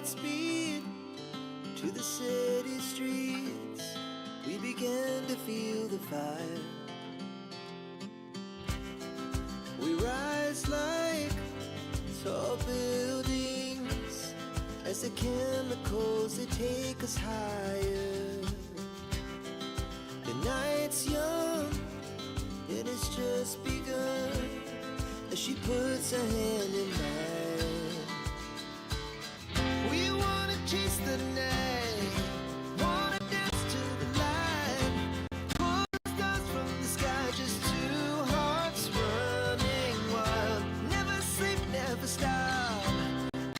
Godspeed to the city streets. We began to feel the fire. We rise like tall buildings as the chemicals, they take us higher. The night's young, it has just begun as she puts her hand in mine. We wanna chase the night, wanna dance to the light, pull the stars from the sky, just two hearts running wild. Never sleep, never stop,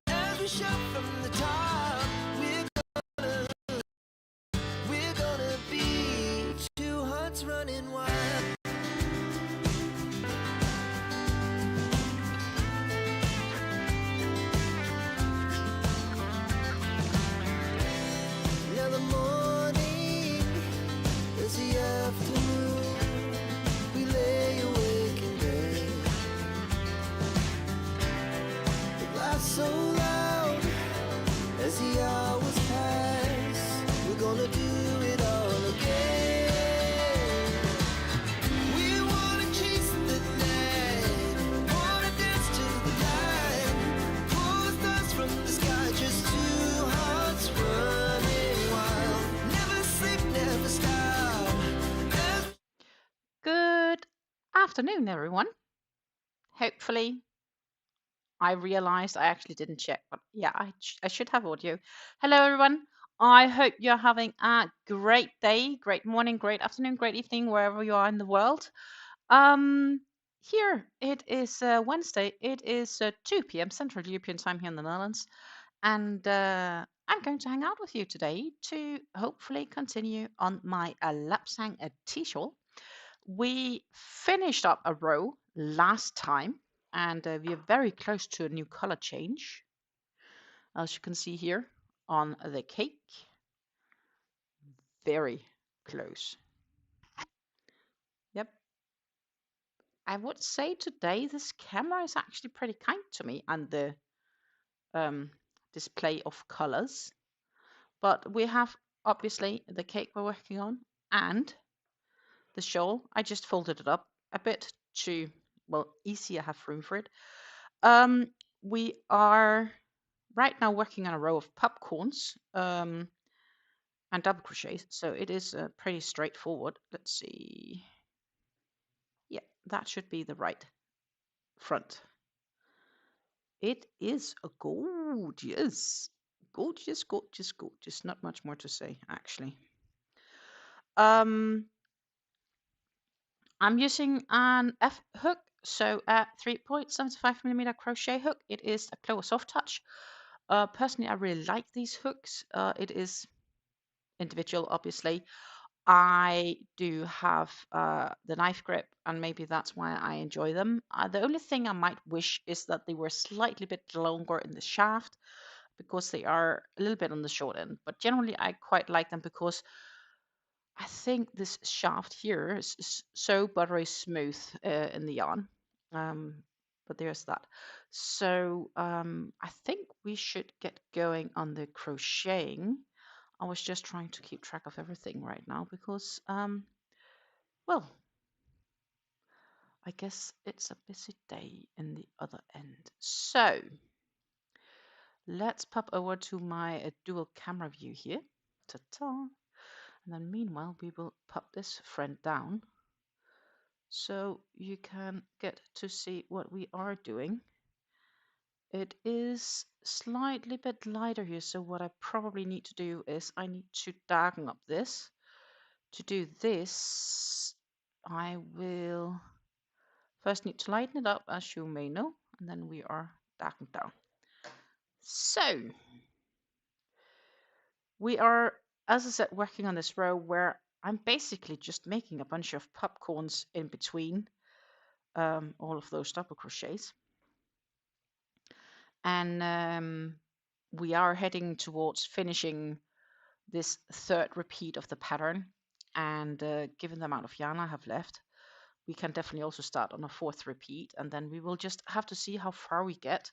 as we shout from the top. We're gonna be two hearts running wild. Now the morning is the afternoon. We lay awake in bed. The laughs so loud as the hours pass. We're gonna do it all again. We wanna chase the night, wanna dance to the light, pull the stars from the sky, just two hearts running wild. Never sleep, never stop. Good afternoon, everyone. Hopefully, I realized I actually didn't check, but yeah, I should have audio. Hello, everyone. I hope you're having a great day, great morning, great afternoon, great evening, wherever you are in the world. Here it is Wednesday. It is 2 p.m. Central European Time here in the Netherlands, and I'm going to hang out with you today to hopefully continue on my LapsangTea Shawl. We finished up a row last time, and we are very close to a new color change, as you can see here on the cake. Very close. Yep. I would say today this camera is actually pretty kind to me and the display of colors. But we have obviously the cake we're working on and the shawl. I just folded it up a bit to, well, easier have room for it. We are right now working on a row of popcorns and double crochets, so it is pretty straightforward. Let's see. Yeah, that should be the right front. It is a gorgeous, gorgeous, gorgeous, gorgeous. Not much more to say, actually. I'm using an F hook, so a 3.75mm crochet hook. It is a Clover Soft Touch. Personally, I really like these hooks. It is individual, obviously. I do have the knife grip, and maybe that's why I enjoy them. The only thing I might wish is that they were slightly bit longer in the shaft, because they are a little bit on the short end. But generally, I quite like them because I think this shaft here is so buttery smooth in the yarn. But there's that. So I think we should get going on the crocheting. I was just trying to keep track of everything right now because, well, I guess it's a busy day in the other end. So let's pop over to my dual camera view here. Ta-ta. And then meanwhile, we will pop this friend down so you can get to see what we are doing. It is slightly bit lighter here, so what I probably need to do is I need to darken up this. To do this, I will first need to lighten it up, as you may know, and then we are darkened down. So we are, as I said, working on this row where I'm basically just making a bunch of popcorns in between all of those double crochets. And we are heading towards finishing this third repeat of the pattern. And given the amount of yarn I have left, we can definitely also start on a fourth repeat. And then we will just have to see how far we get.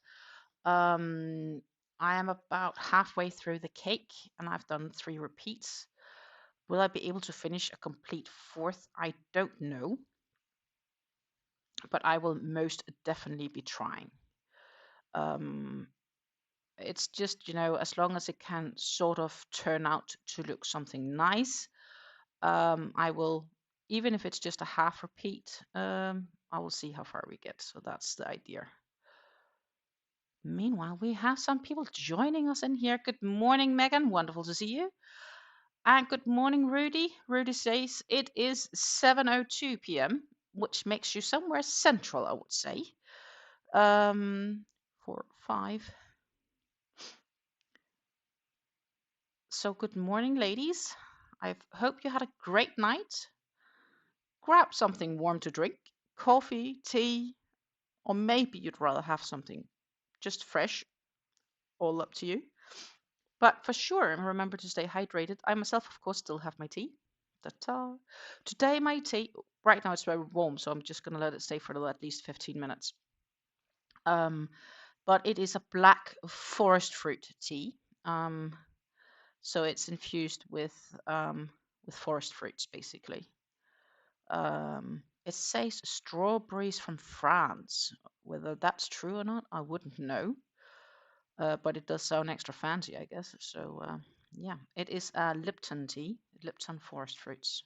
I am about halfway through the cake and I've done 3 repeats. Will I be able to finish a complete 4th? I don't know, but I will most definitely be trying. Um, it's just, as long as it can sort of turn out to look something nice, I will, even if it's just a half repeat, I will see how far we get. So that's the idea. Meanwhile, we have some people joining us in here. Good morning, Megan. Wonderful to see you. And good morning, Rudy. Rudy says it is 7:02 p.m., which makes you somewhere central, I would say. 4, 5. So good morning, ladies. I hope you had a great night. Grab something warm to drink, coffee, tea, or maybe you'd rather have something just fresh, all up to you. But for sure, remember to stay hydrated. I myself, of course, still have my tea. Ta-ta. Today, my tea, right now it's very warm, so I'm just going to let it stay for at least 15 minutes. But it is a black forest fruit tea. So it's infused with forest fruits, basically. It says strawberries from France. Whether that's true or not, I wouldn't know. But it does sound extra fancy, I guess. So yeah, it is a Lipton tea, Lipton forest fruits.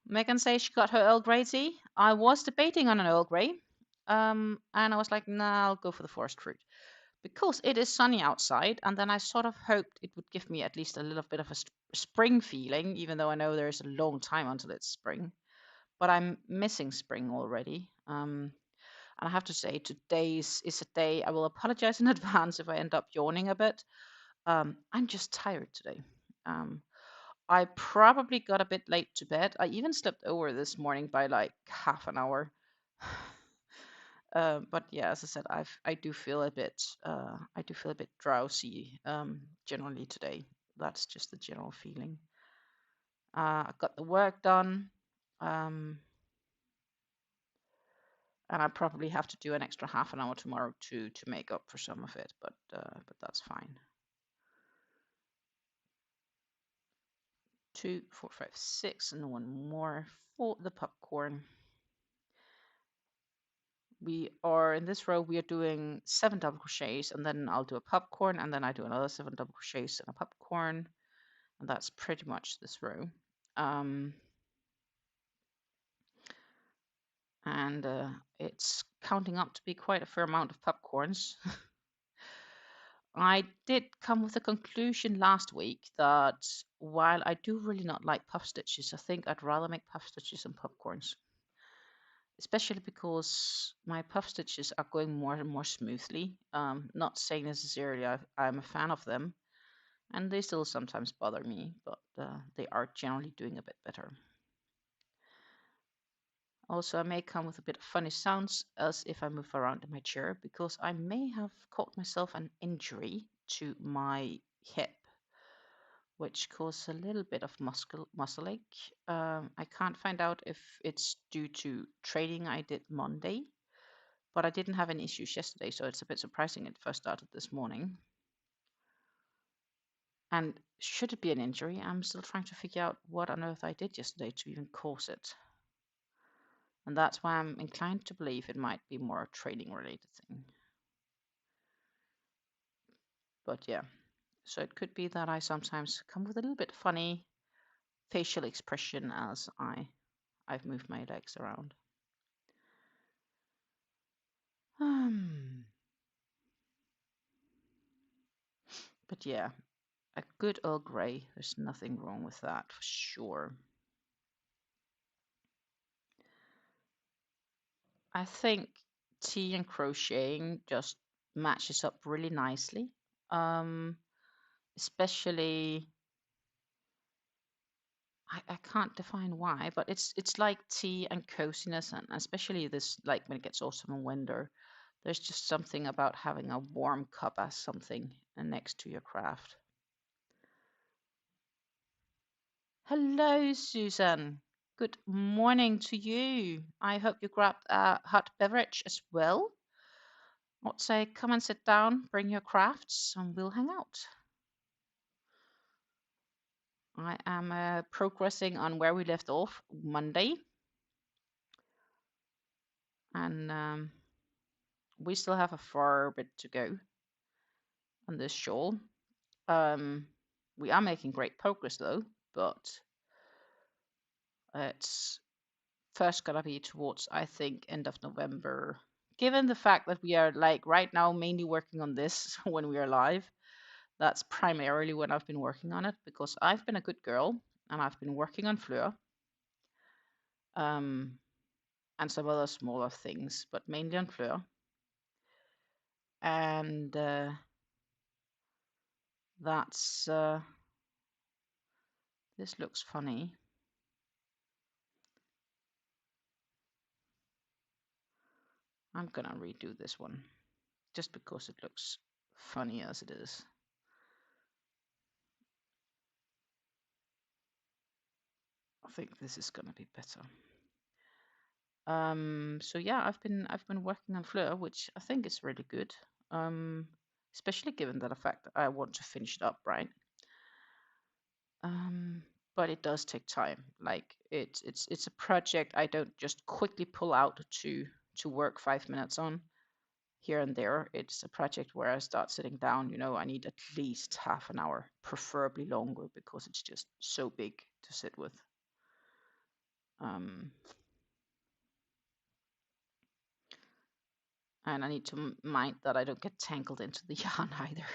Megan says she got her Earl Grey tea. I was debating on an Earl Grey, and I was like, nah, I'll go for the forest fruit because it is sunny outside, and then I sort of hoped it would give me at least a little bit of a spring feeling, even though I know there's a long time until it's spring. But I'm missing spring already. And I have to say, today is a day I will apologize in advance if I end up yawning a bit. I'm just tired today. I probably got a bit late to bed. I even slept over this morning by like half an hour. But yeah, as I said, I do feel a bit drowsy generally today. That's just the general feeling. I got the work done, and I probably have to do an extra half an hour tomorrow to make up for some of it. But that's fine. 2, 4, 5, 6, and one more for the popcorn. We are in this row, we are doing 7 double crochets, and then I'll do a popcorn, and then I do another 7 double crochets and a popcorn, and that's pretty much this row. And it's counting up to be quite a fair amount of popcorns. I did come with a conclusion last week that while I do really not like puff stitches, I think I'd rather make puff stitches than popcorns. Especially because my puff stitches are going more and more smoothly. Not saying necessarily I'm a fan of them, and they still sometimes bother me, but they are generally doing a bit better. Also, I may come with a bit of funny sounds as if I move around in my chair, because I may have caught myself an injury to my hip, which caused a little bit of muscle ache. I can't find out if it's due to training I did Monday, but I didn't have any issues yesterday, so it's a bit surprising it first started this morning. And should it be an injury, I'm still trying to figure out what on earth I did yesterday to even cause it. And that's why I'm inclined to believe it might be more a training related thing. But yeah, so it could be that I sometimes come with a little bit funny facial expression as I've moved my legs around. But yeah, a good Earl Grey, there's nothing wrong with that for sure. I think tea and crocheting just matches up really nicely. Especially, I can't define why, but it's like tea and coziness, and especially this, like when it gets autumn and winter, there's just something about having a warm cup as something next to your craft. Hello, Susan. Good morning to you. I hope you grabbed a hot beverage as well. I would say come and sit down, bring your crafts, and we'll hang out. I am progressing on where we left off Monday. And we still have a far bit to go on this shawl. We are making great progress though, but it's first gonna be towards, I think, end of November. Given the fact that we are like right now mainly working on this when we are live, that's primarily when I've been working on it because I've been a good girl and I've been working on Fleur. And some other smaller things, but mainly on Fleur. And that's this looks funny. I'm gonna redo this one just because it looks funny as it is. I think this is gonna be better. So yeah, I've been working on Fleur, which I think is really good. Especially given the fact that I want to finish it up, right? But it does take time. Like it's a project I don't just quickly pull out to work 5 minutes on here and there. It's a project where I start sitting down, I need at least half an hour, preferably longer, because it's just so big to sit with. And I need to mind that I don't get tangled into the yarn either.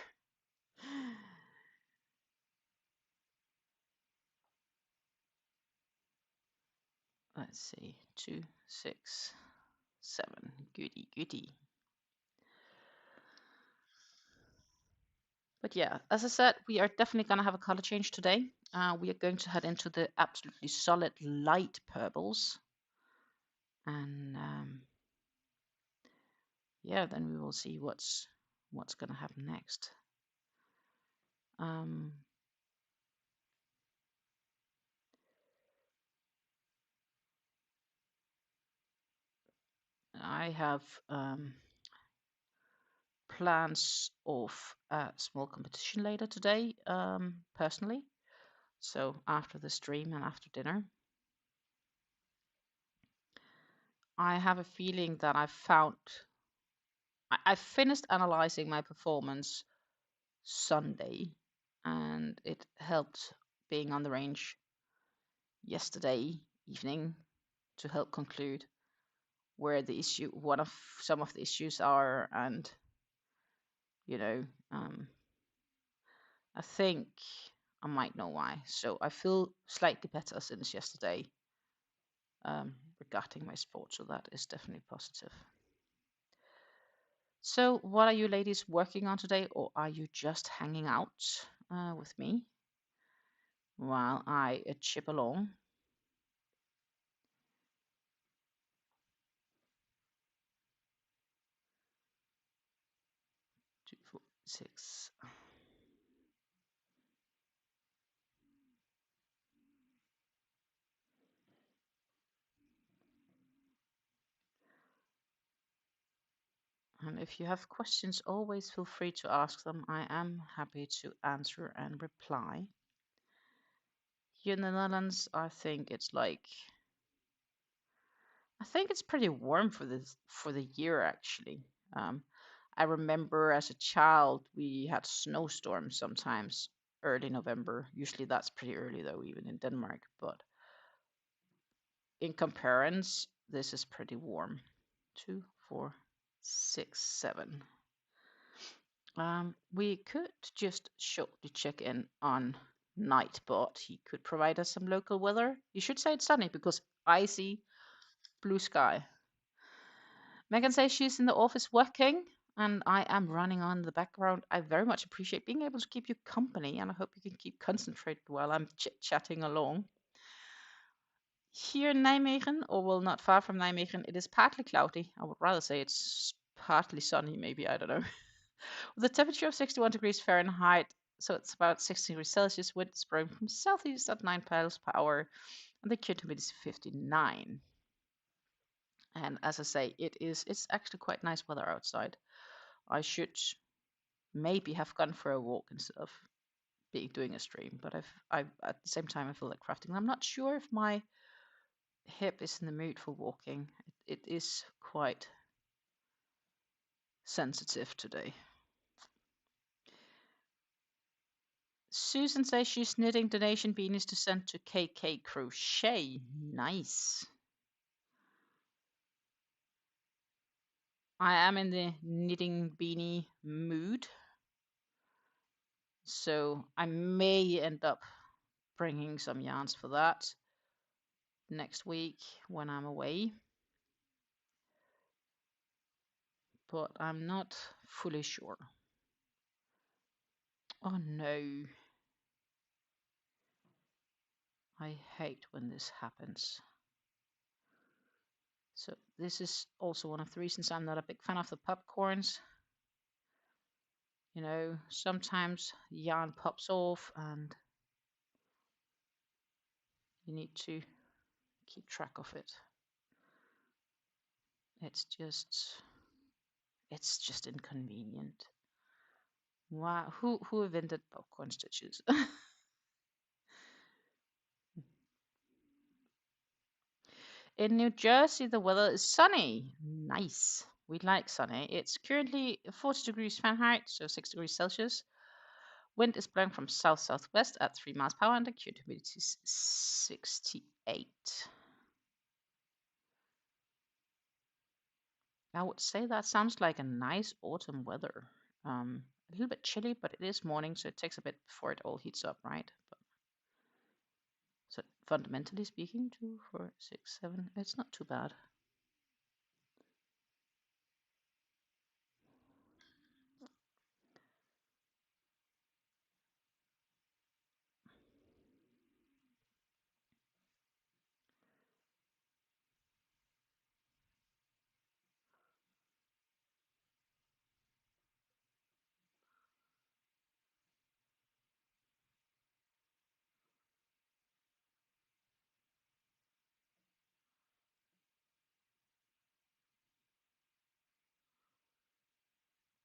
Let's see, 2, 6, 7, goody, goody. But yeah, as I said, we are definitely going to have a color change today. We are going to head into the absolutely solid light purples. And yeah, then we will see what's going to happen next. I have plans of a small competition later today, personally. So after the stream and after dinner, I have a feeling that I finished analyzing my performance Sunday, and it helped being on the range yesterday evening to help conclude where some of the issues are, and I think I might know why. So I feel slightly better since yesterday regarding my sport, so that is definitely positive. So what are you ladies working on today, or are you just hanging out with me while I chip along? 2, 4, 6. And if you have questions, always feel free to ask them. I am happy to answer and reply. Here in the Netherlands, I think it's pretty warm for the year actually. I remember as a child we had snowstorms sometimes early November. Usually that's pretty early though, even in Denmark. But in comparison, this is pretty warm. 2, 4, 6, 7. We could just shortly check in on Nightbot. He could provide us some local weather. You should say it's sunny because I see blue sky. Megan says she's in the office working, and I am running on in the background. I very much appreciate being able to keep you company, and I hope you can keep concentrated while I'm chit-chatting along. Here in Nijmegen, or well, not far from Nijmegen, it is partly cloudy. I would rather say it's partly sunny, maybe, I don't know. With a temperature of 61 degrees Fahrenheit, so it's about 16 degrees Celsius, wind is blowing from southeast at 9 miles per hour, and the humidity is 59. And as I say, it's actually quite nice weather outside. I should maybe have gone for a walk instead of doing a stream. But I at the same time I feel like crafting. I'm not sure if my hip is in the mood for walking. It is quite sensitive today. Susan says she's knitting donation beanies to send to KK Crochet. Nice. I am in the knitting beanie mood, so I may end up bringing some yarns for that next week when I'm away, but I'm not fully sure. Oh no, I hate when this happens. So this is also one of the reasons I'm not a big fan of the popcorns. You know, sometimes yarn pops off and you need to keep track of it. It's just inconvenient. Wow, who invented popcorn stitches? In New Jersey, the weather is sunny. Nice. We like sunny. It's currently 40 degrees Fahrenheit, so 6 degrees Celsius. Wind is blowing from south-southwest at 3 miles per hour, and the humidity is 68. I would say that sounds like a nice autumn weather. A little bit chilly, but it is morning, so it takes a bit before it all heats up, right? But, so fundamentally speaking, 2, 4, 6, 7, it's not too bad.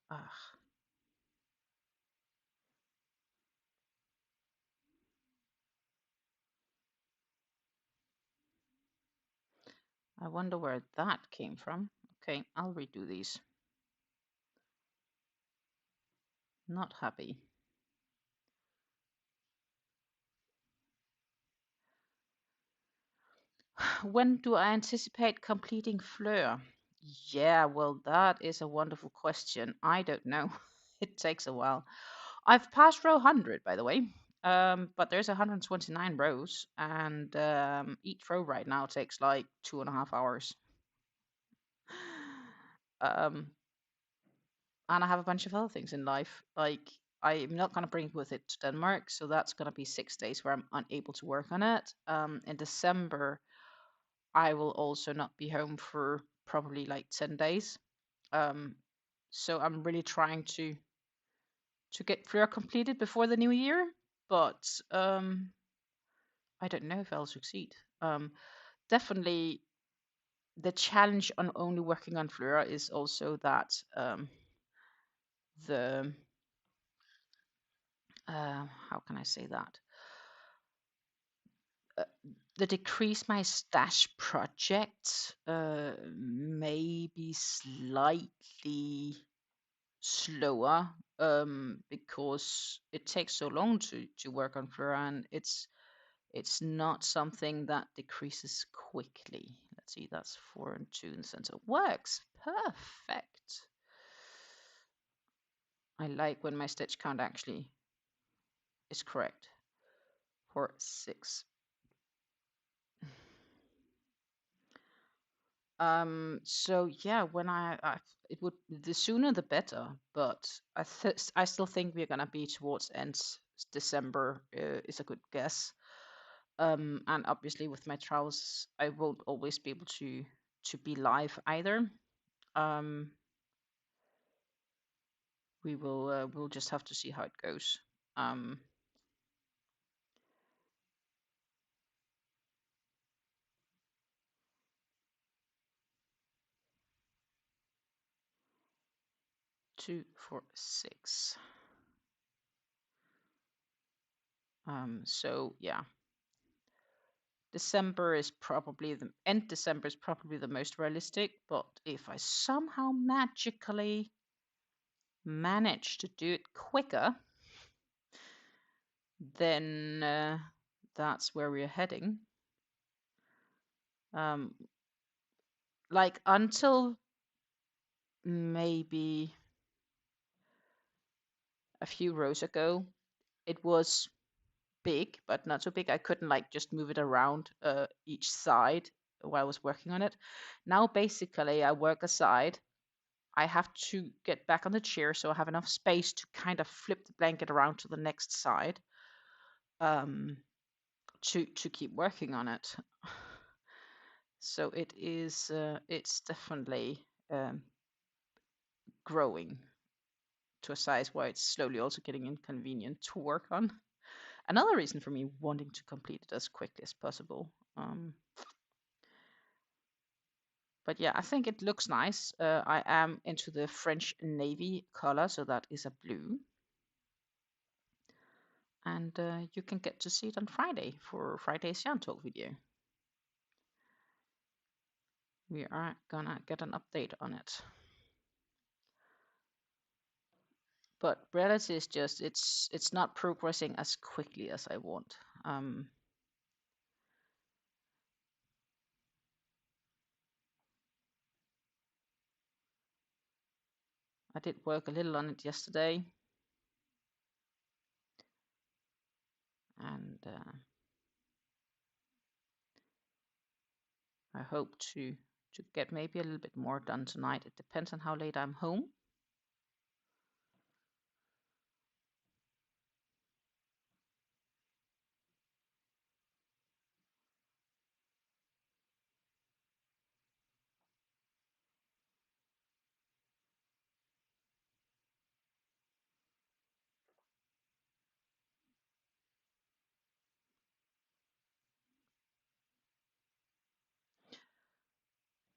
Ah, I wonder where that came from. Okay, I'll redo these. Not happy. When do I anticipate completing Fleur? Yeah, well, that is a wonderful question. I don't know. It takes a while. I've passed row 100, by the way. But there's 129 rows, and each row right now takes like 2.5 hours. Um, and I have a bunch of other things in life. Like, I'm not going to bring with it to Denmark, so that's going to be 6 days where I'm unable to work on it. In December, I will also not be home for probably like 10 days. So I'm really trying to get Fleur completed before the new year, but I don't know if I'll succeed. Definitely the challenge on only working on Fleur is also that the how can I say that? The Decrease My Stash project may be slightly slower because it takes so long to work on Fleur, and it's not something that decreases quickly. Let's see, that's 4 and 2 in the center. Works perfect. I like when my stitch count actually is correct. 4, 6. So yeah, when it would, the sooner the better, but I still think we're gonna be towards end December is a good guess. And obviously with my travels, I won't always be able to be live either. Um, we'll just have to see how it goes. Um, 2, 4, 6. So yeah, December is probably the end. December is probably the most realistic, but if I somehow magically manage to do it quicker, then that's where we're heading. Like until maybe a few rows ago, it was big, but not so big. I couldn't like just move it around each side while I was working on it. Now basically I work aside. I have to get back on the chair so I have enough space to kind of flip the blanket around to the next side to keep working on it. So it is it's definitely growing to a size where it's slowly also getting inconvenient to work on. Another reason for me wanting to complete it as quickly as possible. But yeah, I think it looks nice. I am into the French navy color, so that is a blue. And you can get to see it on Friday for Friday's Yarn Talk video. We are gonna get an update on it. But reality is just it's not progressing as quickly as I want. I did work a little on it yesterday, and I hope to get maybe a little bit more done tonight. It depends on how late I'm home.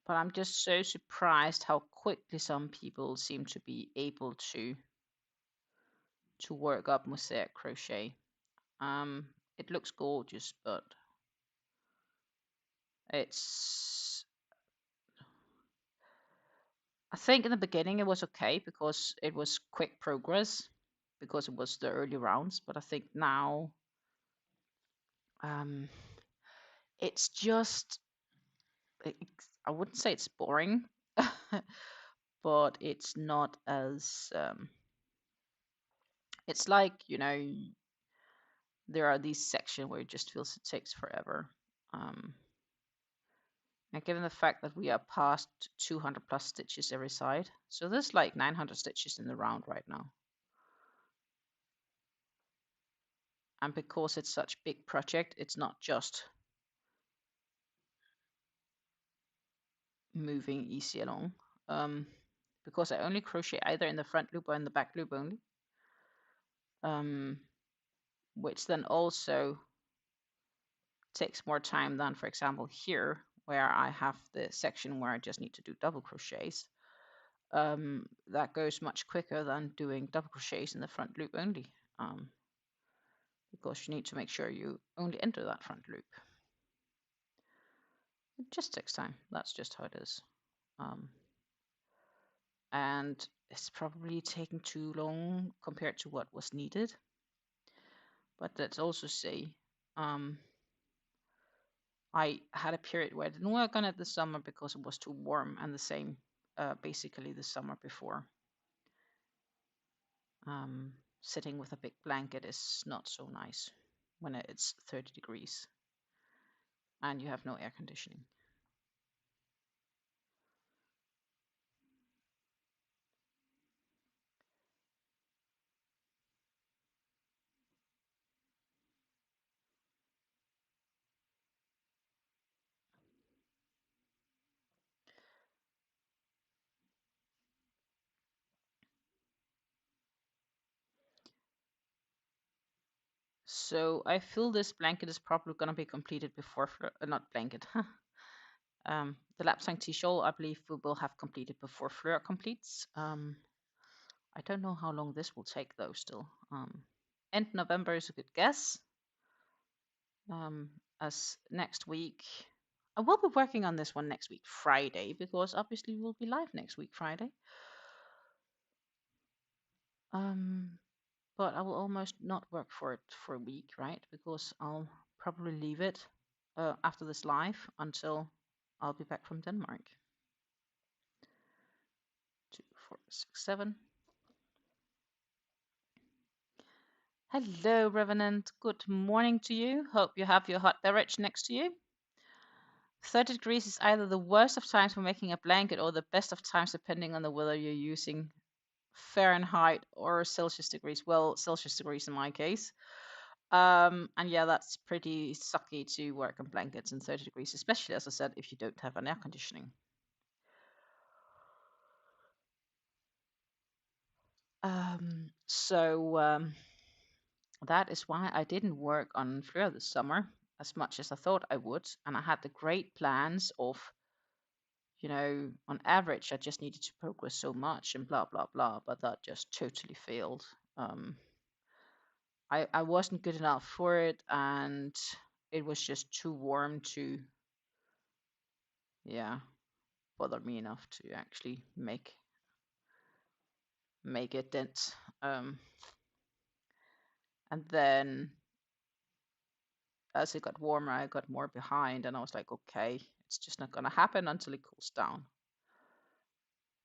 But I'm just so surprised how quickly some people seem to be able to work up mosaic crochet. It looks gorgeous, but it's, I think in the beginning it was okay because it was quick progress because it was the early rounds, but I think now it's just, I wouldn't say it's boring, but it's not as it's like, you know, there are these sections where it just feels it takes forever. And given the fact that we are past 200 plus stitches every side, so there's like 900 stitches in the round right now. And because it's such a big project, it's not just moving easy along. Because I only crochet either in the front loop or in the back loop only. Which then also takes more time than, for example, here, where I have the section where I just need to do double crochets. That goes much quicker than doing double crochets in the front loop only. Because you need to make sure you only enter that front loop. It just takes time. That's just how it is. And it's probably taking too long compared to what was needed. But let's also say, I had a period where I didn't work on it this summer because it was too warm, and the same basically the summer before. Sitting with a big blanket is not so nice when it's 30 degrees and you have no air conditioning. So I feel this blanket is probably going to be completed before, not blanket, the LapsangTea Shawl I believe we will have completed before Fleur completes. I don't know how long this will take though still. End November is a good guess. As next week, I will be working on this one next week, Friday, because obviously we'll be live next week, Friday. But I will almost not work for it for a week, right? Because I'll probably leave it after this live until I'll be back from Denmark. 2, 4, 6, 7. Hello, Revenant. Good morning to you. Hope you have your hot beverage next to you. 30 degrees is either the worst of times for making a blanket or the best of times depending on the weather you're using. Fahrenheit or Celsius degrees. Well, Celsius degrees in my case. And yeah, that's pretty sucky to work on blankets in 30 degrees, especially, as I said, if you don't have an air conditioning. So that is why I didn't work on Fleur this summer as much as I thought I would. And I had the great plans of, on average, I just needed to progress so much and blah, blah, blah. But that just totally failed. I wasn't good enough for it, and it was just too warm to, bother me enough to actually make a dent. And then as it got warmer, I got more behind, and I was like, okay, it's just not gonna happen until it cools down,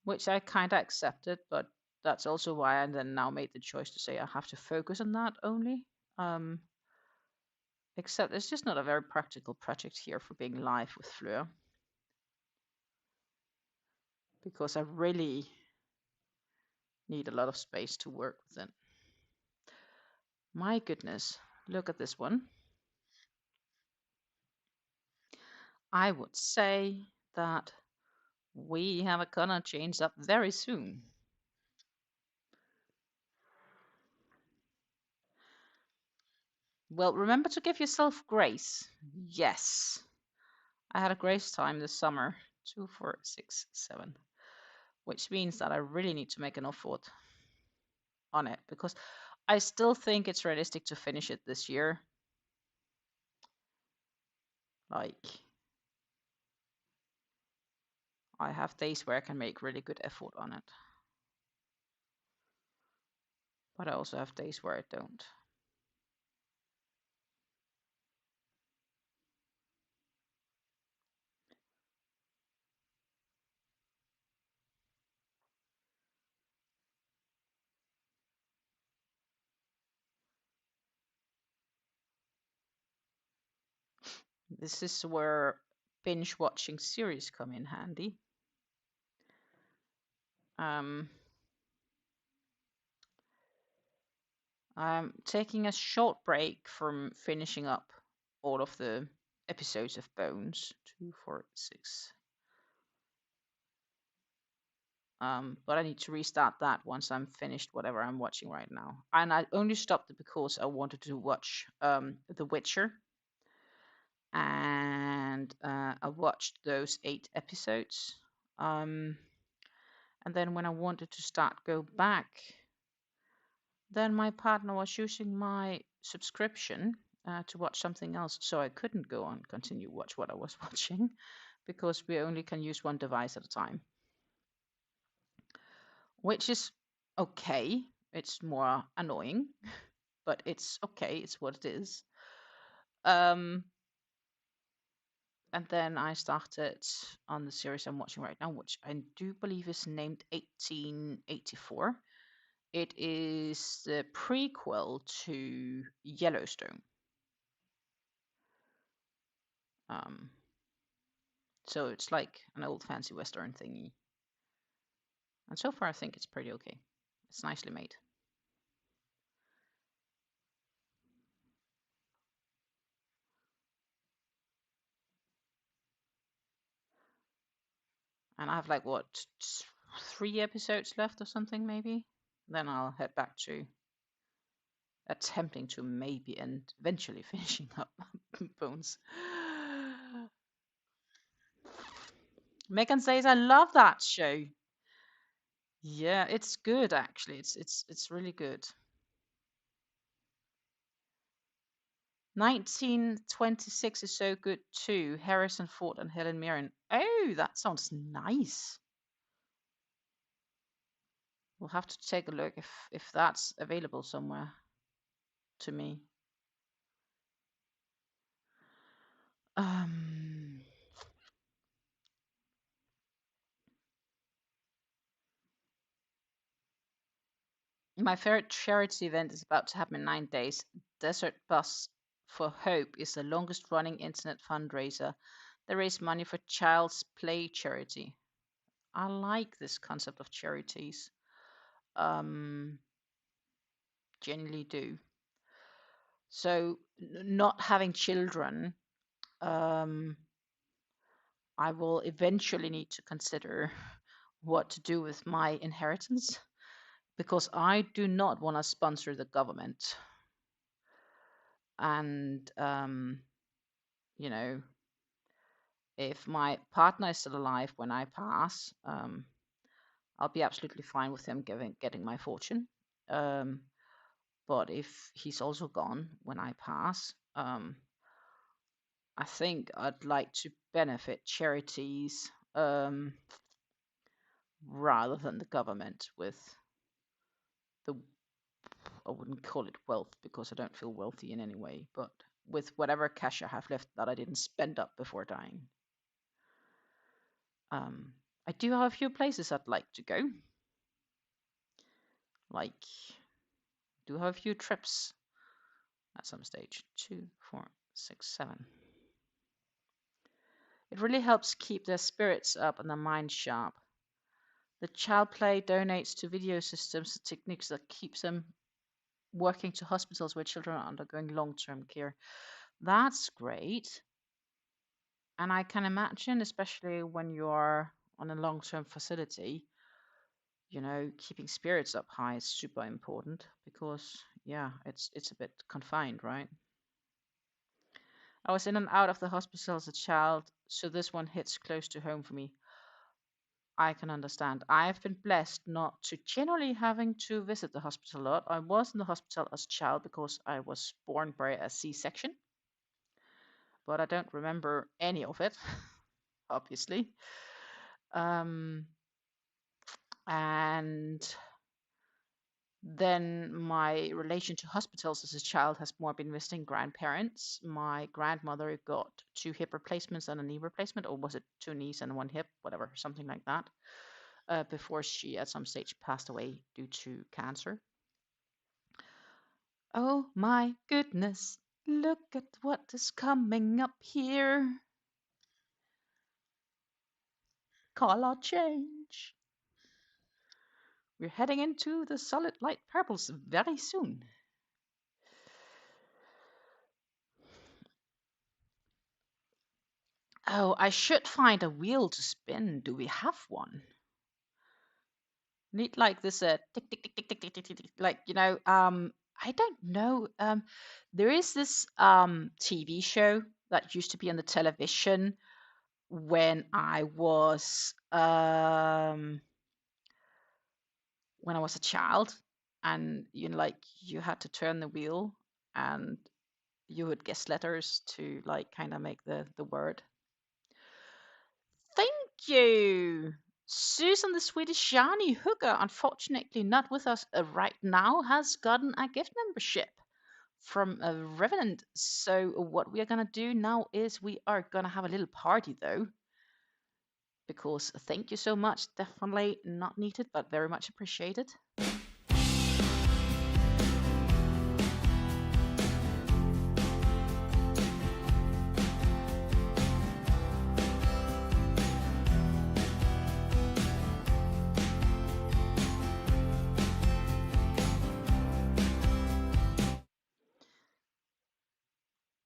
which I kind of accepted. But that's also why I then now made the choice to say I have to focus on that only. Except it's just not a very practical project here for being live with Fleur, because I really need a lot of space to work with it. My goodness, look at this one. I would say that we have a gonna change up very soon. Well, remember to give yourself grace. Yes. I had a grace time this summer. 2, 4, 6, 7. Which means that I really need to make an effort on it, because I still think it's realistic to finish it this year. Like, I have days where I can make really good effort on it. But I also have days where I don't. This is where binge watching series come in handy. I'm taking a short break from finishing up all of the episodes of Bones. 2, 4, 6. But I need to restart that once I'm finished whatever I'm watching right now. And I only stopped it because I wanted to watch The Witcher. And I watched those 8 episodes. And then when I wanted to go back, then my partner was using my subscription to watch something else, so I couldn't go on continue watch what I was watching, because we only can use one device at a time, which is okay. It's more annoying, but it's okay. It's what it is. And then I started on the series I'm watching right now, which I do believe is named 1884. It is the prequel to Yellowstone. So it's like an old fancy Western thingy. And so far I think it's pretty okay. It's nicely made. And I have like, what, 3 episodes left or something maybe? Then I'll head back to attempting to maybe and eventually finishing up Bones. Megan says, I love that show. Yeah, it's good actually. It's really good. 1926 is so good too. Harrison Ford and Helen Mirren. Oh, that sounds nice. We'll have to take a look if that's available somewhere to me. Um, my favorite charity event is about to happen in 9 days. Desert Bus for Hope is the longest running internet fundraiser. They raise money for Child's Play charity. I like this concept of charities. Um, Genuinely do. So, not having children, um, I will eventually need to consider what to do with my inheritance because I do not want to sponsor the government. And, you know, if my partner is still alive when I pass, I'll be absolutely fine with him getting my fortune. But if he's also gone when I pass, I think I'd like to benefit charities rather than the government with the, I wouldn't call it wealth because I don't feel wealthy in any way, but with whatever cash I have left that I didn't spend up before dying. I do have a few places I'd like to go. Like, do have a few trips at some stage. 2, 4, 6, 7. It really helps keep their spirits up and their minds sharp. The child play donates to video systems and techniques that keeps them working to hospitals where children are undergoing long-term care. That's great. And I can imagine, especially when you're on a long-term facility, keeping spirits up high is super important because, yeah, it's a bit confined, right? I was in and out of the hospital as a child, so this one hits close to home for me. I can understand. I've been blessed not to generally having to visit the hospital a lot. I was in the hospital as a child because I was born by a C-section, but I don't remember any of it, obviously. Um, and then my relation to hospitals as a child has more been visiting grandparents. My grandmother got 2 hip replacements and a knee replacement, or was it 2 knees and 1 hip, whatever, something like that, before she at some stage passed away due to cancer. Oh my goodness, look at what is coming up here. Color change. We're heading into the solid light purples very soon. Oh, I should find a wheel to spin. Do we have one? Need like this tick tick tick tick tick tick tick tick, tick, like I don't know. There is this TV show that used to be on the television when I was a child, and like you had to turn the wheel and you would guess letters to like kind of make the word. Thank you. Susan the Swedish Shani Hooker, unfortunately not with us right now, has gotten a gift membership from a Revenant. So what we are going to do now is we are going to have a little party though. Because thank you so much. Definitely not needed, but very much appreciated.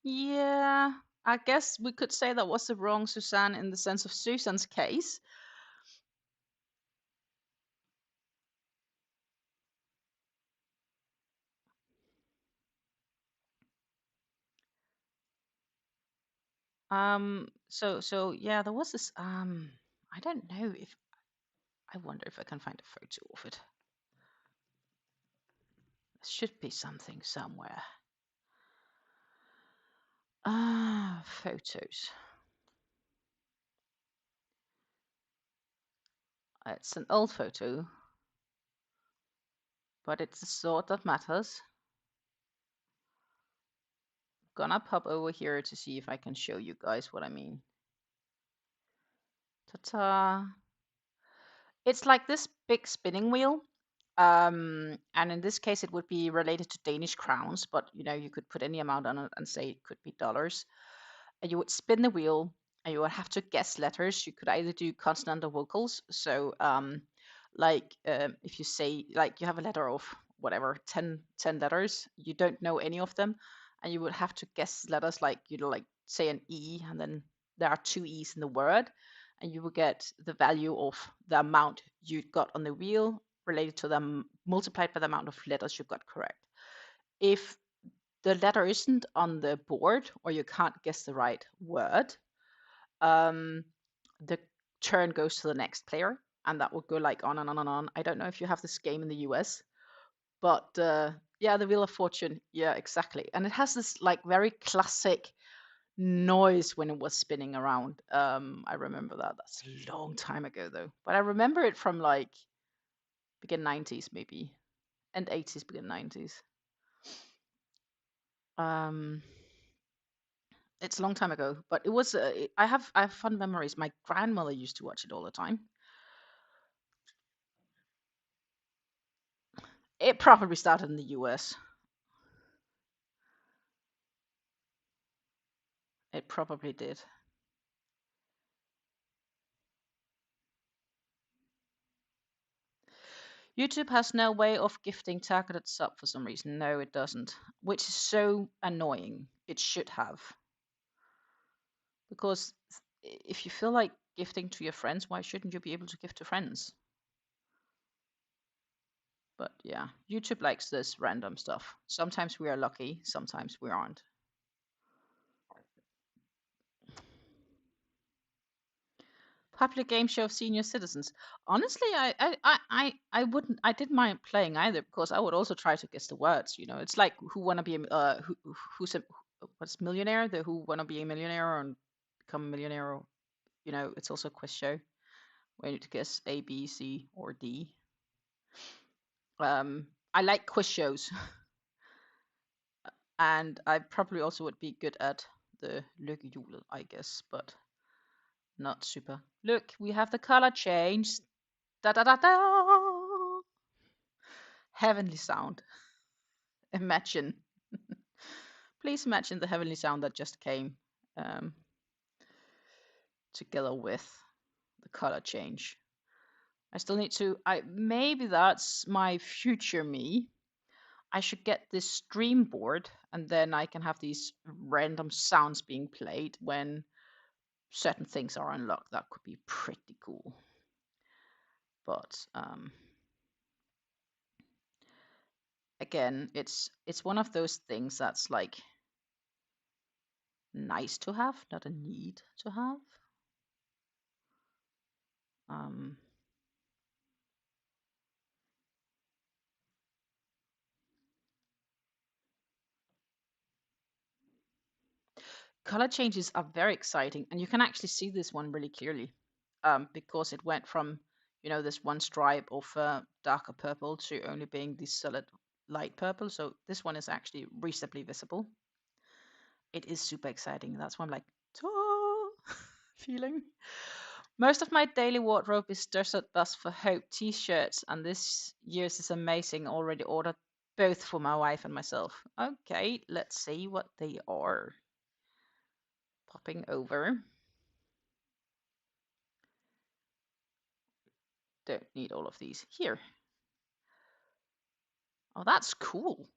Yeah, I guess we could say that was the wrong Suzanne in the sense of Susan's case. So yeah, there was this I don't know if I wonder if I can find a photo of it. There should be something somewhere. Ah, photos. It's an old photo, but it's the sort that matters. Gonna pop over here to see if I can show you guys what I mean. Ta-ta! It's like this big spinning wheel. And in this case, it would be related to Danish crowns, but you know, you could put any amount on it and say it could be dollars. And you would spin the wheel and you would have to guess letters. You could either do consonant or vocals. So, if you say, like, you have a letter of whatever, 10 letters, you don't know any of them, and you would have to guess letters like, you know, like say an E, and then there are 2 E's in the word, and you will get the value of the amount you got on the wheel related to them multiplied by the amount of letters you got correct. If the letter isn't on the board or you can't guess the right word, the turn goes to the next player, and that will go like on and on and on. I don't know if you have this game in the US, but yeah, the Wheel of Fortune. Yeah, exactly. And it has this like very classic noise when it was spinning around. I remember that. That's a long time ago though. But I remember it from like begin 90s maybe. And 80s, begin 90s. It's a long time ago, but it was. I have fun memories. My grandmother used to watch it all the time. It probably started in the US. It probably did. YouTube has no way of gifting targeted sub for some reason. No, it doesn't. Which is so annoying. It should have. Because if you feel like gifting to your friends, why shouldn't you be able to gift to friends? But yeah, YouTube likes this random stuff. Sometimes we are lucky, sometimes we aren't. Popular game show of senior citizens. Honestly, I wouldn't. I didn't mind playing either because I would also try to guess the words. You know, it's like who wanna be a who's a what's millionaire? The who wanna be a millionaire and become a millionaire. Or, you know, it's also a quiz show where you need to guess A, B, C, or D. I like quiz shows, and I probably also would be good at the lykkehjulet, I guess, but not super. Look, we have the color change. Da da da da! Heavenly sound. Imagine. Please imagine the heavenly sound that just came um, together with the color change. I still need to. Maybe that's my future me. I should get this stream board, and then I can have these random sounds being played when certain things are unlocked. That could be pretty cool. But again, it's one of those things that's like nice to have, not a need to have. Color changes are very exciting, and you can actually see this one really clearly because it went from, you know, this one stripe of darker purple to only being this solid light purple. So this one is actually reasonably visible. It is super exciting. That's why I'm like, feeling. Most of my daily wardrobe is Desert Bus for Hope t-shirts, and this year's is amazing. Already ordered both for my wife and myself. Okay, let's see what they are. Popping over. Don't need all of these. Here. Oh, that's cool.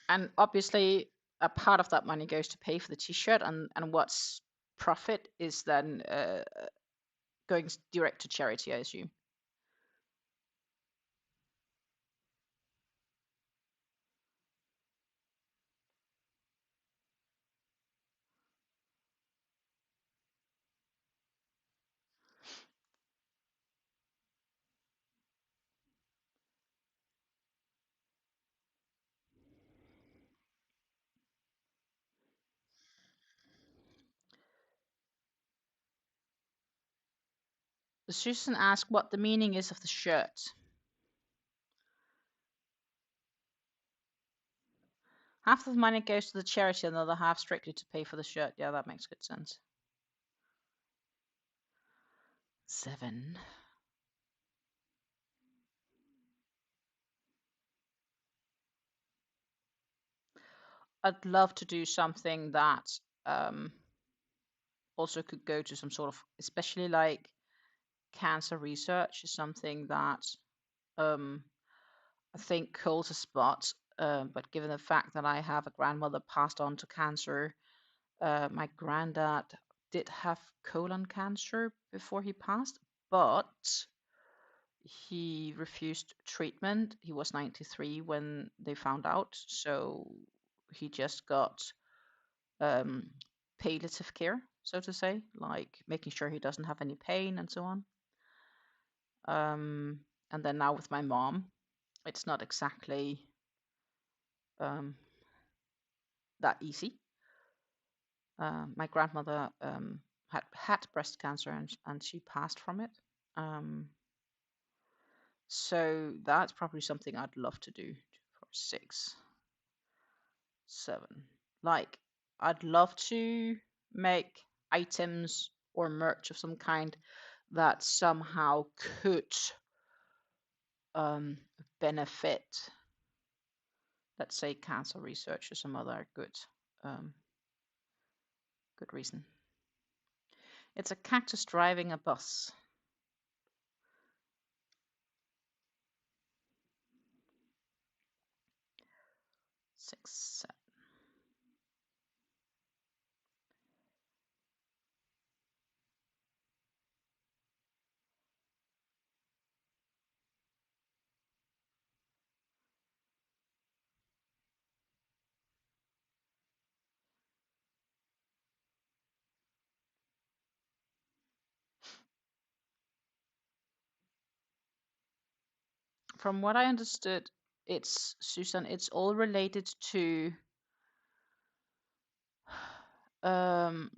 And obviously, a part of that money goes to pay for the t-shirt, and what's profit is then going direct to charity, I assume. Susan asked what the meaning is of the shirt. Half of the money goes to the charity and the other half strictly to pay for the shirt. Yeah, that makes good sense. 7. I'd love to do something that also could go to some sort of, especially like cancer research is something that I think holds a spot. But given the fact that I have a grandmother passed on to cancer, my granddad did have colon cancer before he passed, but he refused treatment. He was 93 when they found out, so he just got palliative care, so to say, like making sure he doesn't have any pain and so on. And then now with my mom, it's not exactly that easy. My grandmother had breast cancer and she passed from it. So that's probably something I'd love to do for 6, 7. Like, I'd love to make items or merch of some kind that somehow could benefit, let's say, cancer research or some other good reason. It's a cactus driving a bus. 6, 7. From what I understood, it's Susan. It's all related to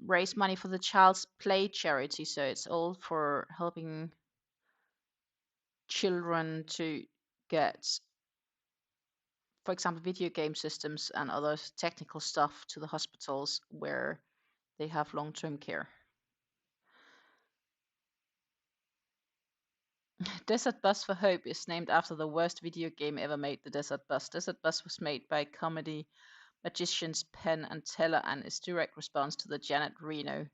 raise money for the Child's Play charity. So it's all for helping children to get, for example, video game systems and other technical stuff to the hospitals where they have long-term care. Desert Bus for Hope is named after the worst video game ever made, The Desert Bus. Desert Bus was made by comedy magicians Penn and Teller and is direct response to the Janet Reno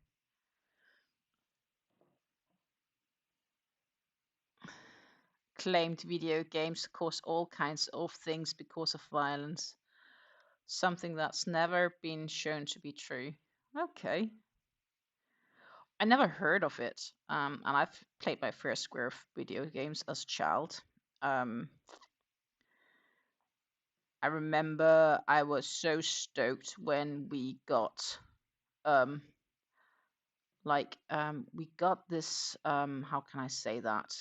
claimed video games cause all kinds of things because of violence. Something that's never been shown to be true. Okay. I never heard of it. And I've played my fair square of video games as a child. I remember I was so stoked when we got we got this how can I say that?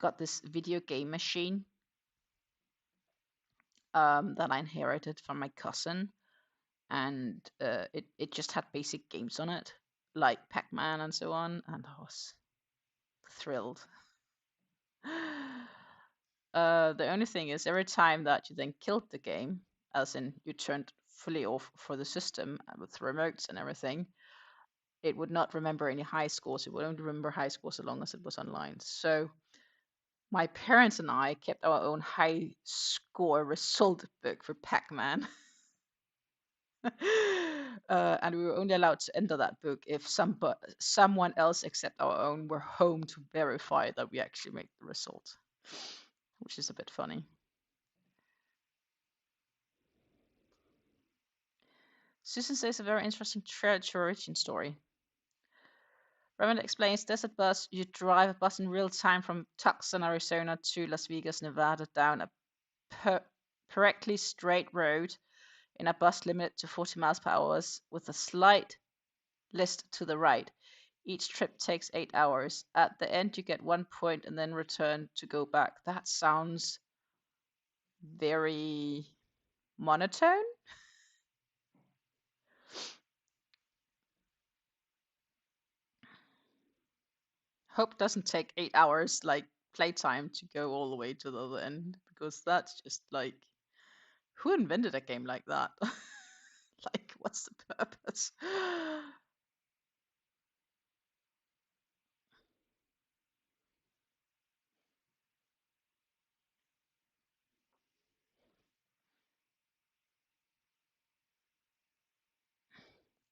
Got this video game machine that I inherited from my cousin, and it just had basic games on it, like Pac-Man and so on, and I was thrilled. The only thing is, every time that you then killed the game, as in you turned fully off for the system with remotes and everything, it would not remember any high scores. It would only remember high scores as long as it was online. So my parents and I kept our own high score result book for Pac-Man. And we were only allowed to enter that book if someone else except our own were home to verify that we actually made the result, which is a bit funny. Susan says a very interesting origin story. Raymond explains, Desert Bus, you drive a bus in real time from Tucson, Arizona to Las Vegas, Nevada down a correctly straight road in a bus limit to 40 miles per hour with a slight list to the right. Each trip takes 8 hours. At the end, you get 1 point and then return to go back. That sounds very monotone. Hope doesn't take 8 hours like playtime to go all the way to the other end, because that's just like, who invented a game like that? Like, what's the purpose?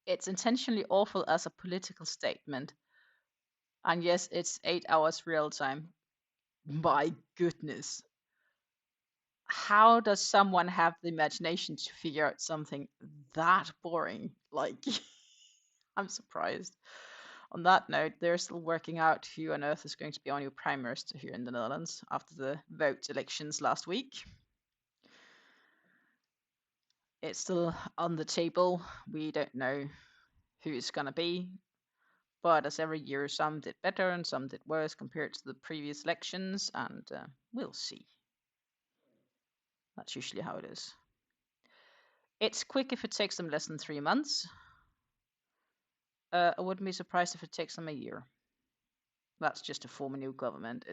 It's intentionally awful as a political statement. And yes, it's 8 hours real time. My goodness. How does someone have the imagination to figure out something that boring? Like, I'm surprised. On that note, they're still working out who on earth is going to be our new prime minister here in the Netherlands after the vote elections last week. It's still on the table. We don't know who it's going to be. But as every year, some did better and some did worse compared to the previous elections, and we'll see. That's usually how it is. It's quick if it takes them less than 3 months. I wouldn't be surprised if it takes them a year. That's just to form a new government.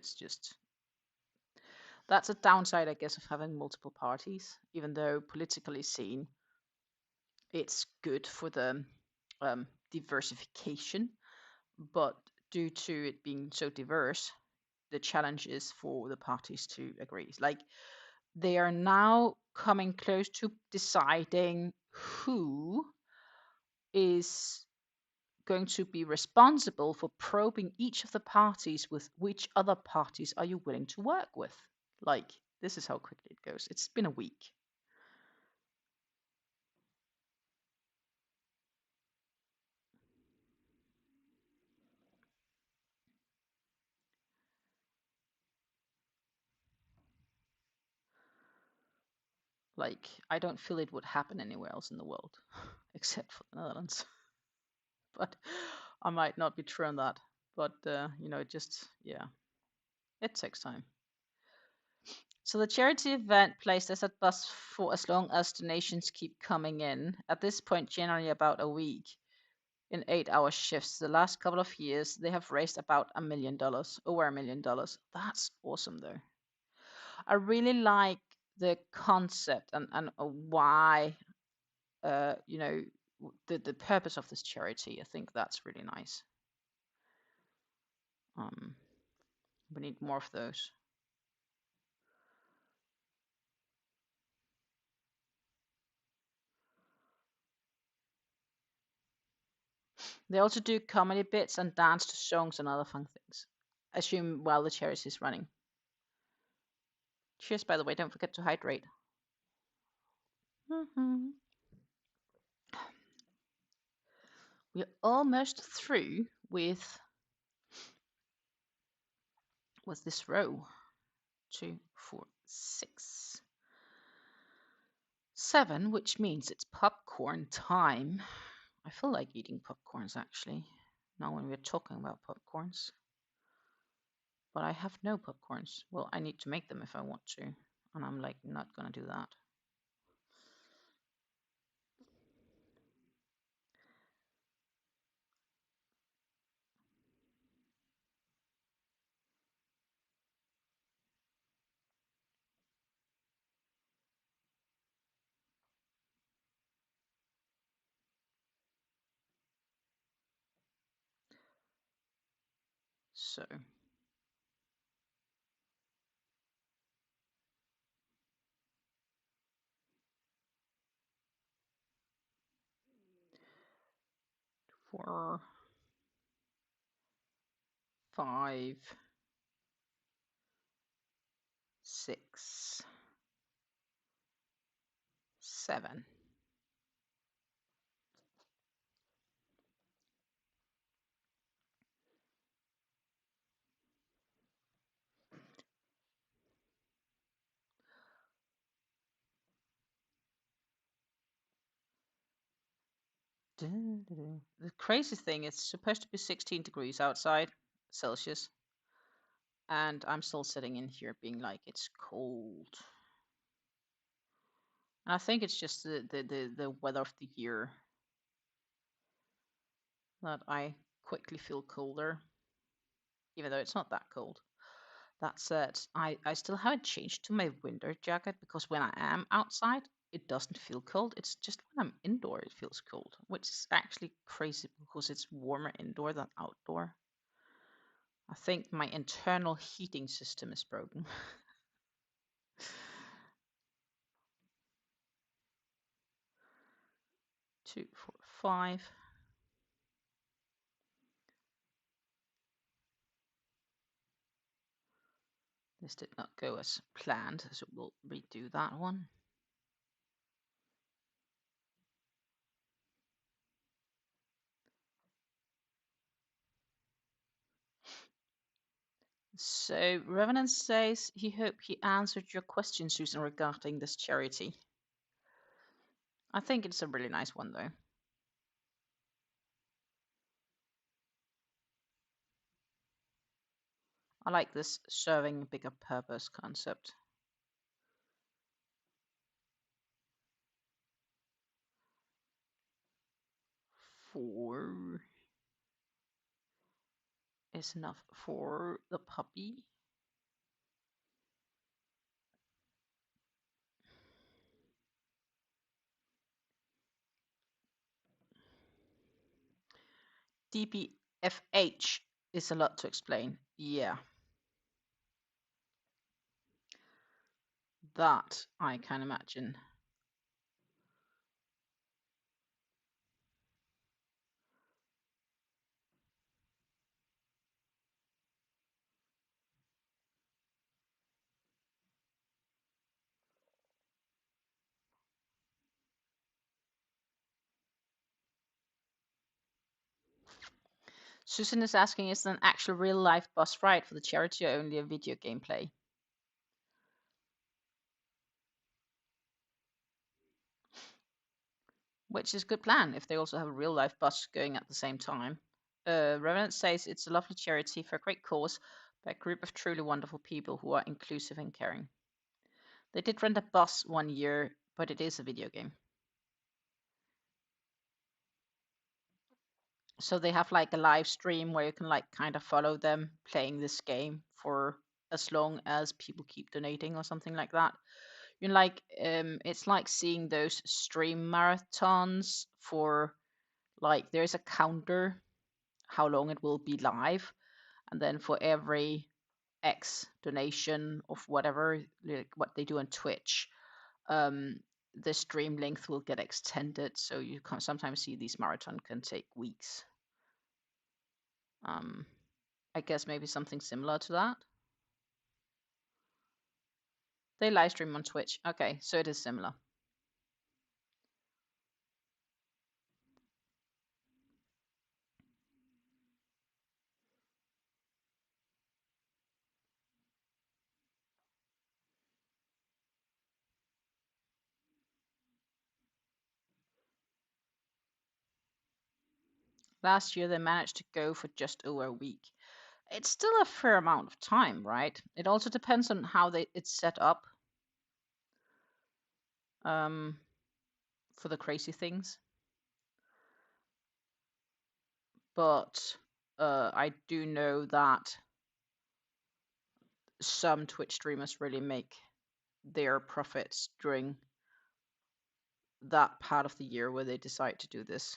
That's a downside, I guess, of having multiple parties, even though politically seen, it's good for the diversification. But due to it being so diverse, the challenge is for the parties to agree. Like, they are now coming close to deciding who is going to be responsible for probing each of the parties with which other parties are you willing to work with. Like, this is how quickly it goes. It's been a week. Like, I don't feel it would happen anywhere else in the world except for the Netherlands. But I might not be true on that. But, it just, yeah, it takes time. So the charity event placed us at bus for as long as donations keep coming in. At this point, generally about a week in 8-hour shifts. The last couple of years, they have raised about $1 million, over $1 million. That's awesome, though. I really like the concept and why, the purpose of this charity. I think that's really nice. We need more of those. They also do comedy bits and dance to songs and other fun things. Assume while the charity is running. Cheers, by the way. Don't forget to hydrate. We're almost through with this row. 2, 4, 6, 7, which means it's popcorn time. I feel like eating popcorns actually, now when we're talking about popcorns. But I have no popcorns. Well, I need to make them if I want to, and I'm like not gonna do that. So 4, 5, 6, 7. The crazy thing is supposed to be 16 degrees outside Celsius, and I'm still sitting in here being like, it's cold. And I think it's just the weather of the year that I quickly feel colder. even though it's not that cold. That said, I still haven't changed to my winter jacket because when I am outside, it doesn't feel cold. It's just when I'm indoor, it feels cold, which is actually crazy because it's warmer indoor than outdoor. I think my internal heating system is broken. 2, 4, 5. This did not go as planned, so we'll redo that one. So Revenant says he hoped he answered your question, Susan, regarding this charity. I think it's a really nice one, though. I like this serving a bigger purpose concept. Four is enough for the puppy. DBFH is a lot to explain. Yeah. That I can imagine. Susan is asking, is it an actual real life bus ride for the charity or only a video gameplay? Which is a good plan if they also have a real life bus going at the same time. Revenant says it's a lovely charity for a great cause by a group of truly wonderful people who are inclusive and caring. They did rent a bus one year, but it is a video game. So they have like a live stream where you can like kind of follow them playing this game for as long as people keep donating or something like that. You know, like it's like seeing those stream marathons for like there's a counter how long it will be live, and then for every X donation of whatever, like what they do on Twitch, the stream length will get extended. So you can sometimes see these marathon can take weeks. I guess maybe something similar to that. They live stream on Twitch. Okay, so it is similar. Last year they managed to go for just over a week. It's still a fair amount of time, right? It also depends on how it's set up for the crazy things. But I do know that some Twitch streamers really make their profits during that part of the year where they decide to do this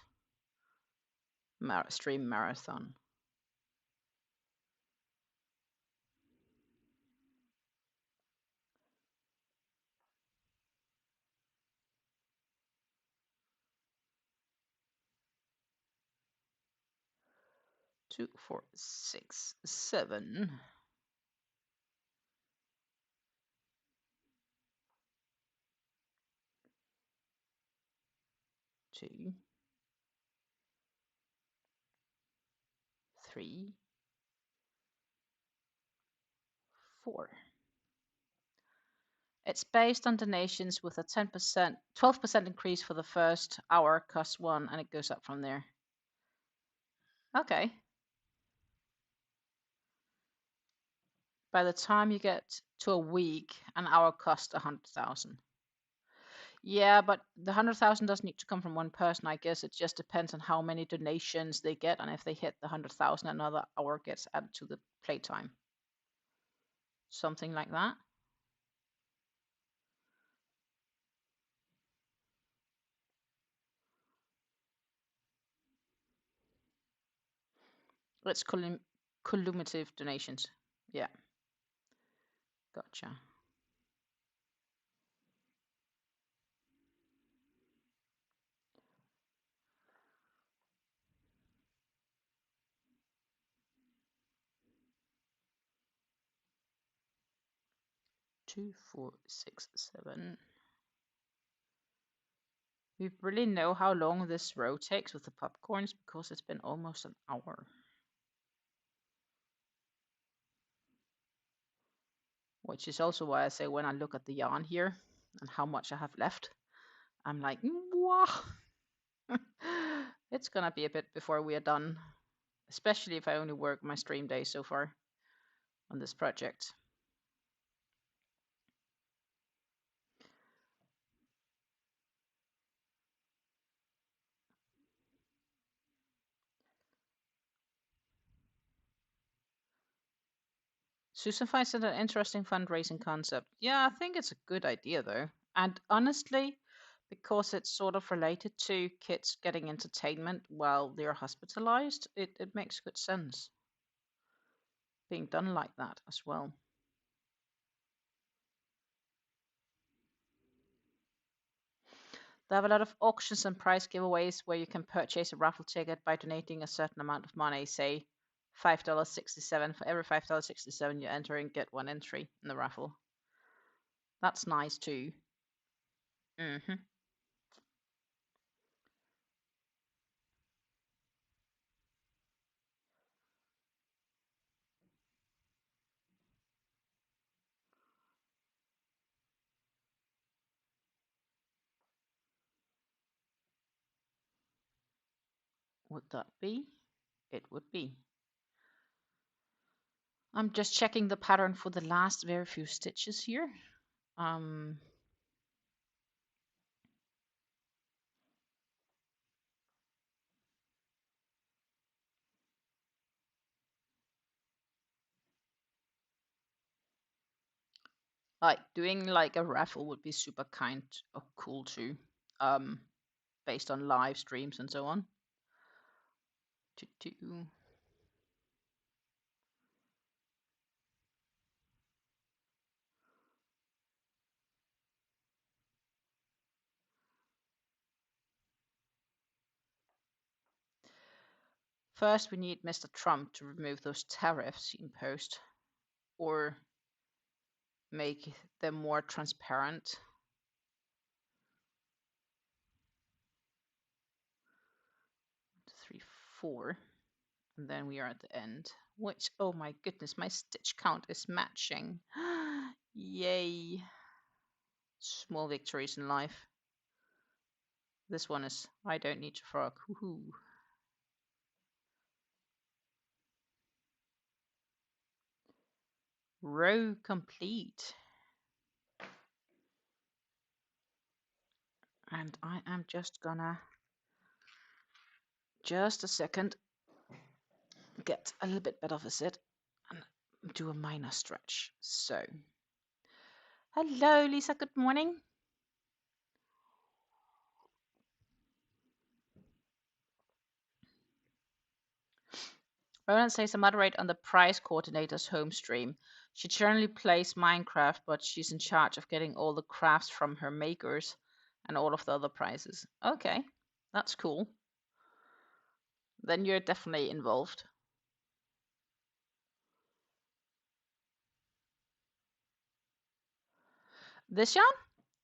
stream marathon. Two, 4, 6, 7. 2, 3, 4. It's based on donations with a 10%, 12% increase for the first hour, cost 1, and it goes up from there. Okay. By the time you get to a week, an hour costs 100,000. Yeah, but the 100,000 doesn't need to come from one person. I guess it just depends on how many donations they get, and if they hit the 100,000, another hour gets added to the playtime. Something like that. It's cumulative donations. Yeah, gotcha. Two, 4, 6, 7. We really know how long this row takes with the popcorns because it's been almost an hour. Which is also why I say when I look at the yarn here and how much I have left, I'm like, wow. It's gonna be a bit before we are done, especially if I only work my stream days so far on this project. Susan finds it an interesting fundraising concept. Yeah, I think it's a good idea though. And honestly, because it's sort of related to kids getting entertainment while they're hospitalized, it makes good sense being done like that as well. They have a lot of auctions and prize giveaways where you can purchase a raffle ticket by donating a certain amount of money, say $5.67. For every $5.67 you enter and get one entry in the raffle. That's nice too. Mm-hmm. Would that be? It would be. I'm just checking the pattern for the last very few stitches here. Like doing like a raffle would be super kind or cool too, based on live streams and so on. First, we need Mr. Trump to remove those tariffs he imposed, or make them more transparent. 3, 4, and then we are at the end. Which, oh my goodness, my stitch count is matching. Yay! Small victories in life. This one is I don't need to frog. Woohoo! Row complete. And I am just gonna, just a second, get a little bit better of a sit and do a minor stretch. So, hello Lisa, good morning. Ronan says I moderate on the prize coordinator's home stream. She generally plays Minecraft, but she's in charge of getting all the crafts from her makers and all of the other prizes. Okay, that's cool. Then you're definitely involved. This yarn,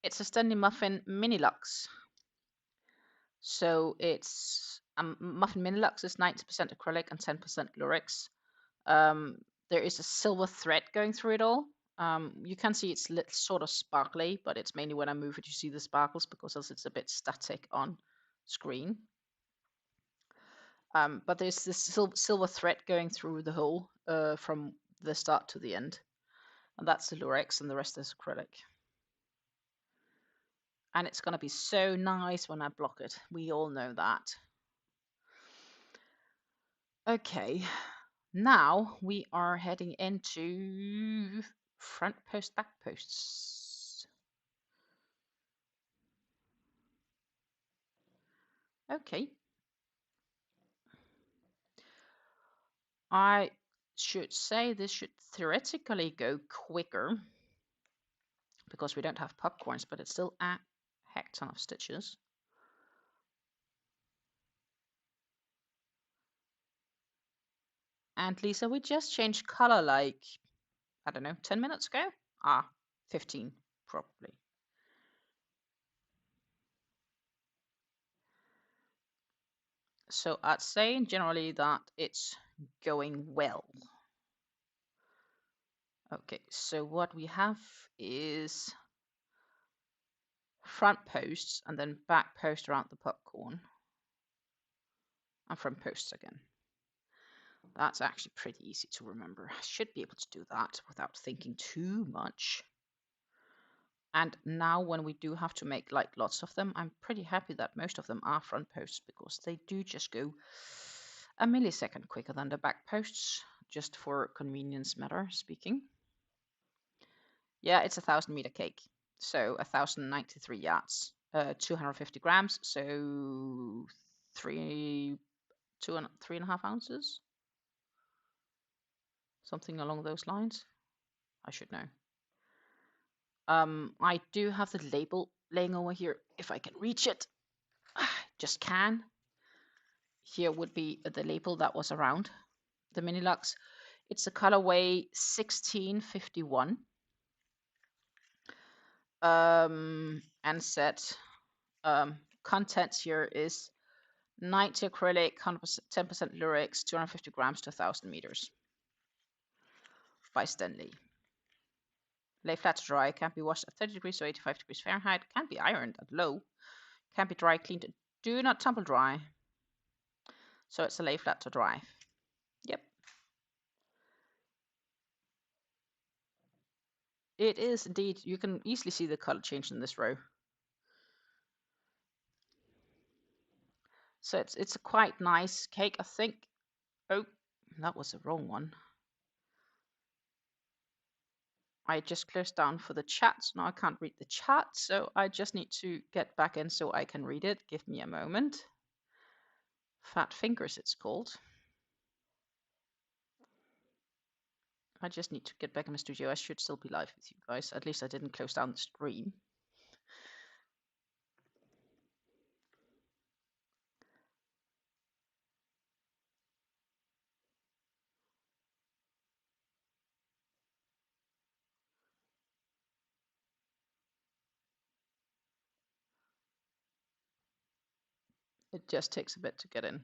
it's a Standing Muffin Mini Luxe. So it's Muffin Mini Luxe is 90% acrylic and 10% Lurex. There is a silver thread going through it all. You can see it's sort of sparkly, but it's mainly when I move it you see the sparkles because else it's a bit static on screen. But there's this silver thread going through the whole from the start to the end. And that's the Lurex and the rest is acrylic. And it's going to be so nice when I block it. We all know that. Okay, now we are heading into front post, back posts. Okay. I should say this should theoretically go quicker because we don't have popcorns, but it's still a heck ton of stitches. And Lisa, we just changed color like, I don't know, 10 minutes ago? 15 probably. So I'd say generally that it's going well. Okay, so what we have is front posts and then back post around the popcorn. And front posts again. That's actually pretty easy to remember. I should be able to do that without thinking too much. And now when we do have to make like lots of them, I'm pretty happy that most of them are front posts because they do just go a millisecond quicker than the back posts, just for convenience matter speaking. Yeah, it's a 1,000-meter cake. So 1,093 yards, 250 grams, so 3.5 ounces. Something along those lines. I should know. I do have the label laying over here if I can reach it. Just can. Here would be the label that was around the Mini Luxe. It's the colorway 1651. And set contents here is 90 acrylic, 10% lyrics, 250 grams to 1,000 meters by Stanley. Lay flat to dry, can be washed at 30 degrees to 85 degrees Fahrenheit, can be ironed at low, can be dry cleaned, do not tumble dry. So it's a lay flat to dry. Yep. It is indeed. You can easily see the color change in this row. So it's a quite nice cake, I think. Oh, that was the wrong one. I just closed down for the chat. So now I can't read the chat, so I just need to get back in so I can read it. Give me a moment. Fat Fingers, it's called. I just need to get back in the studio. I should still be live with you guys. At least I didn't close down the stream. It just takes a bit to get in.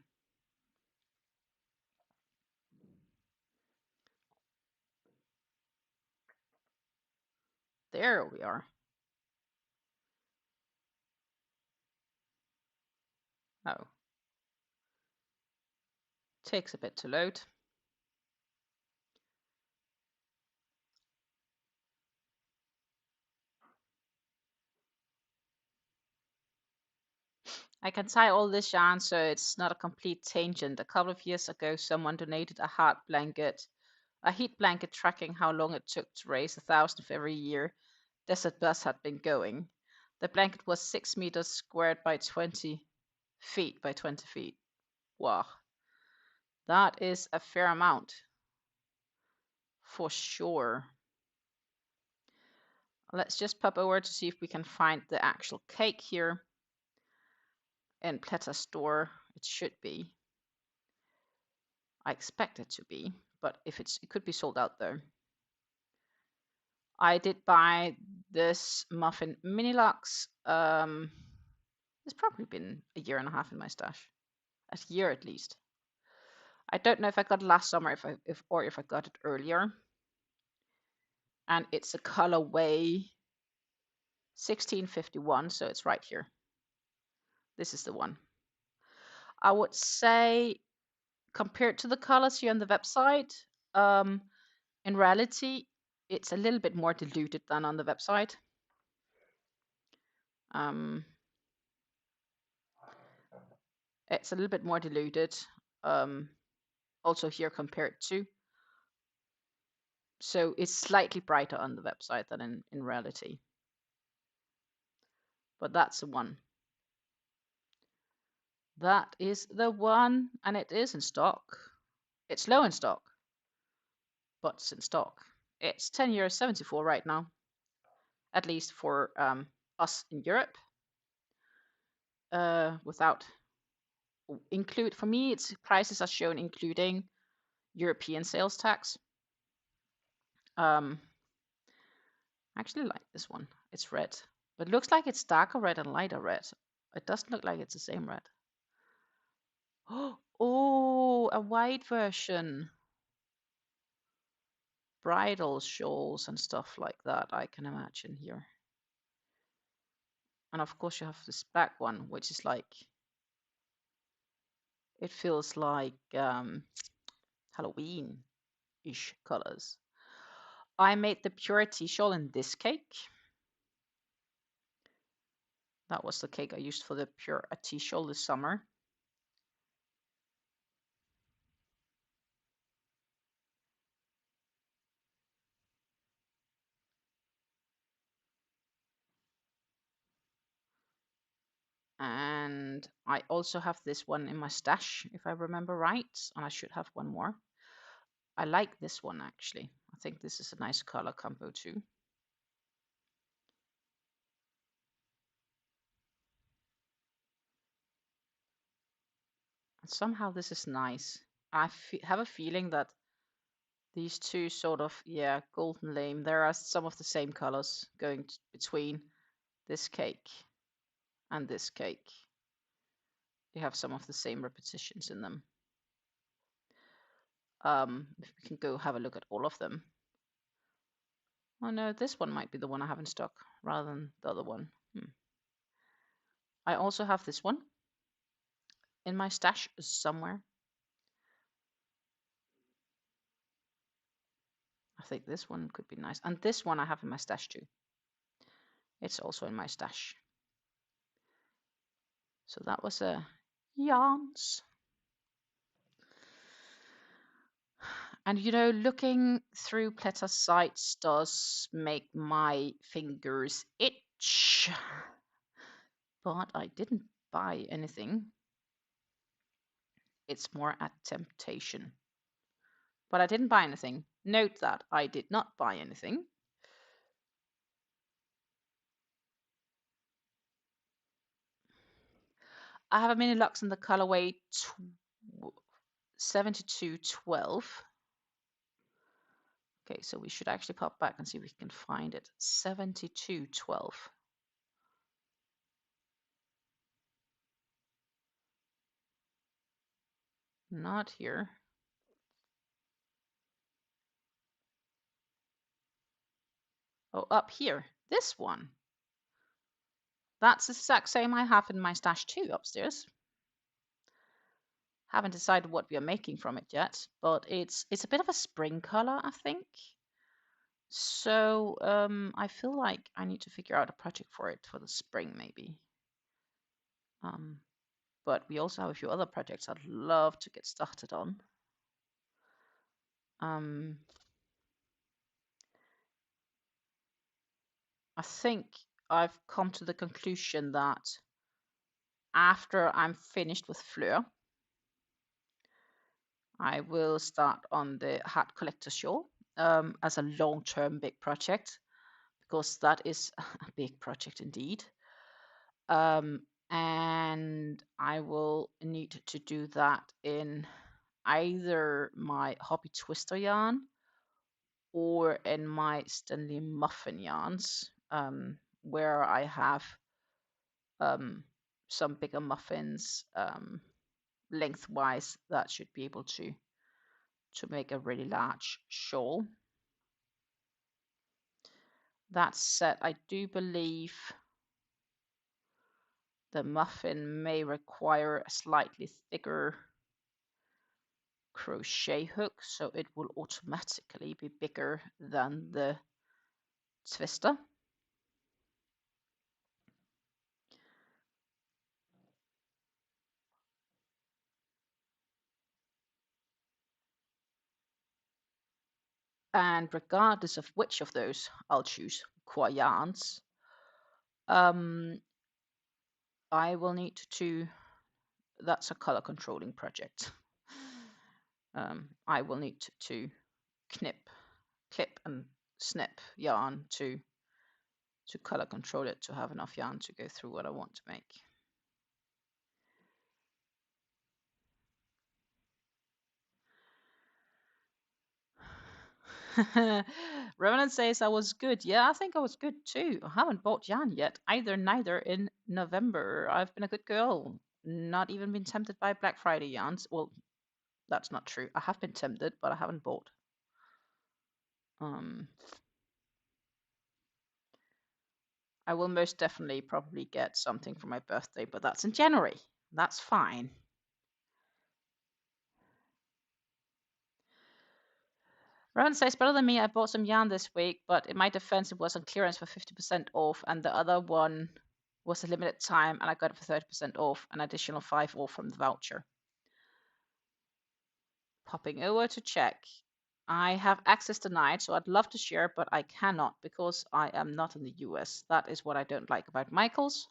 There we are. Oh. Takes a bit to load. I can tie all this yarn so it's not a complete tangent. A couple of years ago, someone donated a heat blanket tracking how long it took to raise 1,000th every year Desert Bus had been going. The blanket was 6 meters squared by 20 feet by 20 feet. Wow. That is a fair amount. For sure. Let's just pop over to see if we can find the actual cake here. In Pletta store, it should be. I expect it to be, but if it could be sold out though. I did buy this muffin Mini Luxe. It's probably been a year and a half in my stash, a year at least. I don't know if I got it last summer, or if I got it earlier. And it's a colorway 1651, so it's right here. This is the one. I would say, compared to the colors here on the website, in reality, it's a little bit more diluted than on the website. It's a little bit more diluted, also here compared to. So it's slightly brighter on the website than in reality. But that's the one. That is the one, and it is in stock. It's low in stock, but it's in stock. It's €10.74 right now, at least for us in Europe. Without include, for me, its prices are shown including European sales tax. I actually like this one. It's red, but it looks like it's darker red and lighter red. It doesn't look like it's the same red. Oh, a white version. Bridal shawls and stuff like that, I can imagine here. And of course you have this black one, which is like, it feels like Halloween-ish colors. I made the Pure Tea Shawl in this cake. That was the cake I used for the Pure Tea Shawl this summer. And I also have this one in my stash, if I remember right, and I should have one more. I like this one actually. I think this is a nice color combo too. And somehow this is nice. I have a feeling that these two sort of, yeah, golden lame, there are some of the same colors going between this cake and this cake. They have some of the same repetitions in them. If we can go have a look at all of them. Oh no, this one might be the one I have in stock rather than the other one. I also have this one in my stash somewhere. I think this one could be nice. And this one I have in my stash too. It's also in my stash. So that was a yarns. And you know, looking through Pleta sites does make my fingers itch. But I didn't buy anything. It's more a temptation. But I didn't buy anything. Note that I did not buy anything. I have a mini luxe in the colorway 7212. Okay, so we should actually pop back and see if we can find it. 7212. Not here. Oh, up here. This one. That's the exact same I have in my stash too upstairs. Haven't decided what we are making from it yet, but it's a bit of a spring color, I think. So I feel like I need to figure out a project for it for the spring maybe. But we also have a few other projects I'd love to get started on. I think I've come to the conclusion that after I'm finished with Fleur, I will start on the Hat Collector Shawl as a long-term big project, because that is a big project indeed. And I will need to do that in either my Hobby Twister yarn or in my Stanley Muffin yarns, where I have some bigger muffins lengthwise that should be able to make a really large shawl. That said, I do believe the muffin may require a slightly thicker crochet hook, so it will automatically be bigger than the twister. And regardless of which of those I'll choose, yarns, I will need to, that's a color controlling project. I will need to clip and snip yarn to color control it to have enough yarn to go through what I want to make. Ronan says I was good. Yeah, I think I was good too. I haven't bought yarn yet. Neither in November. I've been a good girl. Not even been tempted by Black Friday yarns. Well, that's not true. I have been tempted, but I haven't bought. I will most definitely probably get something for my birthday, but that's in January. That's fine. Rowan says, better than me, I bought some yarn this week, but in my defense, it was on clearance for 50% off, and the other one was a limited time, and I got it for 30% off, an additional 5 off from the voucher. Popping over to check. I have access tonight, so I'd love to share, but I cannot because I am not in the US. That is what I don't like about Michaels.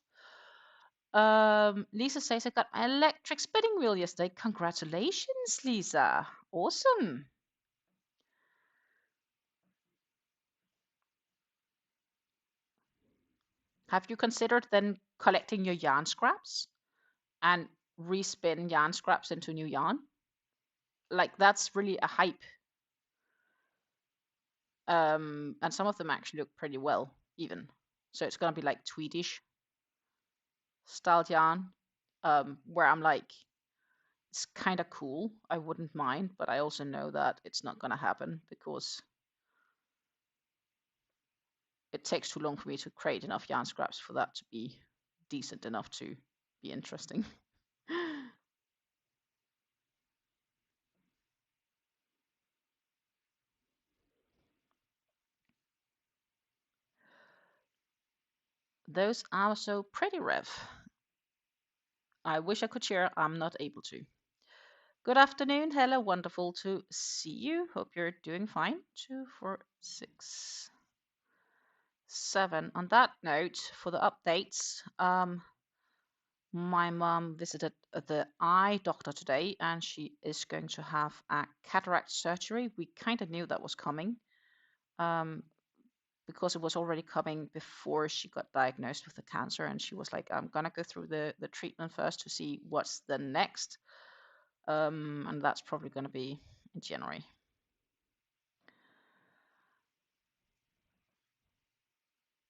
Lisa says I got my electric spinning wheel yesterday. Congratulations, Lisa. Awesome. Have you considered then collecting your yarn scraps and respin yarn scraps into new yarn? Like that's really a hype. And some of them actually look pretty well, even. So it's gonna be like Tweedish styled yarn, where I'm like, it's kind of cool. I wouldn't mind, but I also know that it's not gonna happen because it takes too long for me to create enough yarn scraps for that to be decent enough to be interesting. Those are so pretty, Rev. I wish I could share. I'm not able to. Good afternoon. Hello. Wonderful to see you. Hope you're doing fine. 2, 4, 6, 7. On that note, for the updates, my mom visited the eye doctor today, and she is going to have a cataract surgery. We kind of knew that was coming, because it was already coming before she got diagnosed with the cancer, and she was like, I'm gonna go through the treatment first to see what's the next, and that's probably gonna be in January.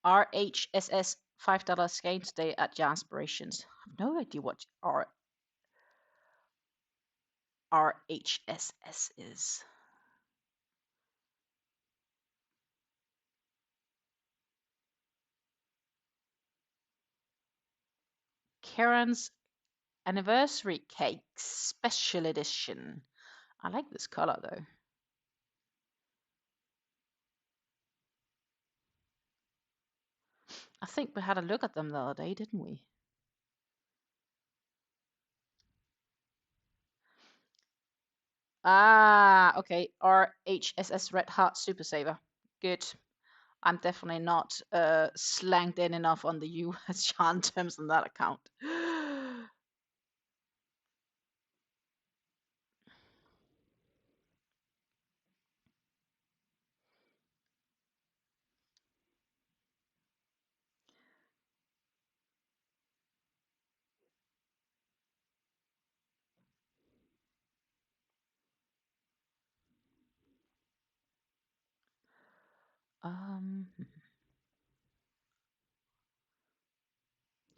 RHSS $5 gain today at Janspirations. I have no idea what RHSS is. Karen's anniversary cake special edition. I like this color though. I think we had a look at them the other day, didn't we? Ah, okay. RHSS Red Heart Super Saver. Good. I'm definitely not slanged in enough on the US yarn terms on that account.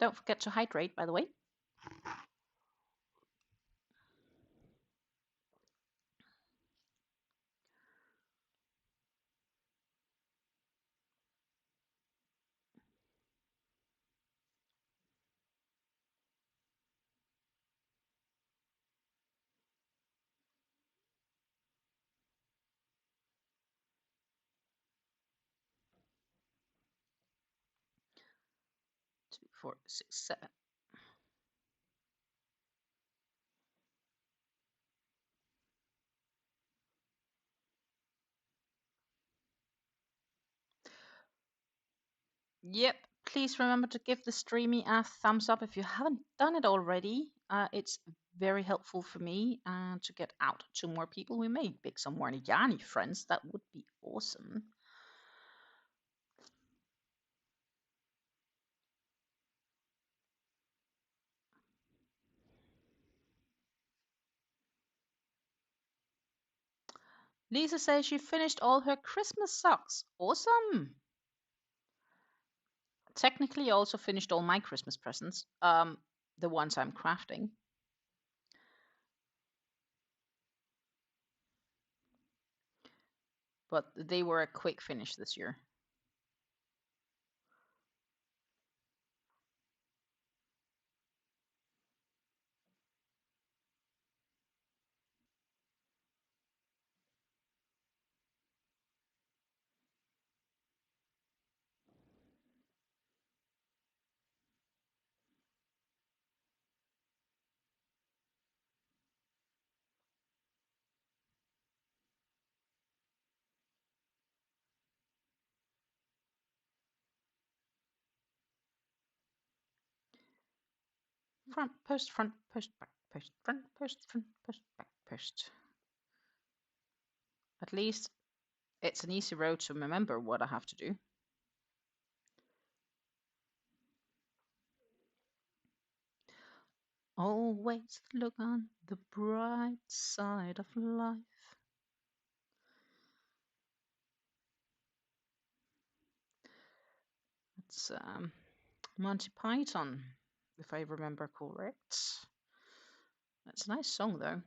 Don't forget to hydrate, by the way. Two, 4, 6, 7. Yep, please remember to give the streamy a thumbs up if you haven't done it already. It's very helpful for me to get out to more people. We may pick some more Yanni friends. That would be awesome. Lisa says she finished all her Christmas socks. Awesome. Technically, I also finished all my Christmas presents. The ones I'm crafting. But they were a quick finish this year. Front post, back post, front post, back post. At least it's an easy road to remember what I have to do. Always look on the bright side of life. It's Monty Python, if I remember correct. It's a nice song though.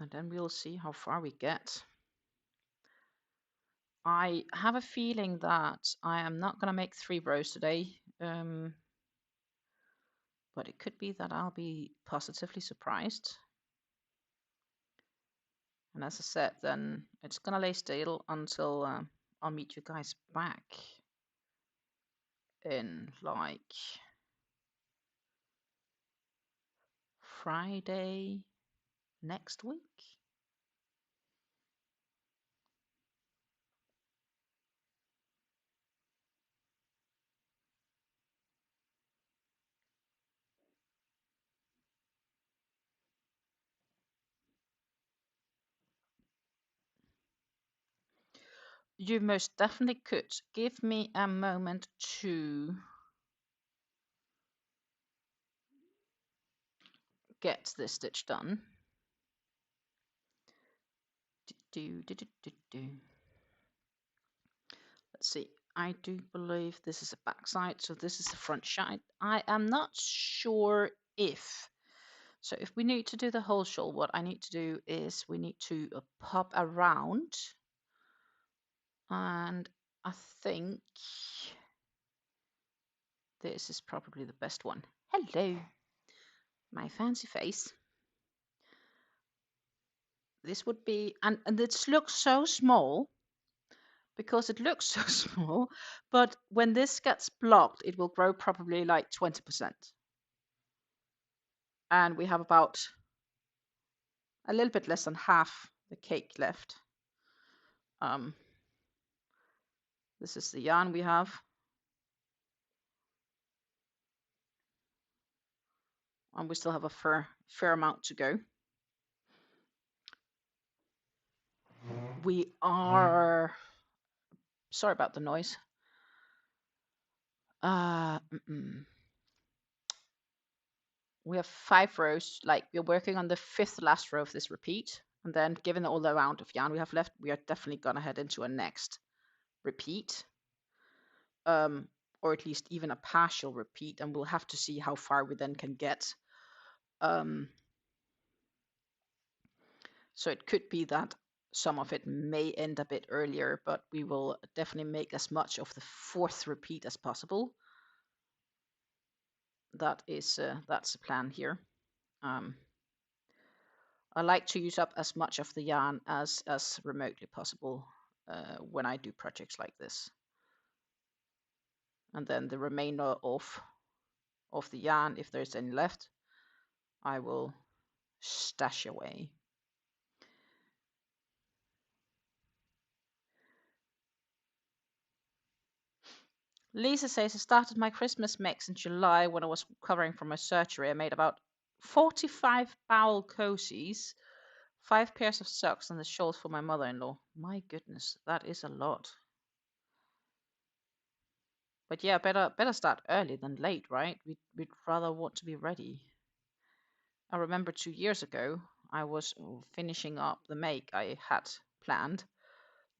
And then we'll see how far we get. I have a feeling that I am not going to make 3 rows today. But it could be that I'll be positively surprised. And as I said, then it's going to lay still until I'll meet you guys back in like Friday next week. You most definitely could. Give me a moment to get this stitch done. Let's see. I do believe this is a back side, so this is the front side. I am not sure if. So if we need to do the whole shawl, what I need to do is we need to pop around. And I think this is probably the best one. Hello, my fancy face. This would be, and this looks so small because it looks so small, but when this gets blocked, it will grow probably like 20%. And we have about a little bit less than half the cake left. This is the yarn we have. And we still have a fair amount to go. We are, sorry about the noise. We have 5 rows, like we're working on the 5th last row of this repeat. And then given all the amount of yarn we have left, we are definitely gonna head into a next repeat. Or at least even a partial repeat, and we'll have to see how far we then can get. So it could be that some of it may end a bit earlier, but we will definitely make as much of the 4th repeat as possible. That's the plan here. I like to use up as much of the yarn as remotely possible when I do projects like this. And then the remainder of the yarn, if there's any left, I will stash away. Lisa says, I started my Christmas mix in July when I was recovering from my surgery. I made about 45 bowel cozies, 5 pairs of socks, and the shawls for my mother-in-law. My goodness, that is a lot. But yeah, better start early than late, right? We'd rather want to be ready. I remember 2 years ago, I was finishing up the make I had planned,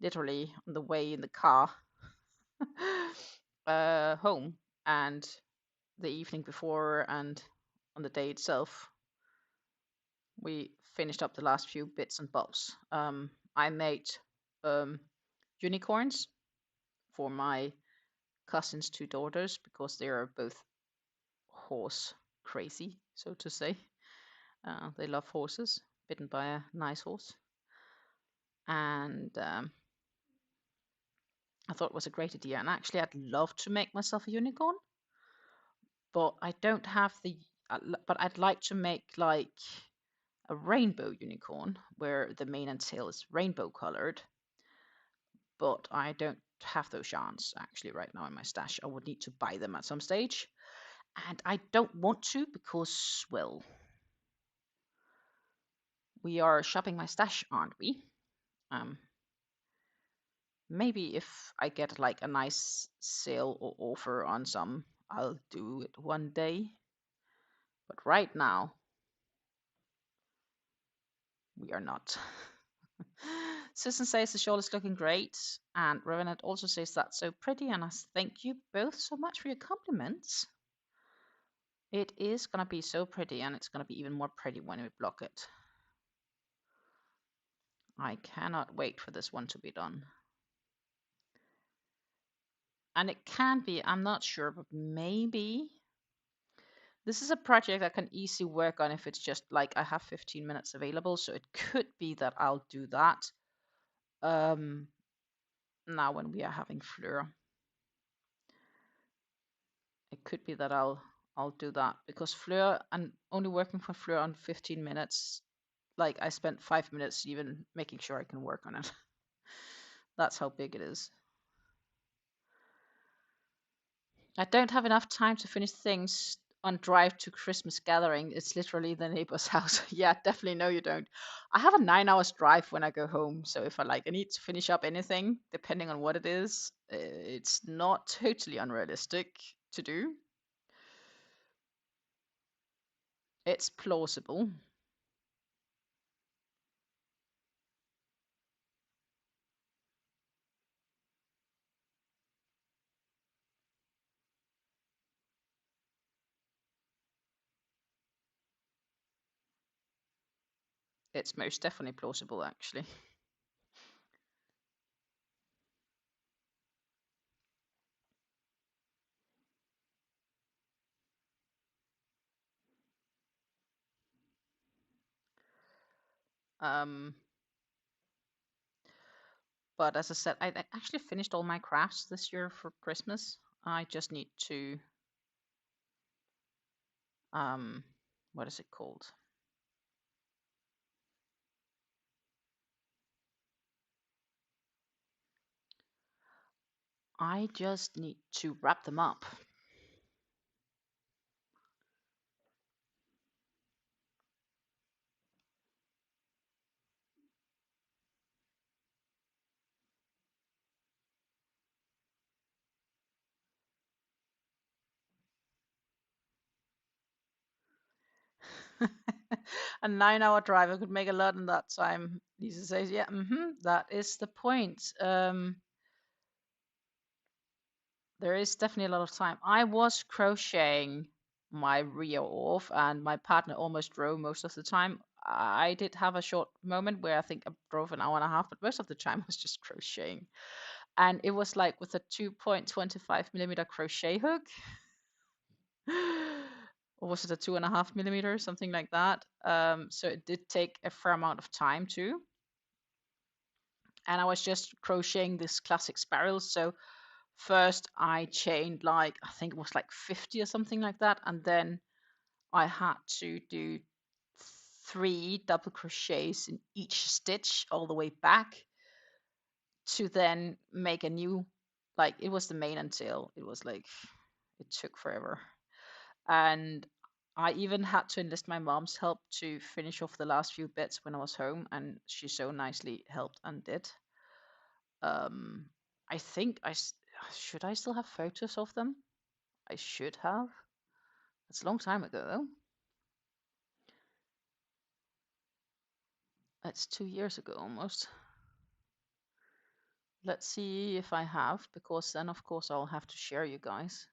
literally on the way in the car home, and the evening before and on the day itself, we finished up the last few bits and bobs. I made unicorns for my cousin's 2 daughters because they are both horse crazy, so to say. They love horses, bitten by a nice horse. And I thought it was a great idea. And actually, I'd love to make myself a unicorn, but I don't have the. But I'd like to make like a rainbow unicorn where the mane and tail is rainbow colored. But I don't have those yarns actually right now in my stash. I would need to buy them at some stage. And I don't want to because, well, we are shopping my stash, aren't we? Maybe if I get like a nice sale or offer on some, I'll do it one day. But right now, we are not. Susan says the shawl is looking great, and Revenant also says that's so pretty, and I thank you both so much for your compliments. It is gonna be so pretty, and it's gonna be even more pretty when we block it. I cannot wait for this one to be done. And it can be, I'm not sure, but maybe this is a project I can easily work on if it's just like I have 15 minutes available. So it could be that I'll do that now when we are having Fleur. It could be that I'll do that because Fleur, I'm only working for Fleur on 15 minutes. Like I spent 5 minutes even making sure I can work on it. That's how big it is. I don't have enough time to finish things on drive to Christmas gathering. It's literally the neighbor's house. Yeah, definitely no, you don't. I have a 9 hours drive when I go home, so if I need to finish up anything, depending on what it is, it's not totally unrealistic to do. It's plausible. It's most definitely plausible, actually. Um, but as I said, I actually finished all my crafts this year for Christmas. I just need to, what is it called? I just need to wrap them up. A 9 hour drive, I could make a lot in that time. Lisa says, yeah, that is the point. There is definitely a lot of time. I was crocheting my rear off, and my partner almost drove most of the time. I did have a short moment where I think I drove an hour and a half, but most of the time I was just crocheting. And it was like with a 2.25 millimeter crochet hook. Or was it a 2.5 millimeter, something like that? So it did take a fair amount of time too. And I was just crocheting this classic spiral. So first I chained like, I think it was like 50 or something like that. And then I had to do 3 double crochets in each stitch all the way back to then make a new, like it was the main and tail. It was like, it took forever. And I even had to enlist my mom's help to finish off the last few bits when I was home, and she so nicely helped and did. I think should I still have photos of them? I should have. It's a long time ago though. It's 2 years ago almost. Let's see if I have, because then of course I'll have to share you guys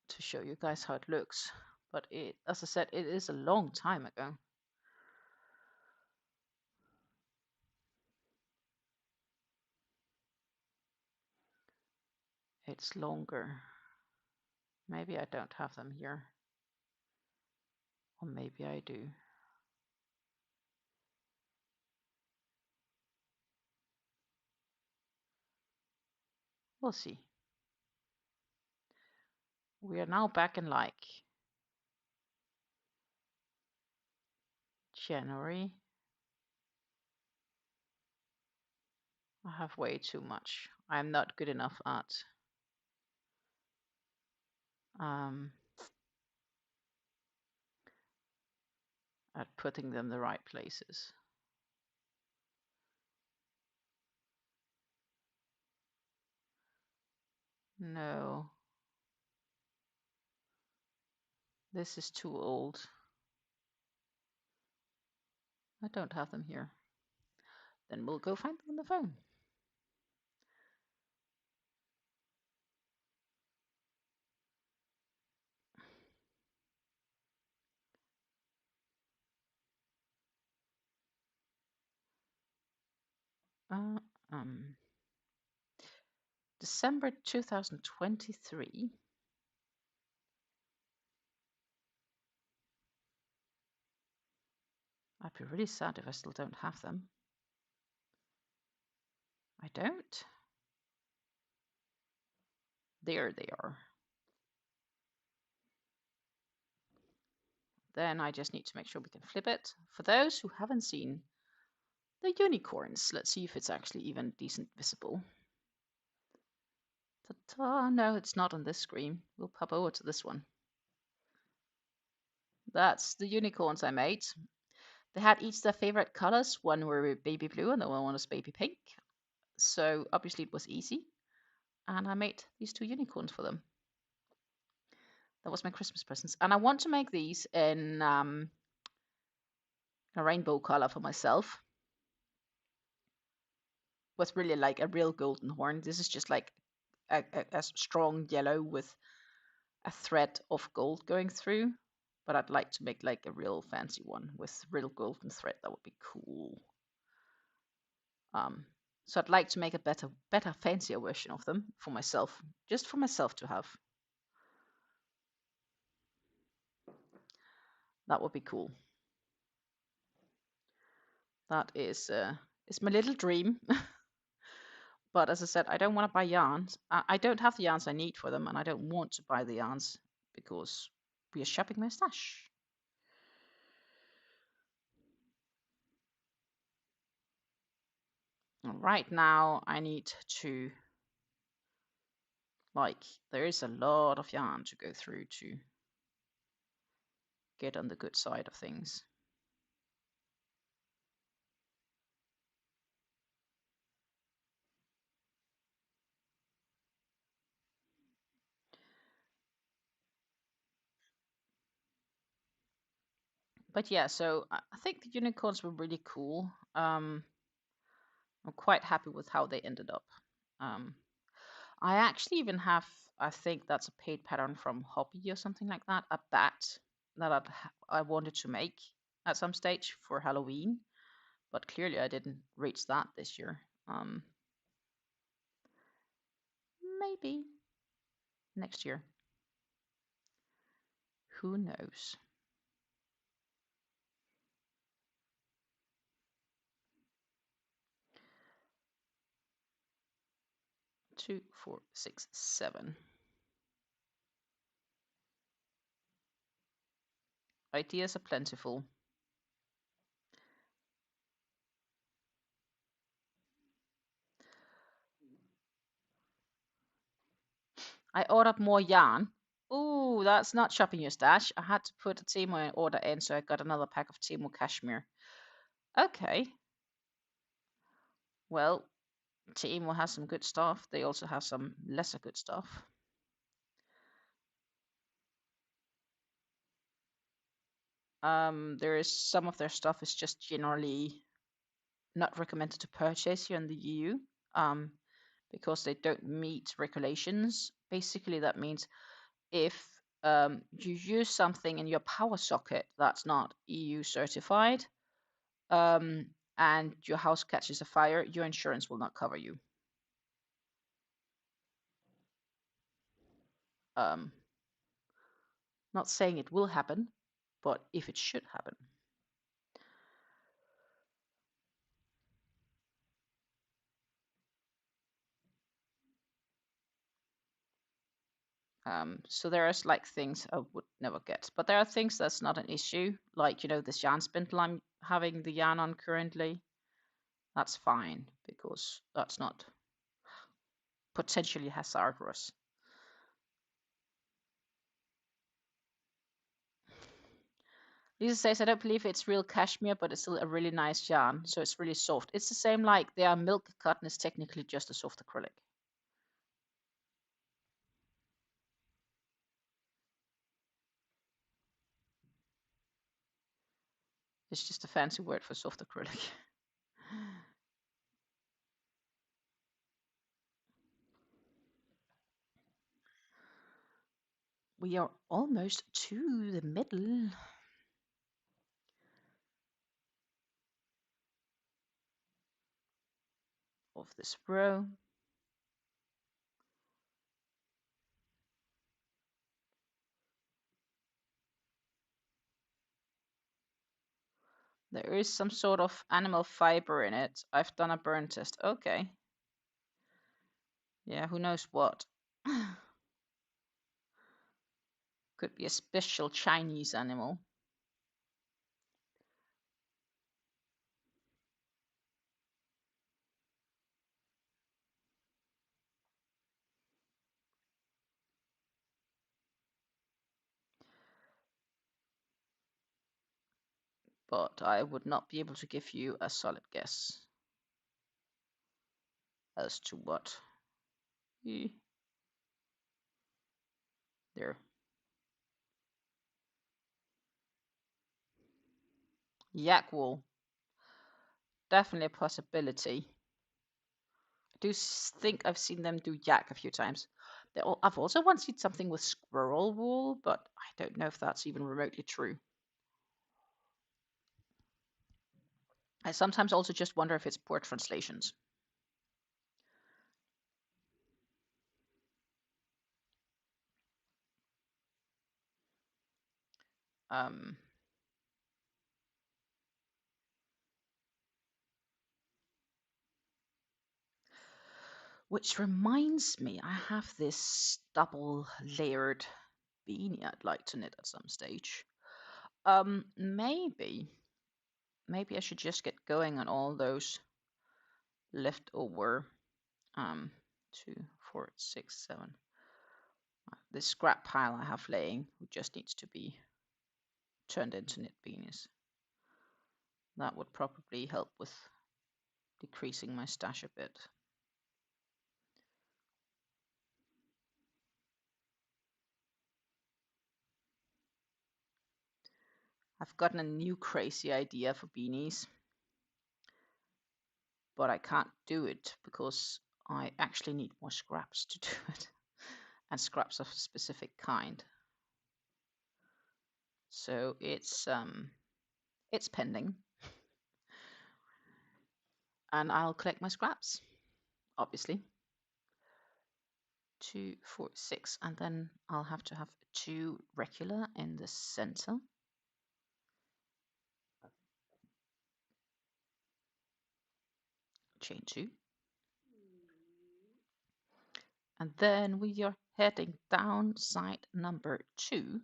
to show you guys how it looks. But it, as I said, it is a long time ago. It's longer. Maybe I don't have them here. Or maybe I do. We'll see. We are now back in like January. I have way too much. I'm not good enough at putting them in the right places. No. This is too old. I don't have them here. Then we'll go find them on the phone. December 2023. I'd be really sad if I still don't have them. I don't. There they are. Then I just need to make sure we can flip it. For those who haven't seen the unicorns, let's see if it's actually even decent visible. Ta-ta! No, it's not on this screen. We'll pop over to this one. That's the unicorns I made. They had each their favorite colors. One were baby blue and the other one was baby pink. So obviously it was easy. And I made these 2 unicorns for them. That was my Christmas presents. And I want to make these in a rainbow color for myself. With really like a real golden horn. This is just like a strong yellow with a thread of gold going through. But I'd like to make like a real fancy one with real golden thread. That would be cool. So I'd like to make a better, fancier version of them for myself. Just for myself to have. That would be cool. That is my little dream. But as I said, I don't want to buy yarns. I don't have the yarns I need for them, and I don't want to buy the yarns because we are shopping my stash. Right now, I need to, like, there is a lot of yarn to go through to get on the good side of things. But yeah, so I think the unicorns were really cool. I'm quite happy with how they ended up. I actually even have, I think that's a paid pattern from Hobby or something like that, a bat that I wanted to make at some stage for Halloween, but clearly I didn't reach that this year. Maybe next year. Who knows? 2, 4, 6, 7. Ideas are plentiful. I ordered more yarn. Ooh, that's not shopping your stash. I had to put a Temu order in, so I got another pack of Temu cashmere. Okay. Well, Temu has some good stuff. They also have some lesser good stuff. There is some of their stuff is just generally not recommended to purchase here in the EU, because they don't meet regulations. Basically, that means if you use something in your power socket that's not EU certified, and your house catches a fire, your insurance will not cover you. Not saying it will happen, but if it should happen. So there's like things I would never get, but there are things that's not an issue, like, you know, this yarn spindle I'm having the yarn on currently. That's fine because that's not potentially hazardous. Lisa says, I don't believe it's real cashmere, but it's still a really nice yarn, so it's really soft. It's the same like their milk cotton is technically just a soft acrylic. It's just a fancy word for soft acrylic. We are almost to the middle of this row. There is some sort of animal fiber in it. I've done a burn test. Okay. Yeah, who knows what? Could be a special Chinese animal. But I would not be able to give you a solid guess as to what. There. Yak wool. Definitely a possibility. I do think I've seen them do yak a few times. I've also once seen something with squirrel wool, but I don't know if that's even remotely true. I sometimes also just wonder if it's poor translations. Which reminds me, I have this double layered beanie I'd like to knit at some stage. Maybe I should just get going on all those leftover 2, 4, 6, 7. This scrap pile I have laying, who just needs to be turned into knit beanies. That would probably help with decreasing my stash a bit. I've gotten a new crazy idea for beanies, but I can't do it because I actually need more scraps to do it, and scraps of a specific kind. So it's pending, and I'll collect my scraps, obviously. 2, 4, 6, and then I'll have to have 2 regular in the center. Chain 2. And then we are heading down side number 2.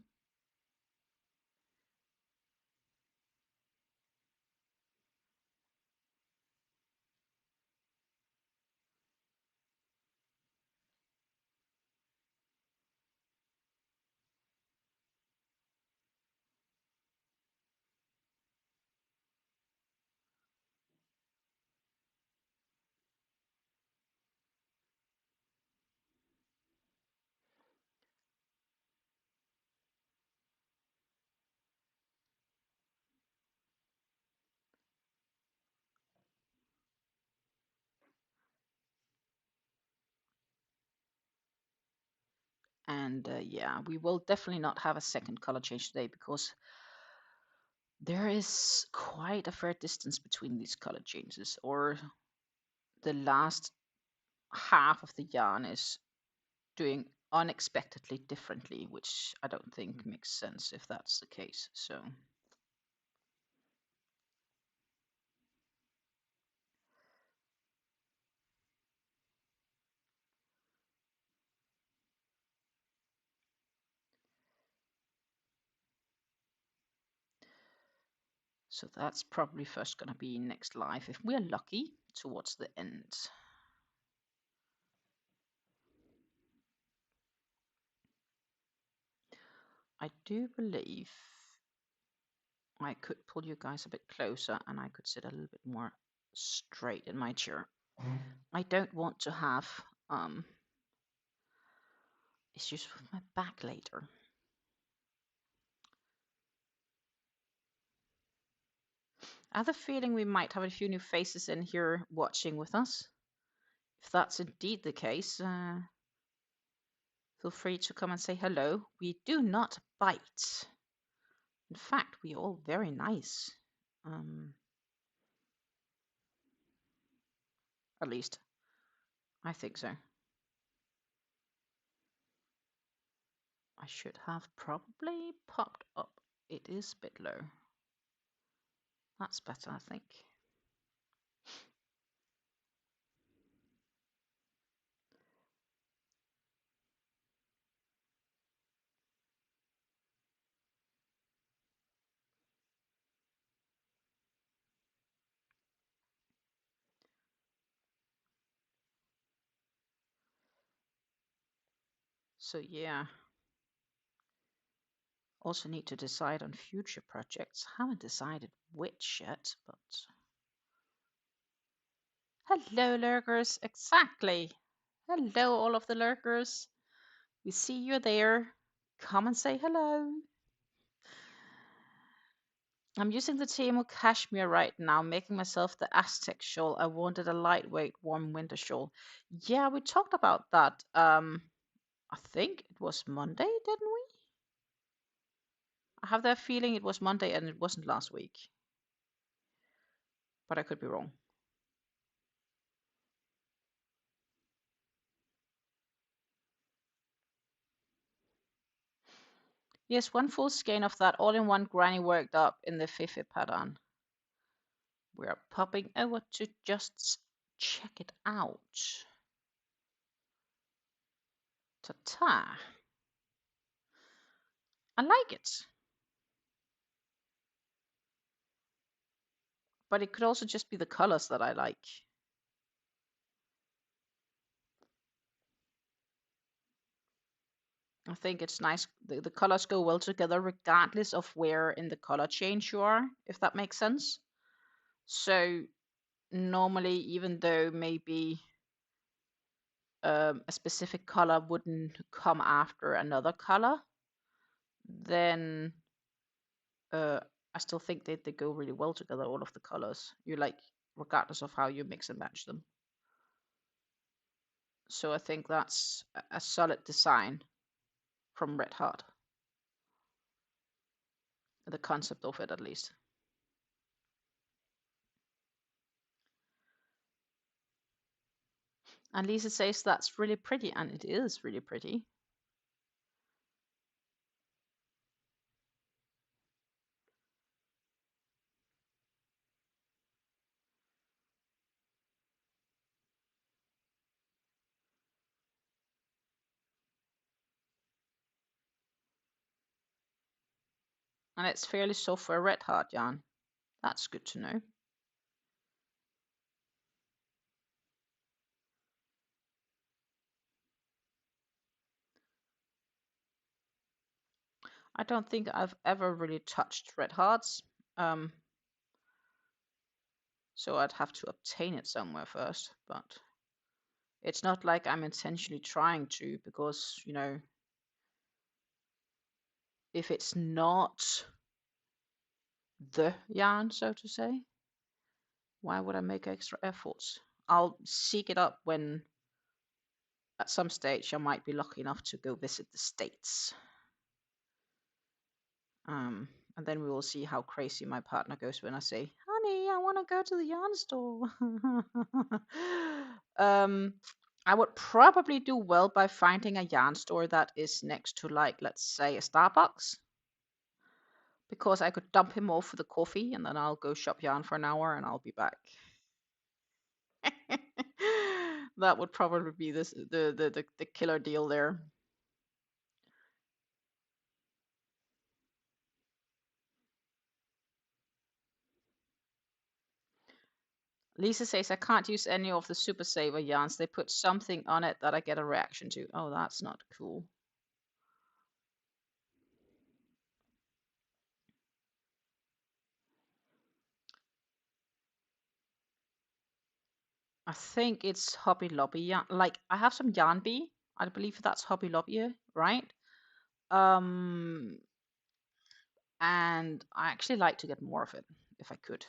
And yeah, we will definitely not have a second color change today because there is quite a fair distance between these color changes, or the last half of the yarn is doing unexpectedly differently, which I don't think makes sense if that's the case. So that's probably first going to be next live, if we're lucky, towards the end. I do believe I could pull you guys a bit closer and I could sit a little bit more straight in my chair. I don't want to have issues with my back later. I have a feeling we might have a few new faces in here watching with us. If that's indeed the case, feel free to come and say hello. We do not bite. In fact, we are all very nice. At least, I think so. I should have probably popped up. It is a bit low. That's better, I think. So yeah, also need to decide on future projects. Haven't decided which yet, but hello lurkers, exactly. Hello all of the lurkers. We see you there. Come and say hello. I'm using the Tiamo cashmere right now, making myself the Aztec shawl. I wanted a lightweight, warm winter shawl. Yeah, we talked about that. I think it was Monday, didn't we? I have that feeling it was Monday and it wasn't last week. But I could be wrong. Yes, one full skein of that all-in-one granny worked up in the Fifi pattern. We are popping over to just check it out. Ta-ta. I like it. But it could also just be the colors that I like. I think it's nice. The colors go well together regardless of where in the color change you are, if that makes sense. So normally, even though maybe a specific color wouldn't come after another color, then I still think they go really well together, all of the colors. You like, regardless of how you mix and match them. So I think that's a solid design from Red Heart. The concept of it, at least. And Lisa says that's really pretty, and it is really pretty. And it's fairly soft for a Red Heart yarn. That's good to know. I don't think I've ever really touched Red Hearts. So I'd have to obtain it somewhere first, but it's not like I'm intentionally trying to, because, you know, if it's not the yarn, so to say, why would I make extra efforts? I'll seek it up when at some stage I might be lucky enough to go visit the States. And then we will see how crazy my partner goes when I say, honey, I want to go to the yarn store. I would probably do well by finding a yarn store that is next to, like, let's say a Starbucks, because I could dump him off for the coffee and then I'll go shop yarn for an hour and I'll be back. That would probably be the killer deal there. Lisa says, I can't use any of the Super Saver yarns. They put something on it that I get a reaction to. Oh, that's not cool. I think it's Hobby Lobby yarn. Like, I have some Yarn Bee. I believe that's Hobby Lobby, right? And I actually like to get more of it if I could.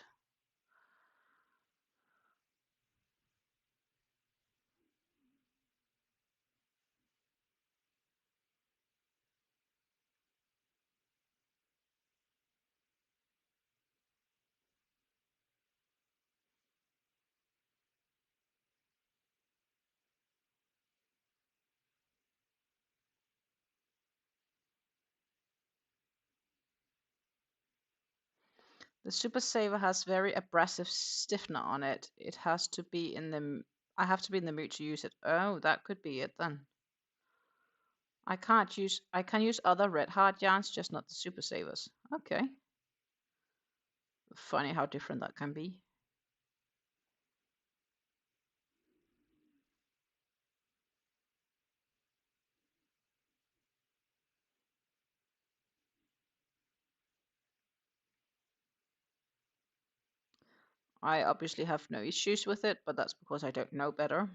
The Super Saver has very abrasive stiffener on it. It has to be in the... I have to be in the mood to use it. Oh, that could be it then. I can use other red hard yarns, just not the Super Savers. Okay. Funny how different that can be. I obviously have no issues with it, but that's because I don't know better.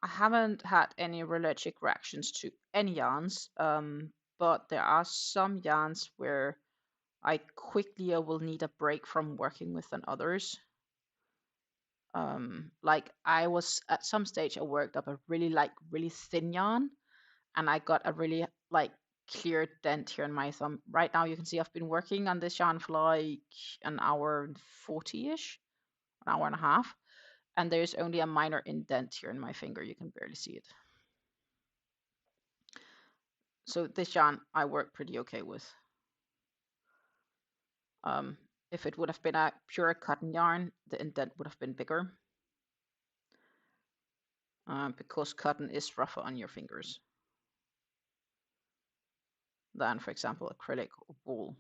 I haven't had any allergic reactions to any yarns, but there are some yarns where I quickly will need a break from working with than others. Like I was at some stage, I worked up a really thin yarn, and I got a really like clear dent here in my thumb. Right now, you can see I've been working on this yarn for like an hour and 40-ish, an hour and a half, and there's only a minor indent here in my finger. You can barely see it. So this yarn I work pretty okay with. If it would have been a pure cotton yarn, the indent would have been bigger, because cotton is rougher on your fingers than, for example, acrylic or wool.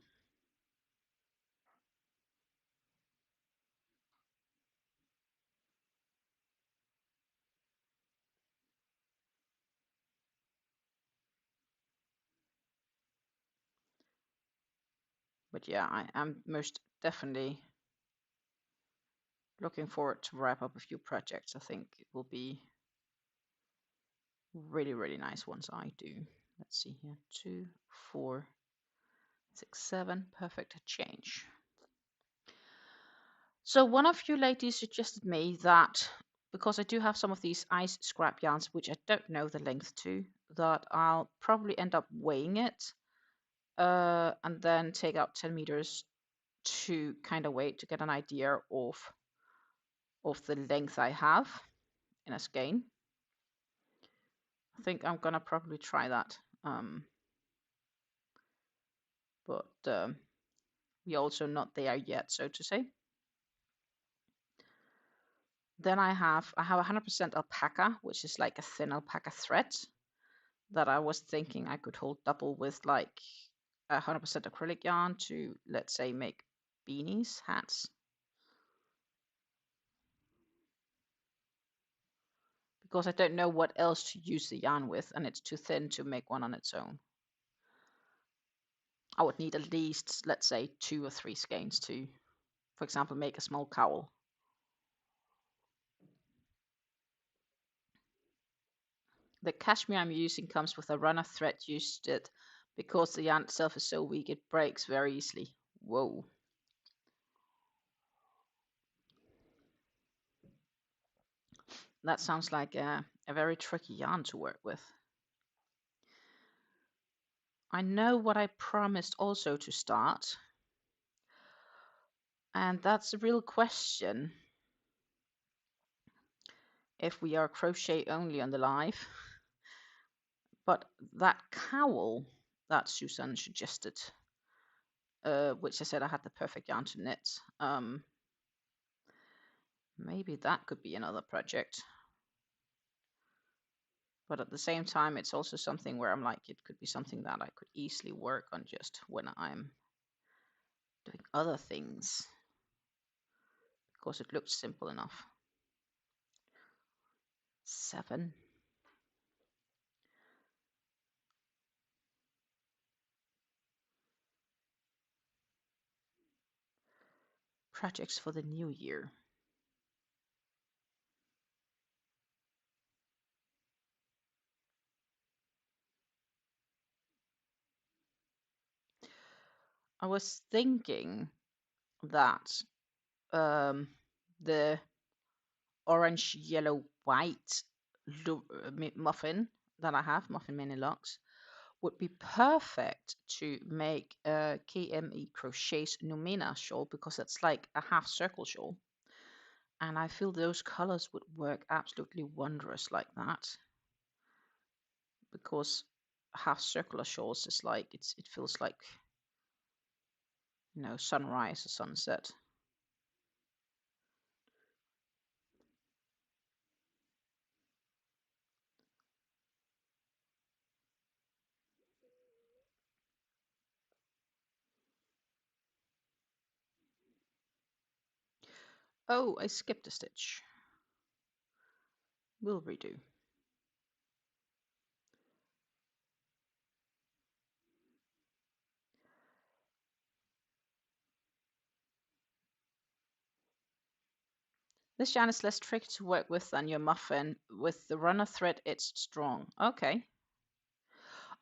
But yeah, I am most definitely looking forward to wrap up a few projects. I think it will be really nice once I do. Let's see here, 2, 4, 6, 7, perfect change. So one of you ladies suggested me that because I do have some of these ice scrap yarns, which I don't know the length to, that I'll probably end up weighing it, and then take out 10 meters to kind of weigh to get an idea of the length I have in a skein. I think I'm gonna probably try that, but we're also not there yet, so to say. Then I have 100% alpaca, which is like a thin alpaca thread that I was thinking I could hold double with like 100% acrylic yarn to, let's say, make beanies, hats. Because I don't know what else to use the yarn with, and it's too thin to make one on its own. I would need at least, let's say, 2 or 3 skeins to, for example, make a small cowl. The cashmere I'm using comes with a runner thread used it because the yarn itself is so weak it breaks very easily. Whoa. That sounds like a very tricky yarn to work with. I know what I promised also to start, and that's a real question. If we are crochet only on the live, but that cowl that Susan suggested, which I said I had the perfect yarn to knit, maybe that could be another project. But at the same time, it's also something where I'm like, it could be something that I could easily work on just when I'm doing other things, because it looks simple enough. 7. Projects for the new year. I was thinking that the orange, yellow, white muffin that I have, Muffin Mini Locks, would be perfect to make a KME Crochet's Numena shawl, because it's like a half circle shawl. And I feel those colors would work absolutely wondrous like that. Because half circular shawls is like, it feels like, you know, sunrise or sunset. Oh, I skipped a stitch. We'll redo. This yarn is less tricky to work with than your muffin. With the runner thread, it's strong. Okay.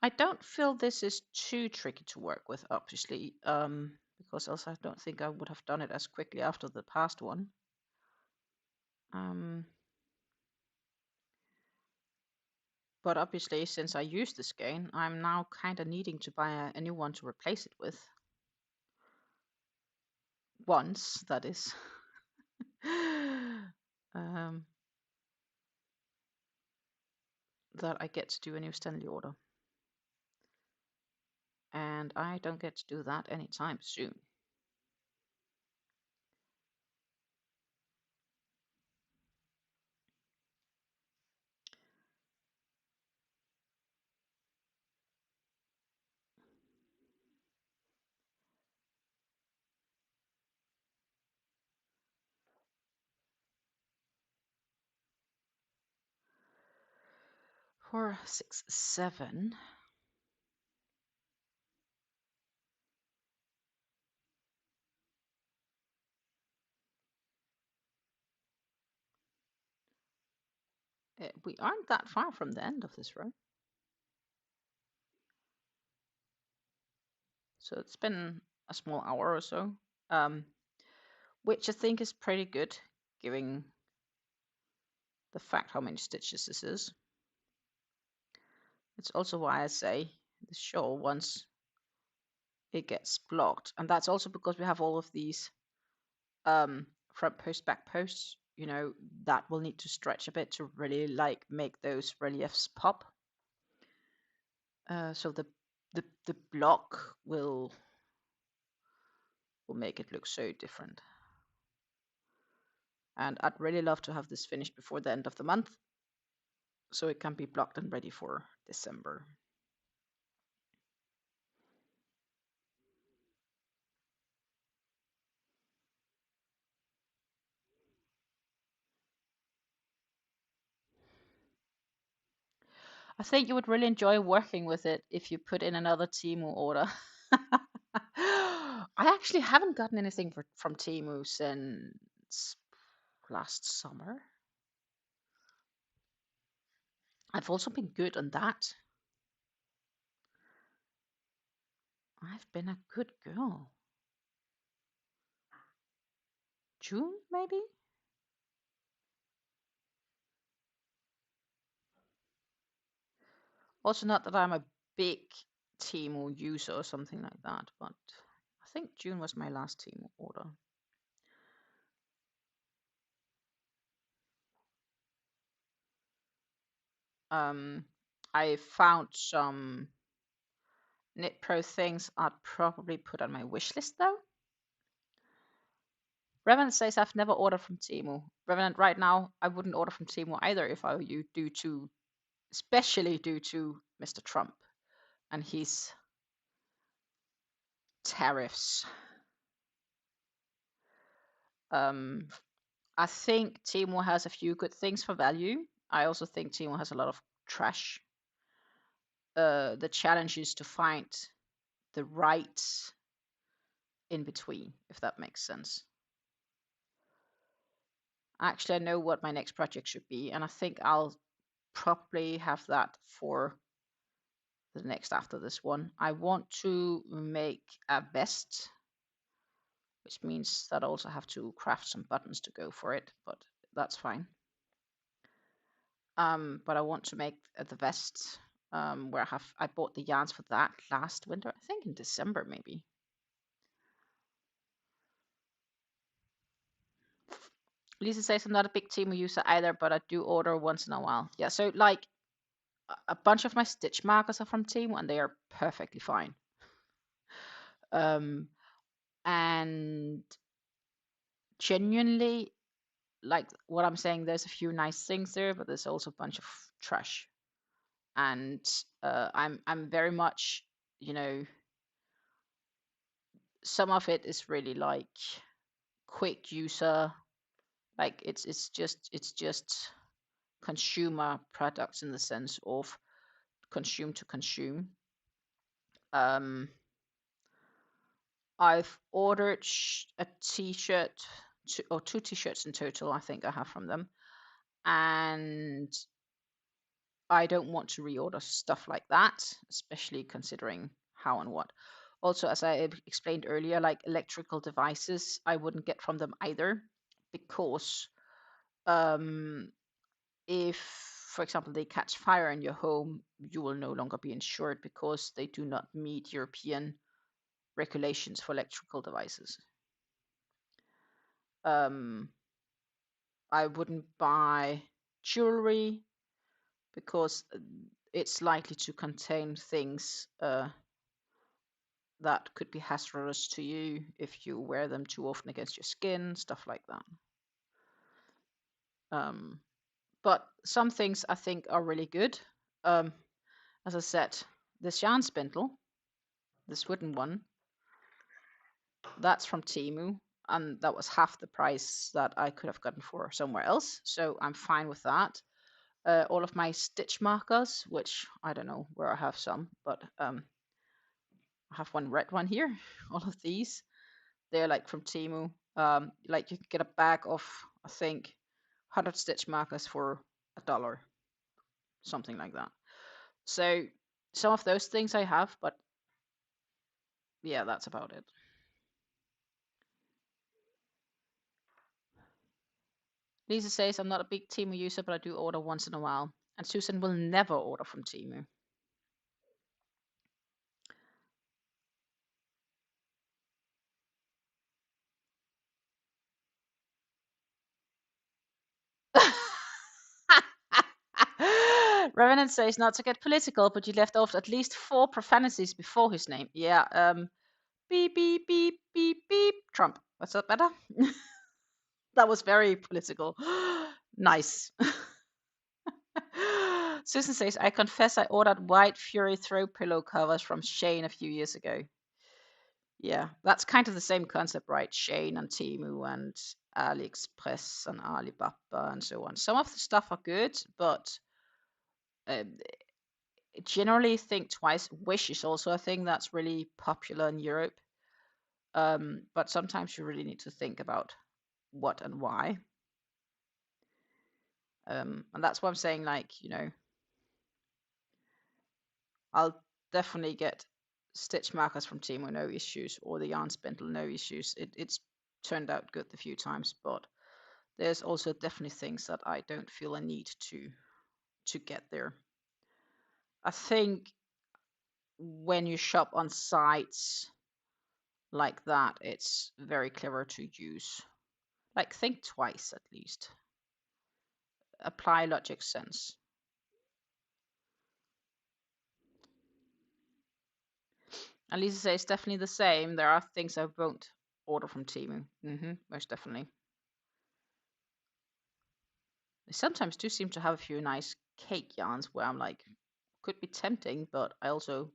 I don't feel this is too tricky to work with, obviously, because else I don't think I would have done it as quickly after the past one. But obviously, since I used the skein, I'm now kind of needing to buy a new one to replace it with. Once, that is. That I get to do a new Stanley order. And I don't get to do that anytime soon. Four, 6, 7. We aren't that far from the end of this row. So it's been a small hour or so, which I think is pretty good, given the fact how many stitches this is. It's also why I say the shawl, once it gets blocked, and that's also because we have all of these front post, back posts, you know, that will need to stretch a bit to really like make those reliefs pop. So the block will make it look so different. And I'd really love to have this finished before the end of the month, so it can be blocked and ready for December. I think you would really enjoy working with it if you put in another Temu order. I actually haven't gotten anything from Temu since last summer. I've also been good on that. I've been a good girl. June, maybe? Also, not that I'm a big Temu user or something like that, but I think June was my last Temu order. I found some Knit Pro things I'd probably put on my wish list though. Revenant says I've never ordered from Temu. Revenant, right now I wouldn't order from Temu either if I were you, especially due to Mr. Trump and his tariffs. I think Temu has a few good things for value. I also think Temu has a lot of trash. The challenge is to find the right in between, if that makes sense. Actually, I know what my next project should be, and I think I'll probably have that for the next after this one. I want to make a vest, which means that I also have to craft some buttons to go for it, but that's fine. But I want to make the vest where I bought the yarns for that last winter, I think in December maybe. Lisa says I'm not a big Temu user either, but I do order once in a while. Yeah, so like a bunch of my stitch markers are from Temu and they are perfectly fine. And genuinely, like what I'm saying, there's a few nice things there, but there's also a bunch of trash. And I'm very much, you know, some of it is really like quick user, like it's just consumer products in the sense of consume to consume. I've ordered a t-shirt or 2 t-shirts in total, I think I have from them, and I don't want to reorder stuff like that, especially considering how and what. Also, as I explained earlier, like electrical devices, I wouldn't get from them either, because if, for example, they catch fire in your home, you will no longer be insured because they do not meet European regulations for electrical devices. I wouldn't buy jewelry because it's likely to contain things that could be hazardous to you if you wear them too often against your skin, stuff like that. But some things I think are really good. As I said, this yarn spindle, this wooden one, that's from Temu, and that was half the price that I could have gotten for somewhere else, so I'm fine with that. All of my stitch markers, which I don't know where I have some, but I have one red one here. All of these, they're like from Temu. Like you could get a bag of, I think, 100 stitch markers for $1, something like that. So some of those things I have, but yeah, that's about it. Lisa says I'm not a big Temu user, but I do order once in a while. And Susan will never order from Temu. Revenant says not to get political, but you left off at least 4 profanities before his name. Yeah, beep, beep, beep, beep, beep. Trump. Was that better? That was very political. Nice. Susan says, I confess I ordered white Fury throw pillow covers from Shane a few years ago. Yeah, that's kind of the same concept, right? Shane and Temu and AliExpress and Alibaba and so on. Some of the stuff are good, but generally think twice. Wish is also a thing that's really popular in Europe. But sometimes you really need to think about what and why. And that's why I'm saying, like, you know, I'll definitely get stitch markers from Temu, no issues, or the yarn spindle, no issues. It's turned out good a few times, but there's also definitely things that I don't feel a need to get there. I think when you shop on sites like that, it's very clever to use. Like, think twice at least. Apply logic sense. And Lisa says definitely the same. There are things I won't order from Temu. Most definitely. They sometimes do seem to have a few nice cake yarns where I'm like, could be tempting, but I also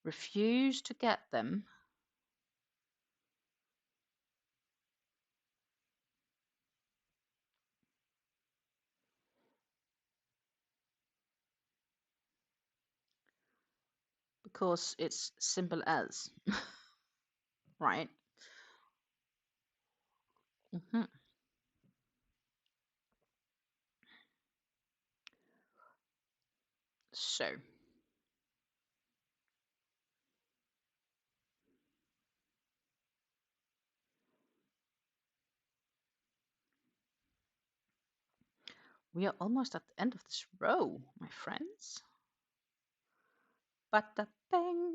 refuse to get them. Because it's simple as, right? So, we are almost at the end of this row, my friends. Bada bang.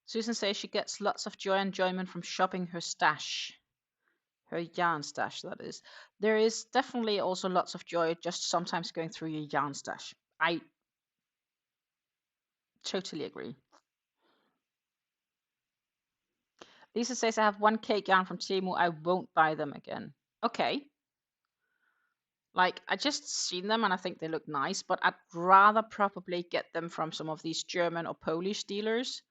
Susan says she gets lots of joy and enjoyment from shopping her stash. Her yarn stash, that is. There is definitely also lots of joy just sometimes going through your yarn stash. I totally agree. Lisa says I have one cake yarn from Temu. I won't buy them again. Okay. Like, I just seen them and I think they look nice, but I'd rather probably get them from some of these German or Polish dealers.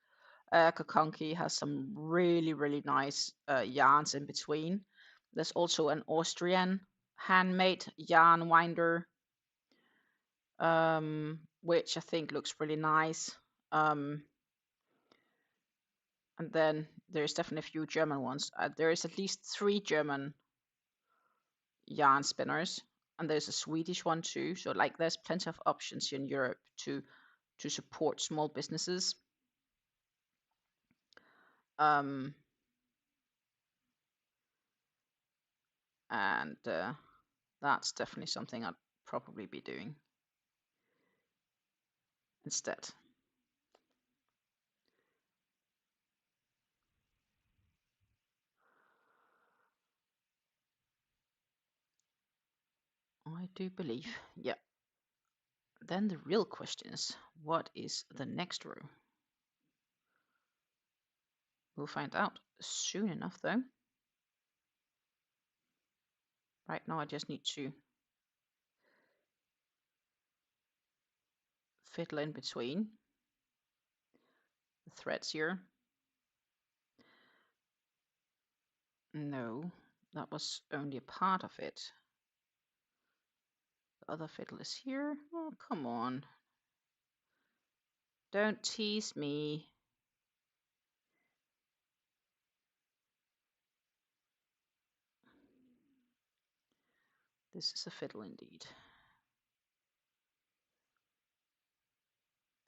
Kokonki has some really, really nice yarns in between. There's also an Austrian handmade yarn winder, which I think looks really nice. And then there's definitely a few German ones. There is at least 3 German yarn spinners, and there's a Swedish one too. So like, there's plenty of options here in Europe to support small businesses. And that's definitely something I'd probably be doing instead. I do believe, yeah. Then the real question is, what is the next row? We'll find out soon enough, though. Right now, I just need to fiddle in between the threads here. No, that was only a part of it. The other fiddle is here. Oh, come on. Don't tease me. This is a fiddle indeed.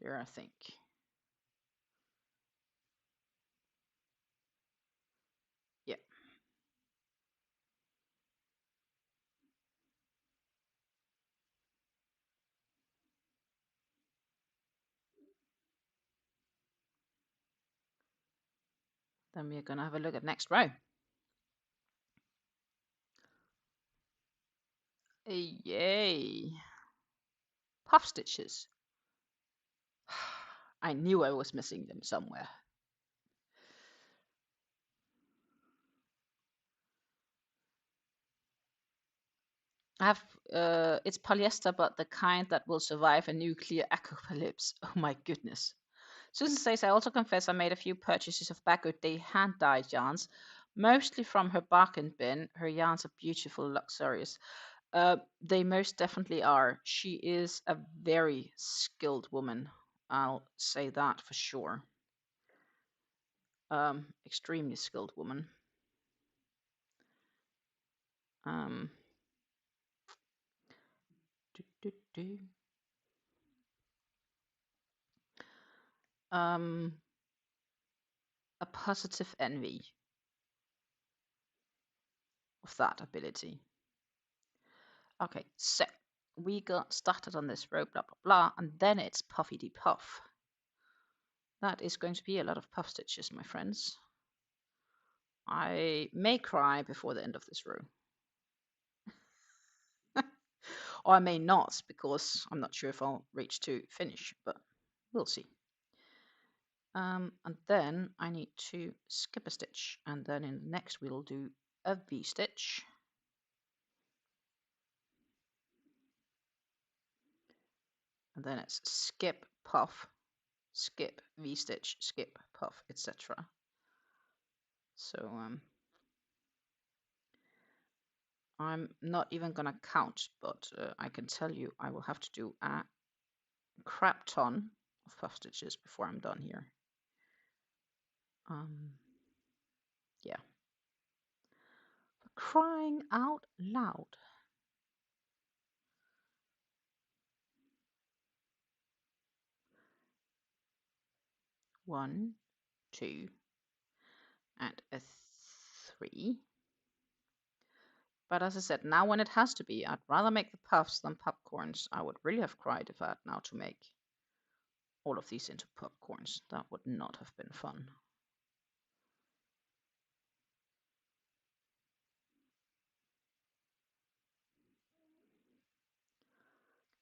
There, I think. Yeah. Then we're going to have a look at next row. Yay. Puff stitches. I knew I was missing them somewhere. I have it's polyester, but the kind that will survive a nuclear apocalypse. Oh my goodness. Susan says, I also confess I made a few purchases of Back Good Day hand-dyed yarns, mostly from her bargain bin. Her yarns are beautiful, luxurious. They most definitely are. She is a very skilled woman. I'll say that for sure. Extremely skilled woman. Um, do, do, do. A positive envy of that ability. Okay, so we got started on this row, blah, blah, blah, and then it's puffy puff. That is going to be a lot of puff stitches, my friends. I may cry before the end of this row. Or I may not, because I'm not sure if I'll reach to finish, but we'll see. And then I need to skip a stitch, and then in the next we'll do a V-stitch. And then it's skip, puff, skip, V-stitch, skip, puff, etc. So I'm not even gonna count, but I can tell you I will have to do a crap ton of puff stitches before I'm done here. Yeah. For crying out loud. One, two, and a three. But as I said, now when it has to be, I'd rather make the puffs than popcorns. I would really have cried if I had now to make all of these into popcorns. That would not have been fun.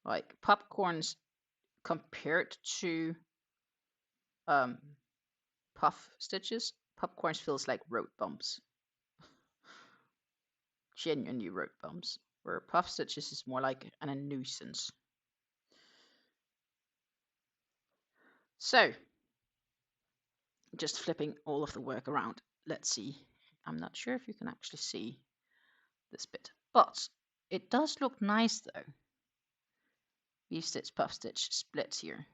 Like popcorns compared to puff stitches, popcorns feels like road bumps. Genuinely road bumps. Where puff stitches is more like a nuisance. So, just flipping all of the work around. Let's see. I'm not sure if you can actually see this bit, but it does look nice though. V-stitch, puff stitch, splits here.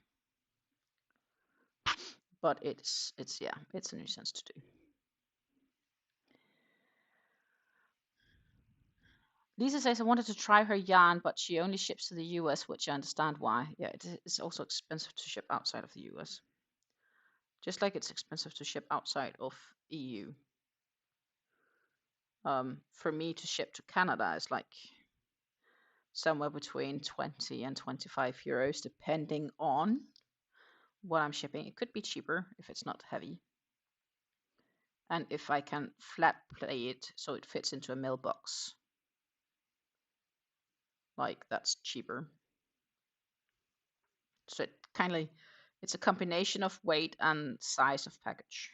But it's a nuisance to do. Lisa says I wanted to try her yarn, but she only ships to the US, which I understand why. Yeah, it's also expensive to ship outside of the US. Just like it's expensive to ship outside of EU. For me to ship to Canada is like somewhere between 20 and 25 euros, depending on what I'm shipping. It could be cheaper if it's not heavy. And if I can flat play it so it fits into a mailbox, like that's cheaper. So it's a combination of weight and size of package.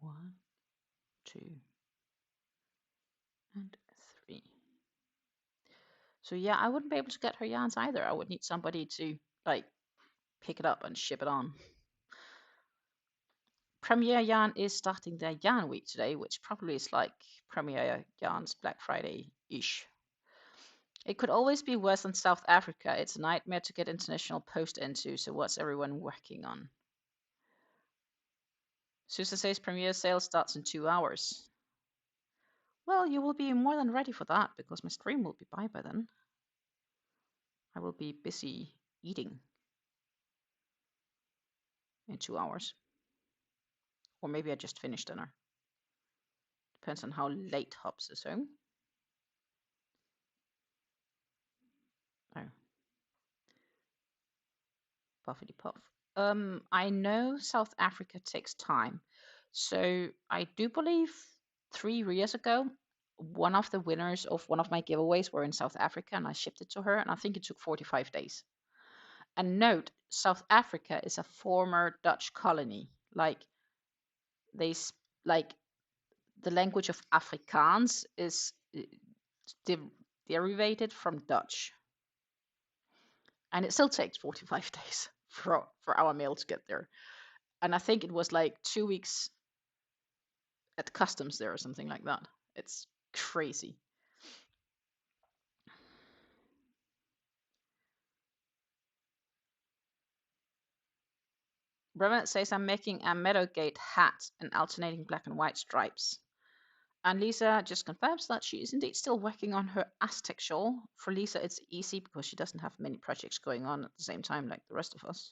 One, two, and three. So yeah, I wouldn't be able to get her yarns either. I would need somebody to like pick it up and ship it on. Premier Yarn is starting their yarn week today, which probably is like Premier Yarn's Black Friday-ish. It could always be worse than South Africa. It's a nightmare to get international post into, so what's everyone working on? Susan says Premier sale starts in 2 hours. Well, you will be more than ready for that, because my stream will be by then. I will be busy eating in 2 hours. Or maybe I just finished dinner. Depends on how late Hobbs is home. Oh. Puffity puff. I know South Africa takes time. So I do believe 3 years ago, one of the winners of one of my giveaways were in South Africa, and I shipped it to her, and I think it took 45 days. And note, South Africa is a former Dutch colony. Like the language of Afrikaans is derivated from Dutch, and it still takes 45 days for our mail to get there. And I think it was like 2 weeks at customs there or something like that. It's crazy. Bremen says I'm making a Meadowgate hat and alternating black and white stripes. And Lisa just confirms that she is indeed still working on her Aztec shawl. For Lisa, it's easy because she doesn't have many projects going on at the same time like the rest of us.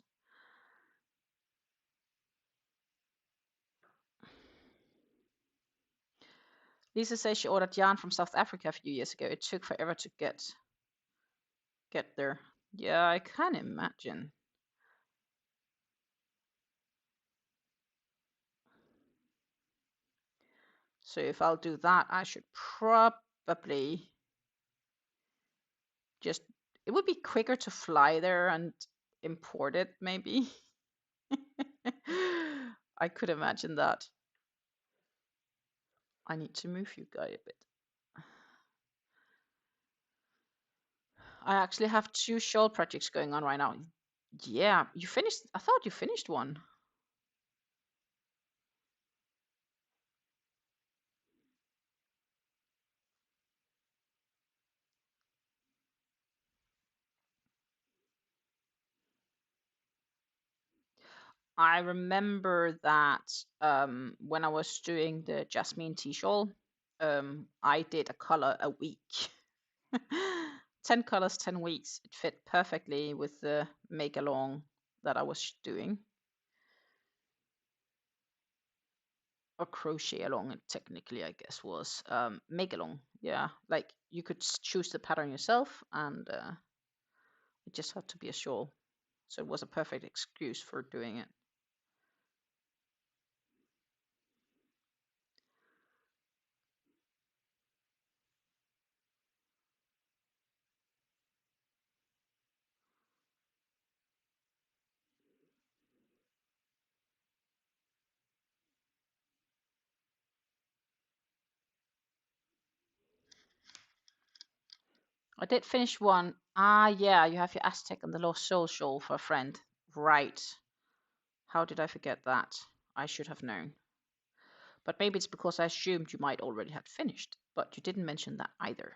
Lisa says she ordered yarn from South Africa a few years ago. It took forever to get there. Yeah, I can imagine. So if I'll do that, I should probably just, it would be quicker to fly there and import it, maybe. I could imagine that. I need to move you guy a bit. I actually have 2 shawl projects going on right now. Yeah, you finished. I thought you finished one. I remember that when I was doing the LapsangTea Shawl, I did a color a week. 10 colors, 10 weeks. It fit perfectly with the make along that I was doing. Or crochet along, it technically, I guess, was make along. Yeah, like you could choose the pattern yourself, and it just had to be a shawl. So it was a perfect excuse for doing it. I did finish one. Ah, yeah, you have your Aztec and the Lost Soul shawl for a friend. Right. How did I forget that? I should have known. But maybe it's because I assumed you might already have finished, but you didn't mention that either.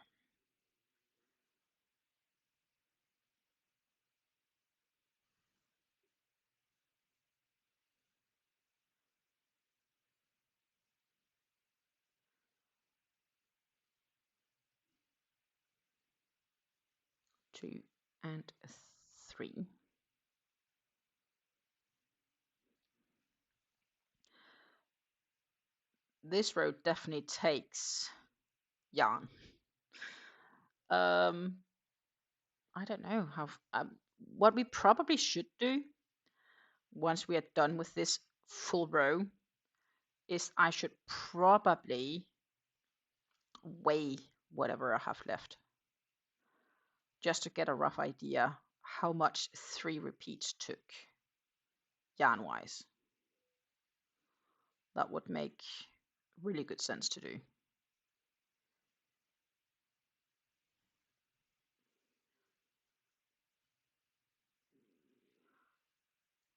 Two and three. This row definitely takes yarn. I don't know how. What we probably should do once we are done with this full row is I should probably weigh whatever I have left, just to get a rough idea how much 3 repeats took yarn wise. That would make really good sense to do.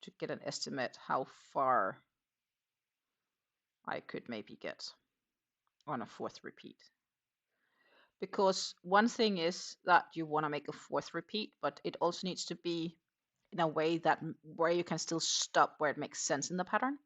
To get an estimate how far I could maybe get on a 4th repeat. Because one thing is that you want to make a 4th repeat, but it also needs to be in a way that where you can still stop where it makes sense in the pattern.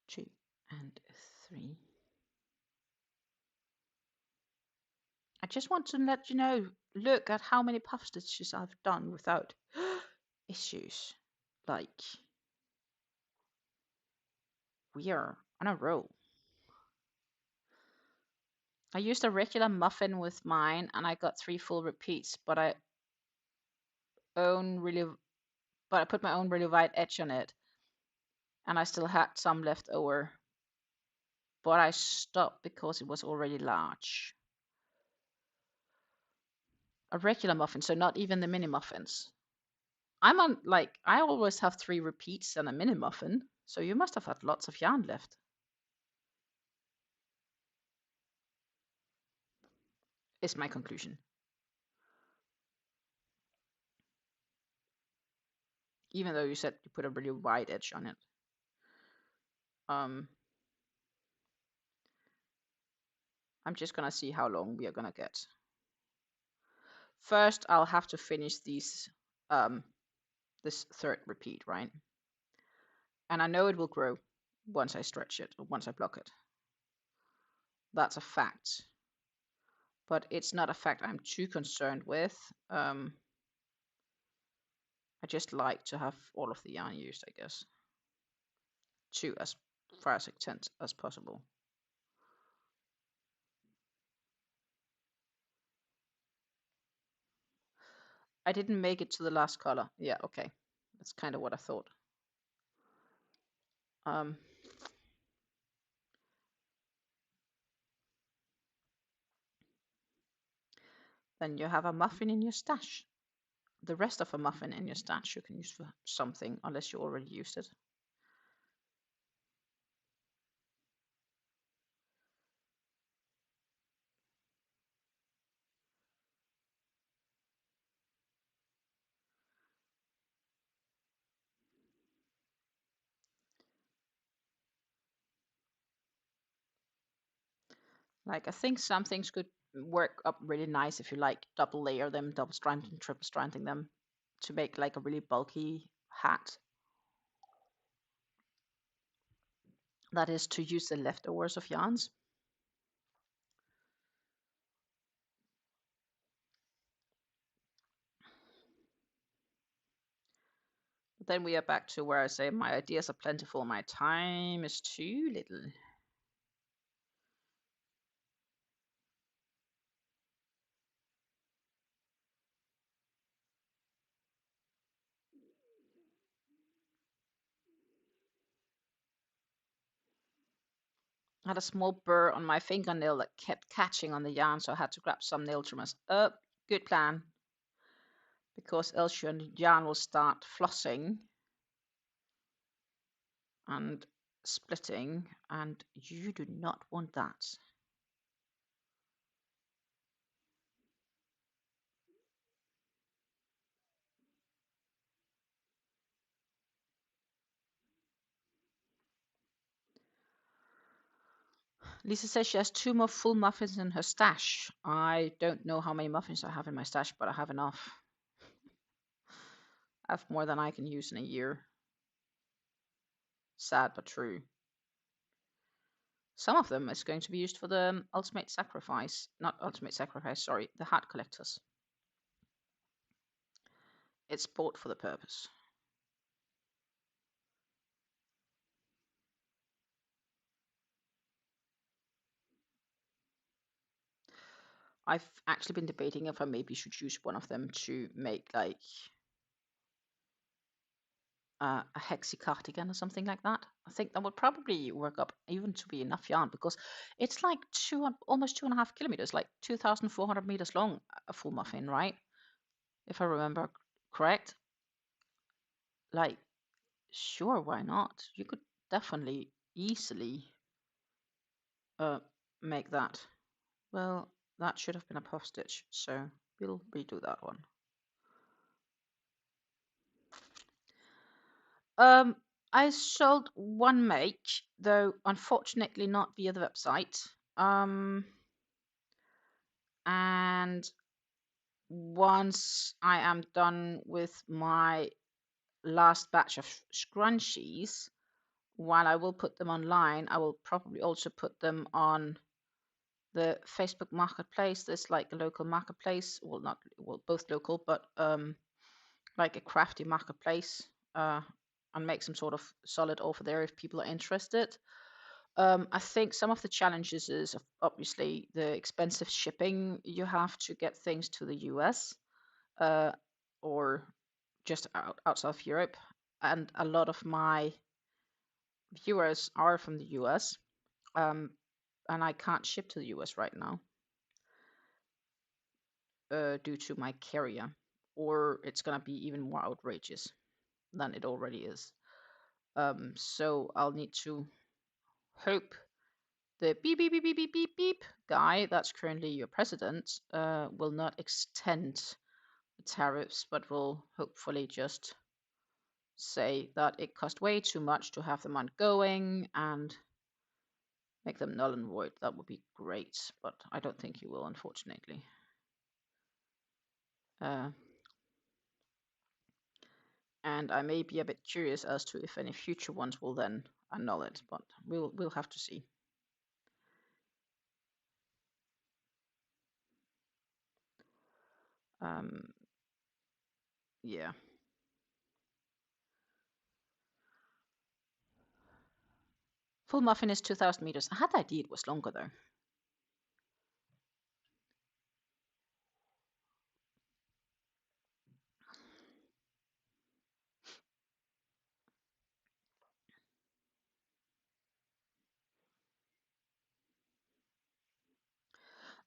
Two and three. I just want to let you know, look at how many puff stitches I've done without issues. Like, we are on a roll. I used a regular muffin with mine and I got 3 full repeats, but I put my own really wide edge on it and I still had some left over. but I stopped because it was already large. A regular muffin, so not even the mini muffins. I'm on, like, I always have 3 repeats and a mini muffin, so you must have had lots of yarn left. Is my conclusion. Even though you said you put a really wide edge on it. I'm just gonna see how long we are gonna get. First, I'll have to finish these, this 3rd repeat, right? And I know it will grow once I stretch it, or once I block it. That's a fact. But it's not a fact I'm too concerned with. I just like to have all of the yarn used, I guess. To as far as extent as possible. I didn't make it to the last color. Yeah, okay. That's kind of what I thought. Then you have a muffin in your stash. The rest of a muffin in your stash you can use for something, unless you already used it. Like, I think some things could work up really nice if you like double layer them, double stranding, triple stranding them to make like a really bulky hat. That is to use the leftovers of yarns. But then we are back to where I say my ideas are plentiful, my time is too little. I had a small burr on my fingernail that kept catching on the yarn, so I had to grab some nail trimmers. Good plan. Because else your yarn will start flossing and splitting, and you do not want that. Lisa says she has 2 more full muffins in her stash. I don't know how many muffins I have in my stash, but I have enough. I have more than I can use in a year. Sad but true. Some of them is going to be used for the ultimate sacrifice. Not ultimate sacrifice, sorry, the hat collectors. It's bought for the purpose. I've actually been debating if I maybe should use one of them to make like a hexy cardigan or something like that. I think that would probably work up even to be enough yarn, because it's like almost 2.5 kilometers, like 2,400 meters long, a full muffin, right? If I remember correct. Like, sure, why not? You could definitely easily make that. Well, that should have been a puff stitch, so we'll redo that one. I sold one make, though unfortunately not via the website. And once I am done with my last batch of scrunchies, while I will put them online, I will probably also put them on the Facebook marketplace. There's like a local marketplace, well, not well, both local, but like a crafty marketplace, and make some sort of solid offer there if people are interested. I think some of the challenges is obviously the expensive shipping. You have to get things to the US, or just outside of Europe, and a lot of my viewers are from the US. and I can't ship to the US right now due to my carrier, or it's gonna be even more outrageous than it already is. So I'll need to hope the beep beep beep beep beep beep beep guy that's currently your president will not extend the tariffs, but will hopefully just say that it cost way too much to have them ongoing and make them null and void. That would be great, but I don't think he will, unfortunately. And I may be a bit curious as to if any future ones will then annul it, but we'll have to see. Yeah. Full muffin is 2,000 meters. I had the idea it was longer though.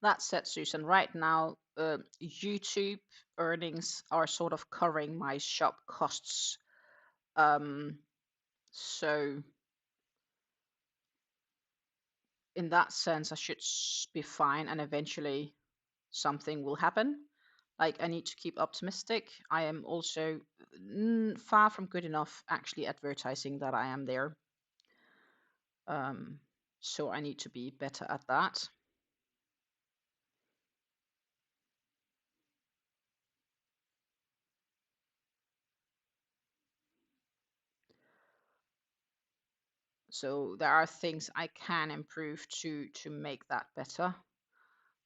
That said, Susan, right now, YouTube earnings are sort of covering my shop costs. So in that sense, I should be fine, and eventually something will happen. Like, I need to keep optimistic. I am also far from good enough actually advertising that I am there. So I need to be better at that. So there are things I can improve to make that better.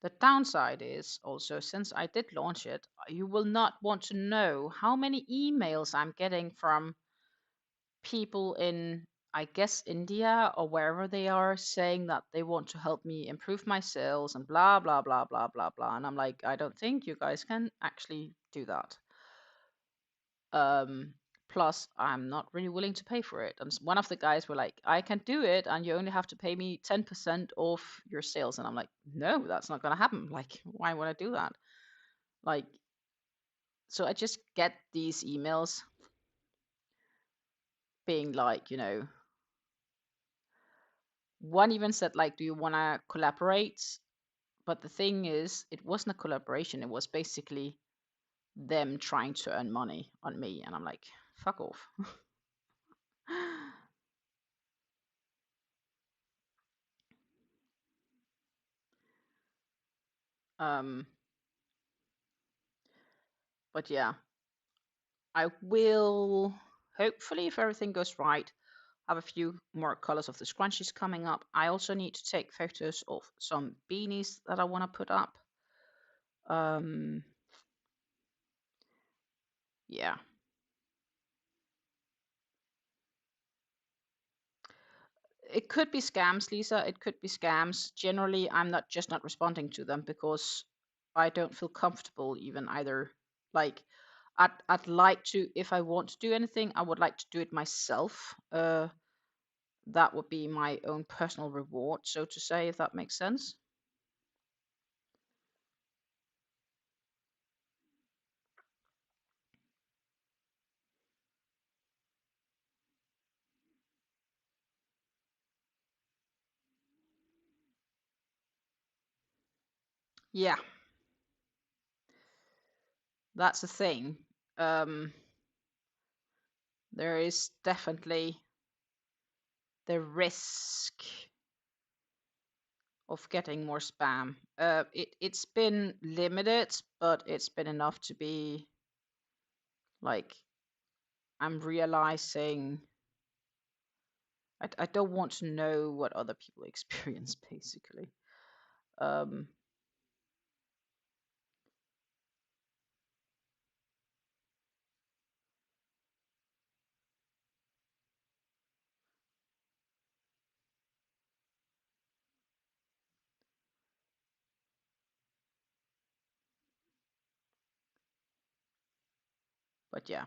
The downside is also, since I did launch it, you will not want to know how many emails I'm getting from people in, I guess, India or wherever they are, saying that they want to help me improve my sales and blah, blah, blah, blah, blah, blah. And I'm like, I don't think you guys can actually do that. Plus, I'm not really willing to pay for it. And one of the guys were like, I can do it, and you only have to pay me 10% off your sales. And I'm like, no, that's not going to happen. Like, why would I do that? Like, so I just get these emails being like, one even said, like, do you want to collaborate? But the thing is, it wasn't a collaboration. It was basically them trying to earn money on me. And I'm like, fuck off. But yeah, I will hopefully, if everything goes right, have a few more colors of the scrunchies coming up. I also need to take photos of some beanies that I want to put up. Yeah. It could be scams, Lisa. It could be scams. Generally, I'm not responding to them because I don't feel comfortable even either. Like, I'd like to, if I want to do anything, I would like to do it myself. That would be my own personal reward, so to say, if that makes sense. Yeah, that's the thing. There is definitely the risk of getting more spam. It's been limited, but it's been enough to be like, I'm realizing I don't want to know what other people experience, basically. But yeah.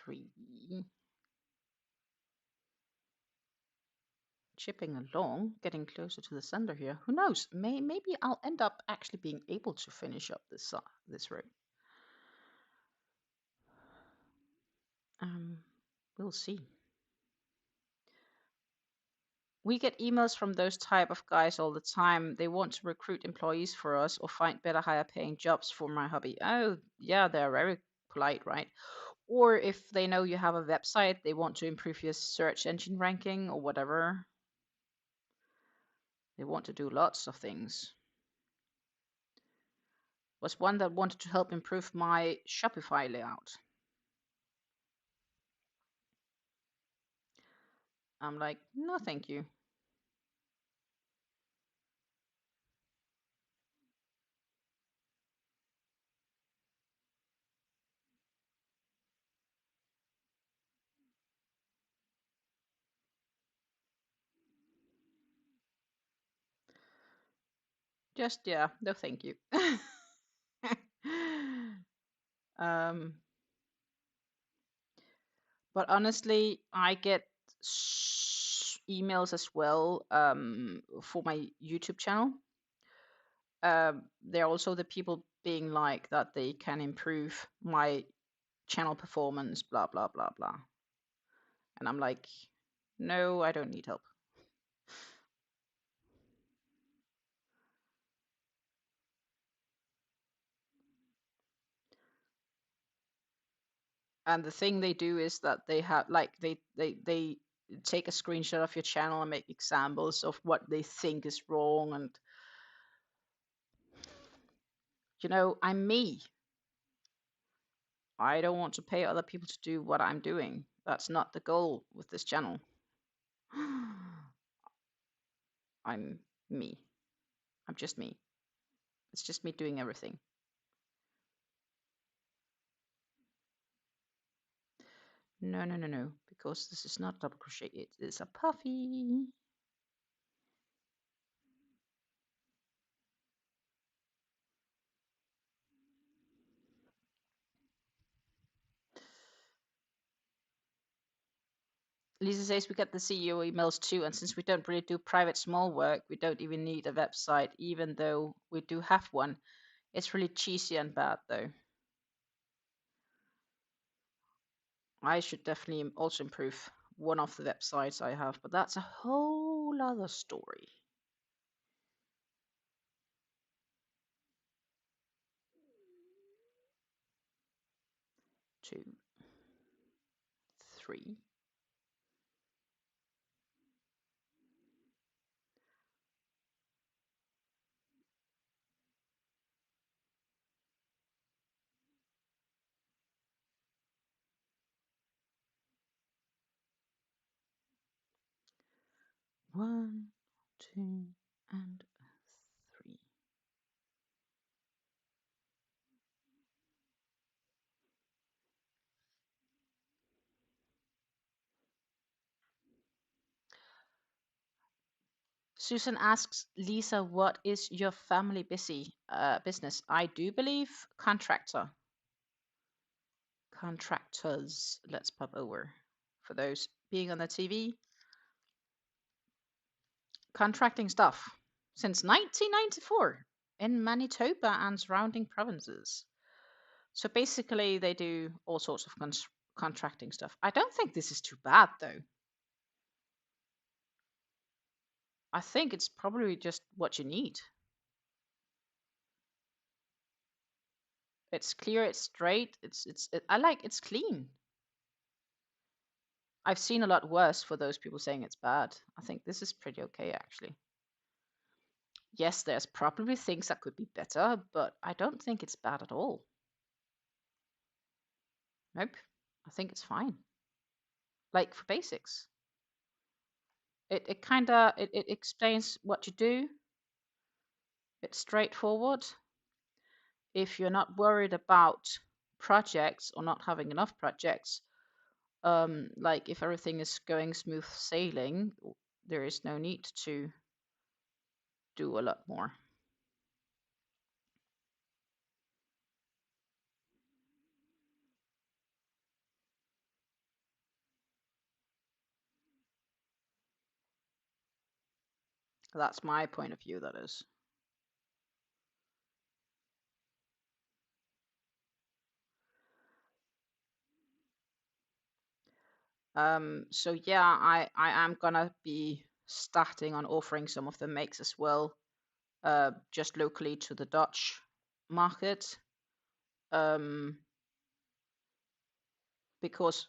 3. Chipping along, getting closer to the center here. Who knows? Maybe I'll end up actually being able to finish up this row. We'll see. We get emails from those type of guys all the time. They want to recruit employees for us or find better, higher paying jobs for my hobby. Oh, yeah, they're very polite, right? Or if they know you have a website, they want to improve your search engine ranking or whatever. They want to do lots of things. Was one that wanted to help improve my Shopify layout. I'm like, no, thank you. Just, yeah, no, thank you. But honestly, I get emails as well for my YouTube channel. They're also the people being like that they can improve my channel performance, blah, blah, blah, blah. And I'm like, no, I don't need help. And the thing they do is that they have like they take a screenshot of your channel and make examples of what they think is wrong. And you know, I'm me. I don't want to pay other people to do what I'm doing. That's not the goal with this channel. I'm me. I'm just me. It's just me doing everything. No, no, no, no, because this is not double crochet. It is a puffy. Lisa says we get the CEO emails too, and since we don't really do private small work, we don't even need a website, even though we do have one. It's really cheesy and bad, though. I should definitely also improve one of the websites I have, but that's a whole other story. 2, 3. 1, 2, and 3. Susan asks, Lisa, what is your family business? I do believe contractor. Contractors. Let's pop over. For those being on the TV, contracting stuff since 1994 in Manitoba and surrounding provinces. So basically, they do all sorts of contracting stuff. I don't think this is too bad, though. I think it's probably just what you need. It's clear, it's straight, I like it's clean. I've seen a lot worse for those people saying it's bad. I think this is pretty okay, actually. Yes, there's probably things that could be better, but I don't think it's bad at all. Nope, I think it's fine. Like for basics. It explains what you do. It's straightforward. If you're not worried about projects or not having enough projects, like if everything is going smooth sailing, there is no need to do a lot more. That's my point of view, that is. So yeah, I am gonna be starting on offering some of the makes as well, just locally to the Dutch market, because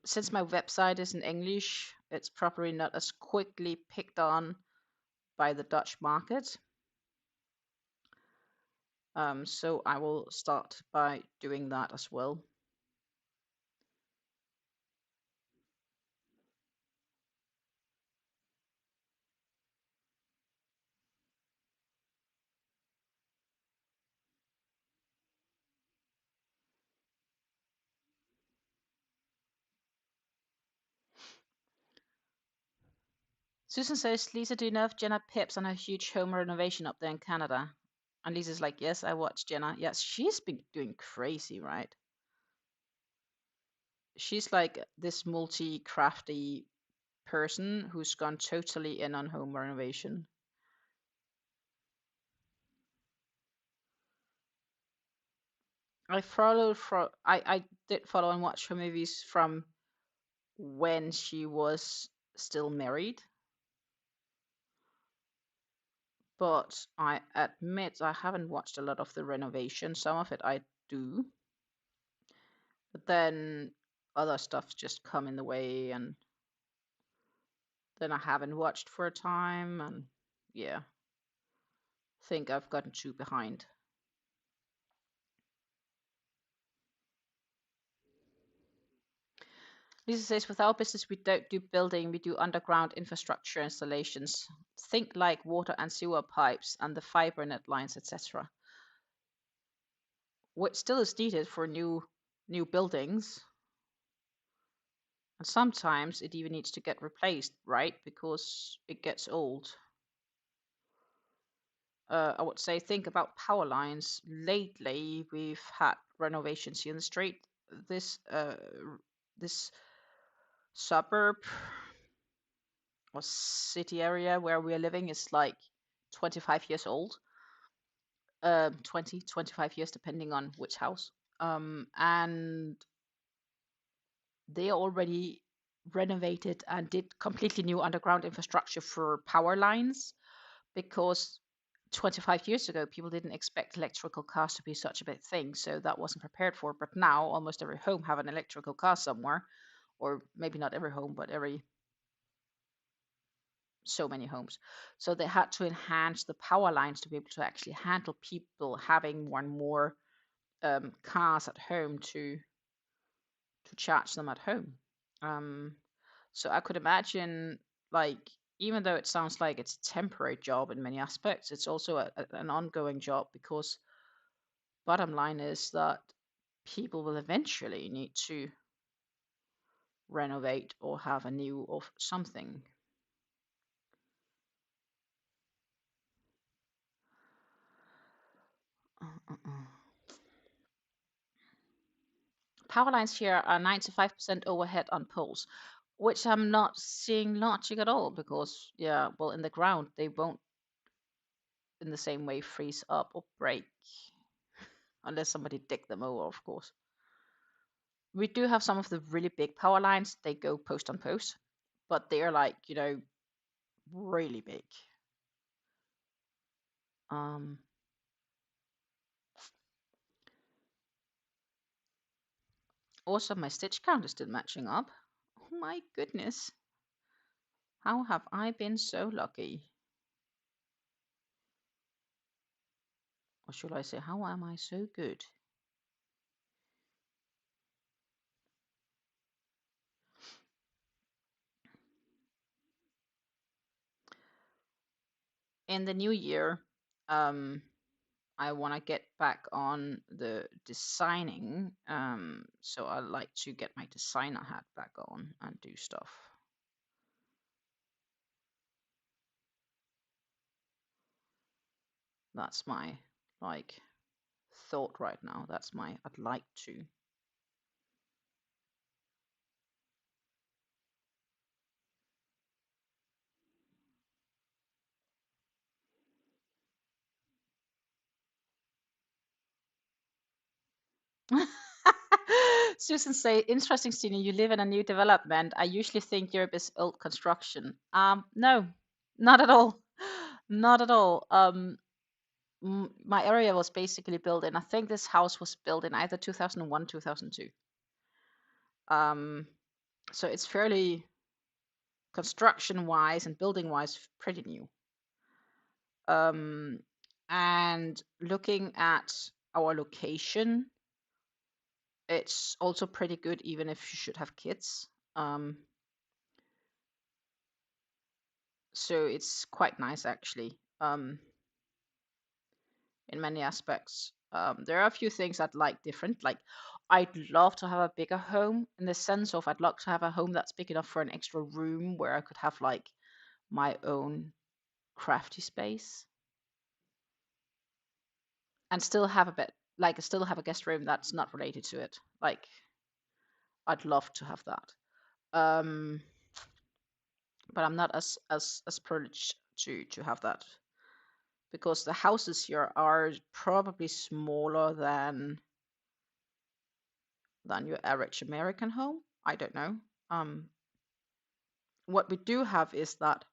since my website is in English, it's probably not as quickly picked on by the Dutch market. So I will start by doing that as well. Susan says, Lisa, do you know if Jenna Pips on her huge home renovation up there in Canada? And Lisa's like, yes, I watched Jenna. Yes, she's been doing crazy, right? She's like this multi-crafty person who's gone totally in on home renovation. I did follow and watch her movies from when she was still married. But I admit I haven't watched a lot of the renovation. Some of it I do. But then other stuff's just come in the way, and then I haven't watched for a time, and yeah, think I've gotten too behind. Lisa says, with our business, we don't do building, we do underground infrastructure installations. Think like water and sewer pipes and the fiber net lines, etc. Which still is needed for new buildings. And sometimes it even needs to get replaced, right? Because it gets old. I would say think about power lines. Lately, we've had renovations here in the street. This this suburb or city area where we're living is like 25 years old. 20, 25 years, depending on which house. And they already renovated and did completely new underground infrastructure for power lines, because 25 years ago people didn't expect electrical cars to be such a big thing, so that wasn't prepared for. But now almost every home have an electrical car somewhere, or maybe not every home, but every so many homes. So they had to enhance the power lines to be able to actually handle people having more and more cars at home to charge them at home. So I could imagine, like, even though it sounds like it's a temporary job in many aspects, it's also an ongoing job, because bottom line is that people will eventually need to renovate or have a new or something. Power lines here are 95% overhead on poles, which I'm not seeing logic at all, because, yeah, well, in the ground, they won't in the same way freeze up or break unless somebody dig them over, of course. We do have some of the really big power lines. They go post on post, but they're like, really big. Also, my stitch count is still matching up. Oh my goodness. How have I been so lucky? Or should I say, how am I so good? In the new year, I want to get back on the designing. So I like to get my designer hat back on and do stuff. That's my thought right now. That's my I'd like to. Susan say, interesting, Stina. You live in a new development. I usually think Europe is old construction. No, not at all. Not at all. My area was basically built in. I think this house was built in either 2001, 2002. So it's fairly construction-wise and building-wise pretty new. And looking at our location, it's also pretty good, even if you should have kids. So it's quite nice actually, in many aspects. There are a few things I'd like different. Like I'd love to have a bigger home in the sense of I'd love to have a home that's big enough for an extra room where I could have like my own crafty space and still have a bit like still have a guest room that's not related to it. Like I'd love to have that. Um, but I'm not as privileged to have that because the houses here are probably smaller than your average American home. I don't know. What we do have is that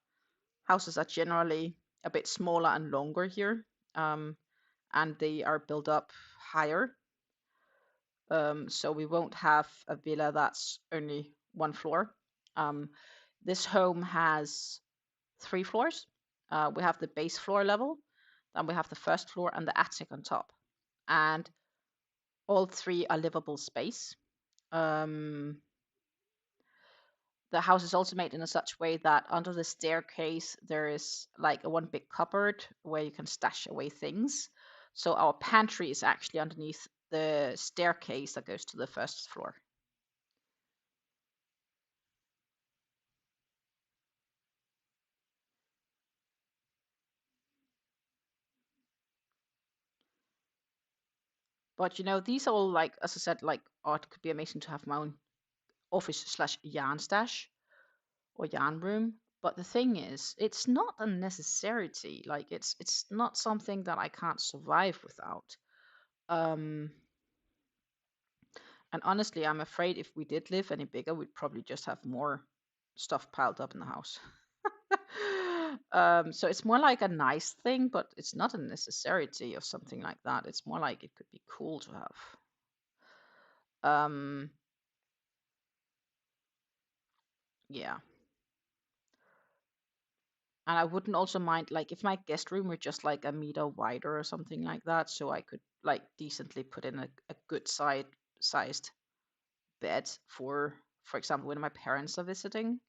houses are generally a bit smaller and longer here, and they are built up higher. So we won't have a villa that's only one floor. This home has 3 floors. We have the base floor level, then we have the first floor and the attic on top. And all 3 are livable space. The house is also made in a such way that under the staircase there is like a one big cupboard where you can stash away things. So our pantry is actually underneath the staircase that goes to the first floor. But you know, these are all like, as I said, like, oh, it could be amazing to have my own office slash yarn stash or yarn room. But the thing is, it's not a necessity. Like, it's not something that I can't survive without. Um, and honestly, I'm afraid if we did live any bigger, we'd probably just have more stuff piled up in the house. So it's more like a nice thing, but it's not a necessity or something like that. It's more like it could be cool to have. Yeah. And I wouldn't also mind like if my guest room were just like a meter wider or something like that, so I could like decently put in a good sized bed for example, when my parents are visiting,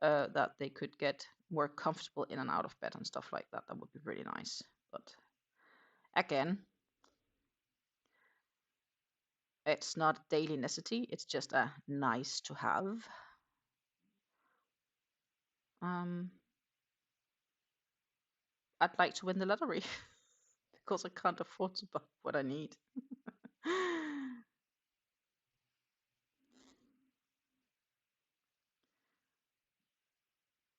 that they could get more comfortable in and out of bed and stuff like that. That would be really nice. But again, it's not a daily necessity. It's just a nice to have. I'd like to win the lottery because I can't afford to buy what I need.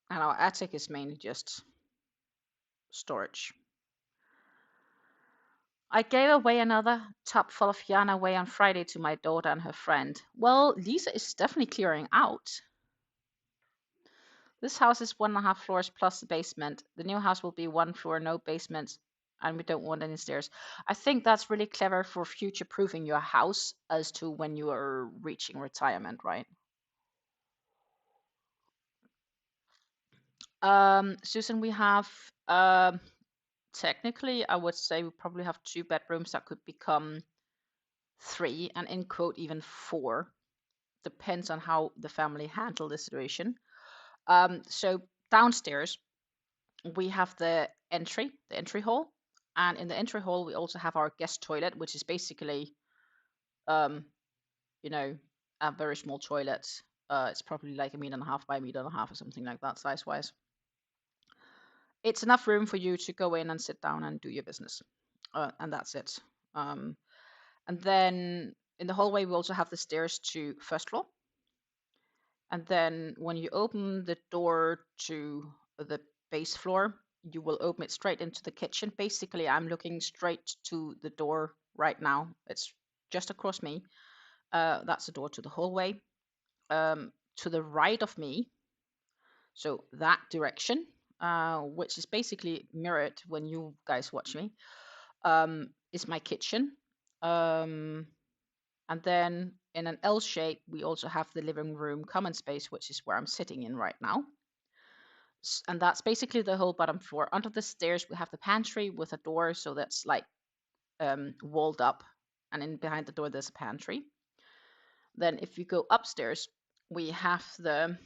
And our attic is mainly just storage. I gave away another tub full of yarn away on Friday to my daughter and her friend. Well, Lisa is definitely clearing out. This house is 1.5 floors plus the basement. The new house will be 1 floor, no basement, and we don't want any stairs. I think that's really clever for future proofing your house as to when you are reaching retirement, right? Susan, we have technically, I would say we probably have 2 bedrooms that could become 3, and in quote even 4. Depends on how the family handle the situation. So downstairs we have the entry hall, and in the entry hall we also have our guest toilet, which is basically, you know, a very small toilet. It's probably like 1.5 meters by 1.5 meters or something like that, size wise. It's enough room for you to go in and sit down and do your business, and that's it. And then in the hallway we also have the stairs to first floor. And then when you open the door to the base floor, you will open it straight into the kitchen. Basically, I'm looking straight to the door right now. It's just across me. That's the door to the hallway. To the right of me, so that direction, which is basically mirrored when you guys watch me, is my kitchen. And then in an L shape, we also have the living room common space, which is where I'm sitting in right now. And that's basically the whole bottom floor. Under the stairs, we have the pantry with a door, so that's like walled up, and in behind the door there's a pantry. Then if you go upstairs, we have the,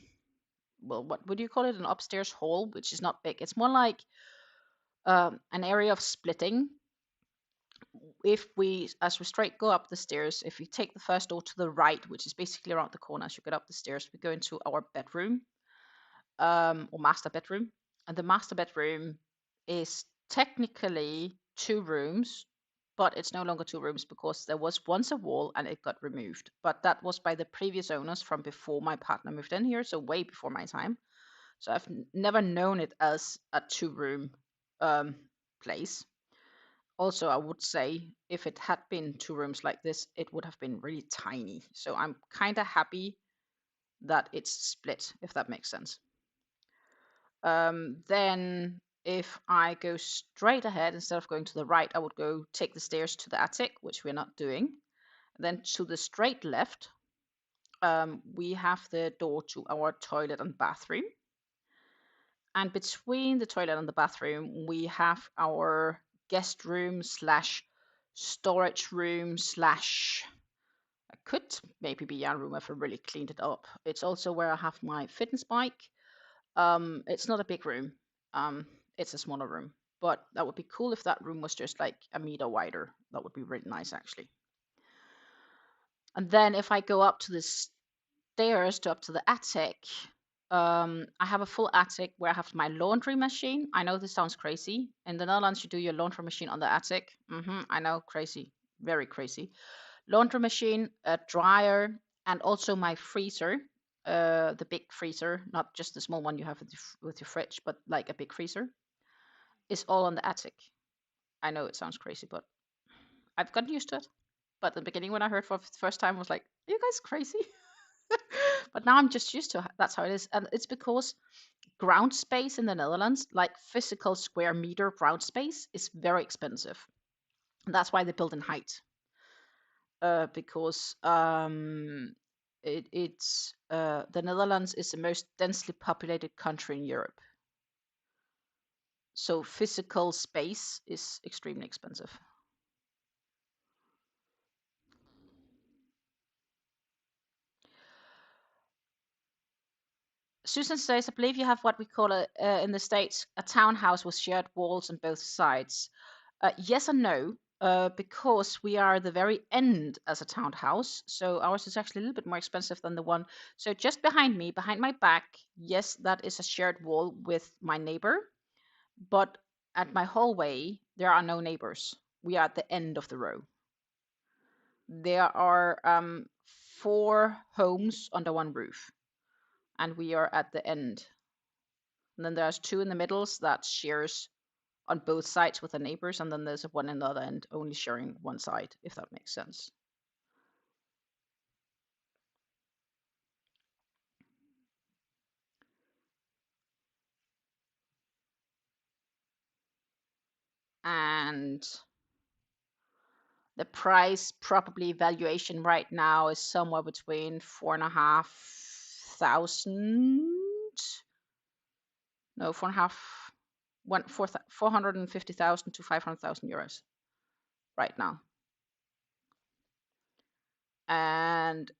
well, what would you call it? An upstairs hall, which is not big. It's more like an area of splitting. If we, as we straight go up the stairs, if we take the first door to the right, which is basically around the corner as you get up the stairs, we go into our bedroom, or master bedroom. And the master bedroom is technically 2 rooms, but it's no longer 2 rooms because there was once a wall and it got removed. But that was by the previous owners from before my partner moved in here, so way before my time. So I've never known it as a 2-room place. Also, I would say if it had been 2 rooms like this, it would have been really tiny. So I'm kind of happy that it's split, if that makes sense. Then if I go straight ahead, instead of going to the right, I would go take the stairs to the attic, which we're not doing. Then to the straight left, we have the door to our toilet and bathroom. And between the toilet and the bathroom, we have our guest room slash storage room slash, it could maybe be a room if I really cleaned it up. It's also where I have my fitness bike. It's not a big room. It's a smaller room, but that would be cool if that room was just like a meter wider. That would be really nice, actually. And then if I go up to the stairs to up to the attic, I have a full attic where I have my laundry machine. I know this sounds crazy. In the Netherlands, you do your laundry machine on the attic. I know, crazy, very crazy. Laundry machine, a dryer, and also my freezer, the big freezer, not just the small one you have with your fridge, but like a big freezer, is all on the attic. I know it sounds crazy, but I've gotten used to it. But at the beginning, when I heard for the first time, I was like, "Are you guys crazy?" But now I'm just used to it. That's how it is, and it's because ground space in the Netherlands, like physical square meter ground space, is very expensive. And that's why they build in height. Because it's the Netherlands is the most densely populated country in Europe. So physical space is extremely expensive. Susan says, I believe you have what we call in the States a townhouse with shared walls on both sides. Yes and no, because we are the very end as a townhouse. So ours is actually a little bit more expensive than the one. So just behind me, behind my back, yes, that is a shared wall with my neighbor. But at my hallway, there are no neighbors. We are at the end of the row. There are 4 homes under one roof, and we are at the end. And then there's 2 in the middle that shares on both sides with the neighbors, and then there's one in the other end only sharing one side, if that makes sense. And the price, probably valuation right now, is somewhere between 4,500. No, 450,000 to 500,000 euros right now. And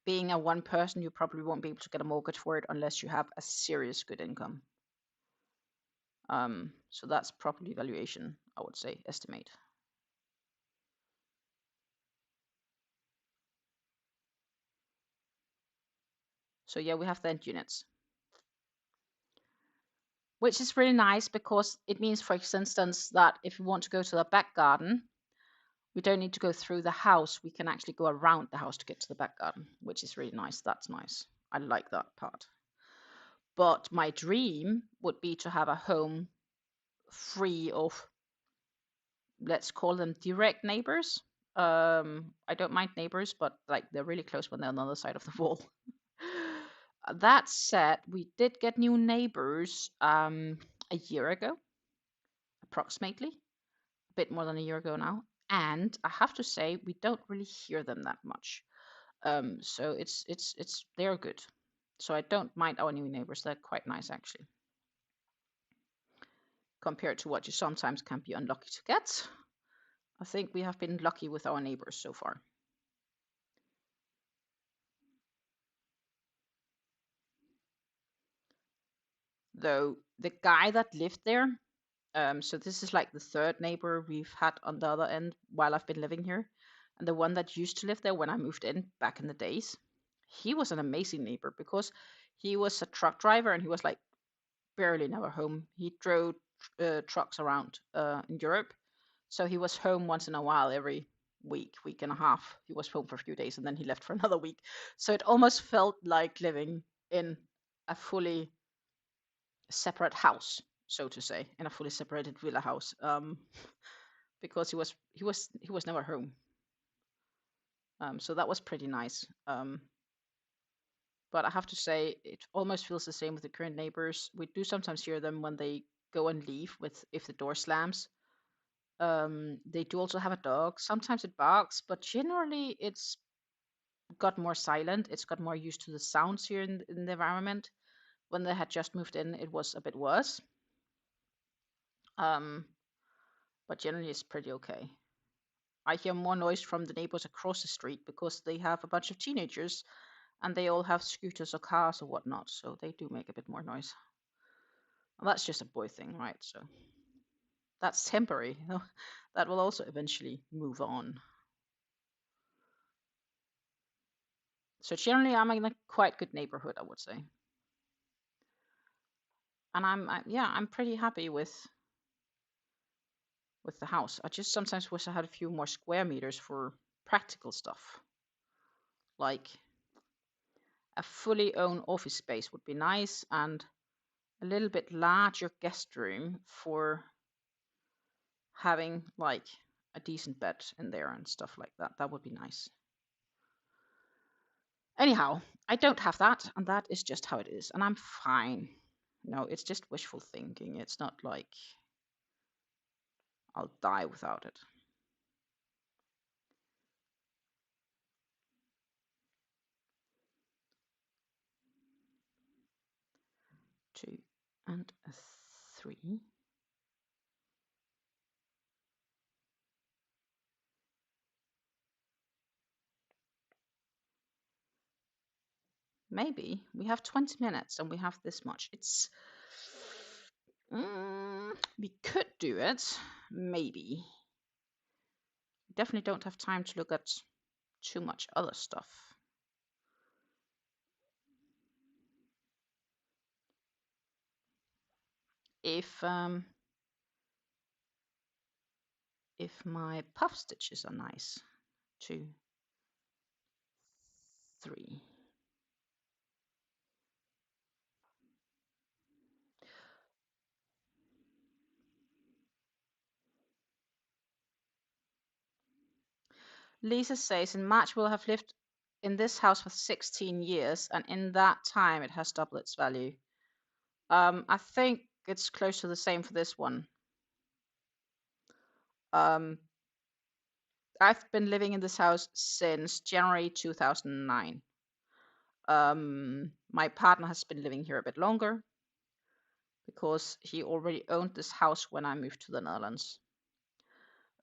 being a one person, you probably won't be able to get a mortgage for it unless you have a serious good income. So that's property valuation, I would say, estimate. So yeah, we have the end units, which is really nice because it means, for instance, that if we want to go to the back garden, we don't need to go through the house. We can actually go around the house to get to the back garden, which is really nice. That's nice. I like that part. But my dream would be to have a home free of, let's call them direct neighbors. I don't mind neighbors, but like they're really close when they're on the other side of the wall. That said, we did get new neighbors a year ago, approximately, a bit more than a year ago now. And I have to say, we don't really hear them that much. So it's they're good. So I don't mind our new neighbors. They're quite nice actually, compared to what you sometimes can be unlucky to get. I think we have been lucky with our neighbors so far. Though the guy that lived there, so this is like the third neighbor we've had on the other end while I've been living here. And the one that used to live there when I moved in back in the days, he was an amazing neighbor because he was a truck driver and he was like barely never home. He drove trucks around in Europe. So he was home once in a while every week and a half. He was home for a few days and then he left for another week. So it almost felt like living in a fully separate house, so to say, in a fully separated villa house, because he was never home. So that was pretty nice. But I have to say, it almost feels the same with the current neighbors. We do sometimes hear them when they go and leave with if the door slams. They do also have a dog. Sometimes it barks, but generally it's got more silent. It's got more used to the sounds here in the environment. When they had just moved in, it was a bit worse. Um, but generally it's pretty okay. I hear more noise from the neighbors across the street because they have a bunch of teenagers and they all have scooters or cars or whatnot, so they do make a bit more noise. Well, that's just a boy thing, right? So that's temporary. That will also eventually move on. So generally, I'm in a quite good neighborhood, I would say, and I'm pretty happy with the house. I just sometimes wish I had a few more square meters for practical stuff, like a fully owned office space would be nice, and a little bit larger guest room for having like a decent bed in there and stuff like that. That would be nice. Anyhow, I don't have that, and that is just how it is, and I'm fine. No, it's just wishful thinking. It's not like I'll die without it. 2 and a 3. Maybe we have 20 minutes and we have this much. It's we could do it, maybe. We definitely don't have time to look at too much other stuff. If my puff stitches are nice. 2, 3. Lisa says, in March we'll have lived in this house for 16 years, and in that time it has doubled its value. I think it's close to the same for this one. I've been living in this house since January 2009. My partner has been living here a bit longer because he already owned this house when I moved to the Netherlands.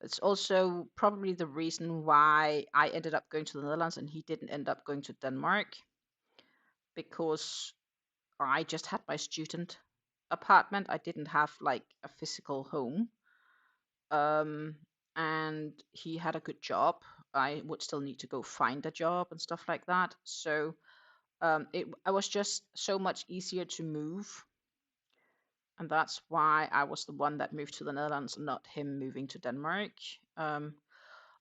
It's also probably the reason why I ended up going to the Netherlands and he didn't end up going to Denmark, because I just had my student apartment. I didn't have like a physical home. And he had a good job. I would still need to go find a job and stuff like that. So it was just so much easier to move. And that's why I was the one that moved to the Netherlands, not him moving to Denmark. I'm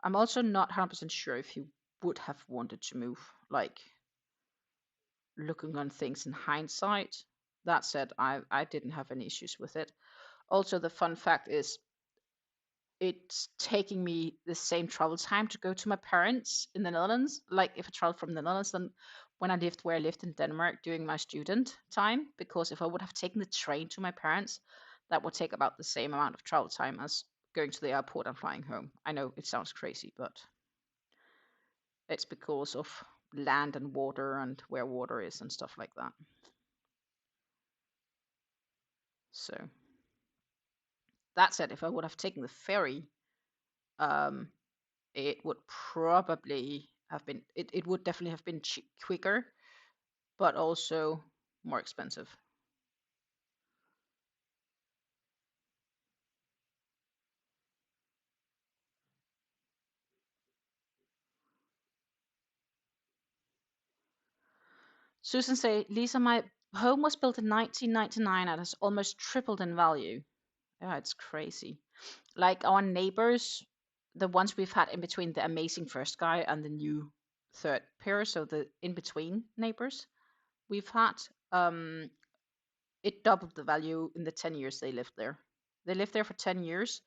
also not 100% sure if he would have wanted to move, like looking on things in hindsight. That said, I didn't have any issues with it. Also, the fun fact is it's taking me the same travel time to go to my parents in the Netherlands. Like if I travel from the Netherlands, then when I lived where I lived in Denmark during my student time, because if I would have taken the train to my parents, that would take about the same amount of travel time as going to the airport and flying home. I know it sounds crazy, but it's because of land and water and where water is and stuff like that. So that said, if I would have taken the ferry, um, it would probably have been, it would definitely have been quicker, but also more expensive. Susan say, Lisa, my home was built in 1999 and has almost tripled in value. Yeah, it's crazy. Like our neighbors, the ones we've had in between the amazing first guy and the new third pair, so the in between neighbors we've had, it doubled the value in the 10 years they lived there. They lived there for 10 years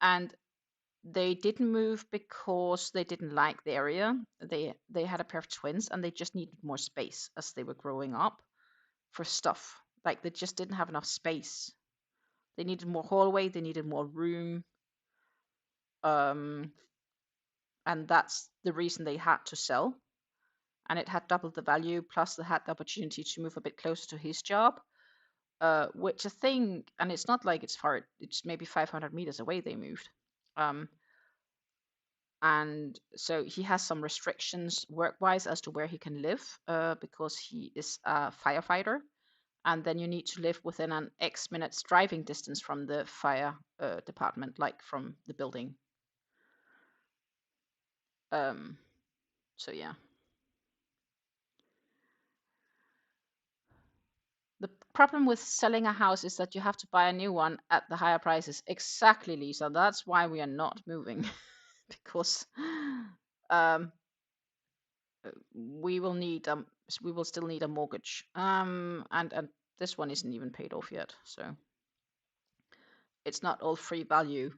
and they didn't move because they didn't like the area. They had a pair of twins and they just needed more space as they were growing up for stuff. Like they just didn't have enough space. They needed more hallway, they needed more room. Um, and that's the reason they had to sell. And it had doubled the value, plus they had the opportunity to move a bit closer to his job. Which I think, and it's not like it's far, it's maybe 500 meters away they moved. And so he has some restrictions work-wise as to where he can live, because he is a firefighter, and then you need to live within an X minutes driving distance from the fire department, like from the building. So yeah. The problem with selling a house is that you have to buy a new one at the higher prices. Exactly, Lisa. That's why we are not moving, because um, we will need we will still need a mortgage. And this one isn't even paid off yet, so it's not all free value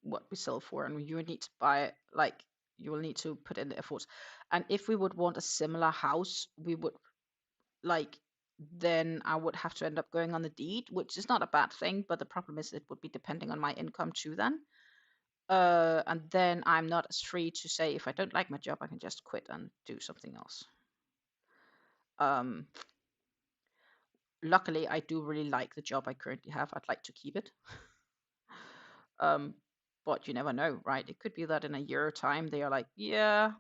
what we sell for, and you need to buy it, like you will need to put in the effort. And if we would want a similar house, we would like then I would have to end up going on the deed, which is not a bad thing, but the problem is it would be depending on my income too then. And then I'm not as free to say if I don't like my job, I can just quit and do something else. Luckily, I do really like the job I currently have. I'd like to keep it. But you never know, right? It could be that in a year time they are like, yeah,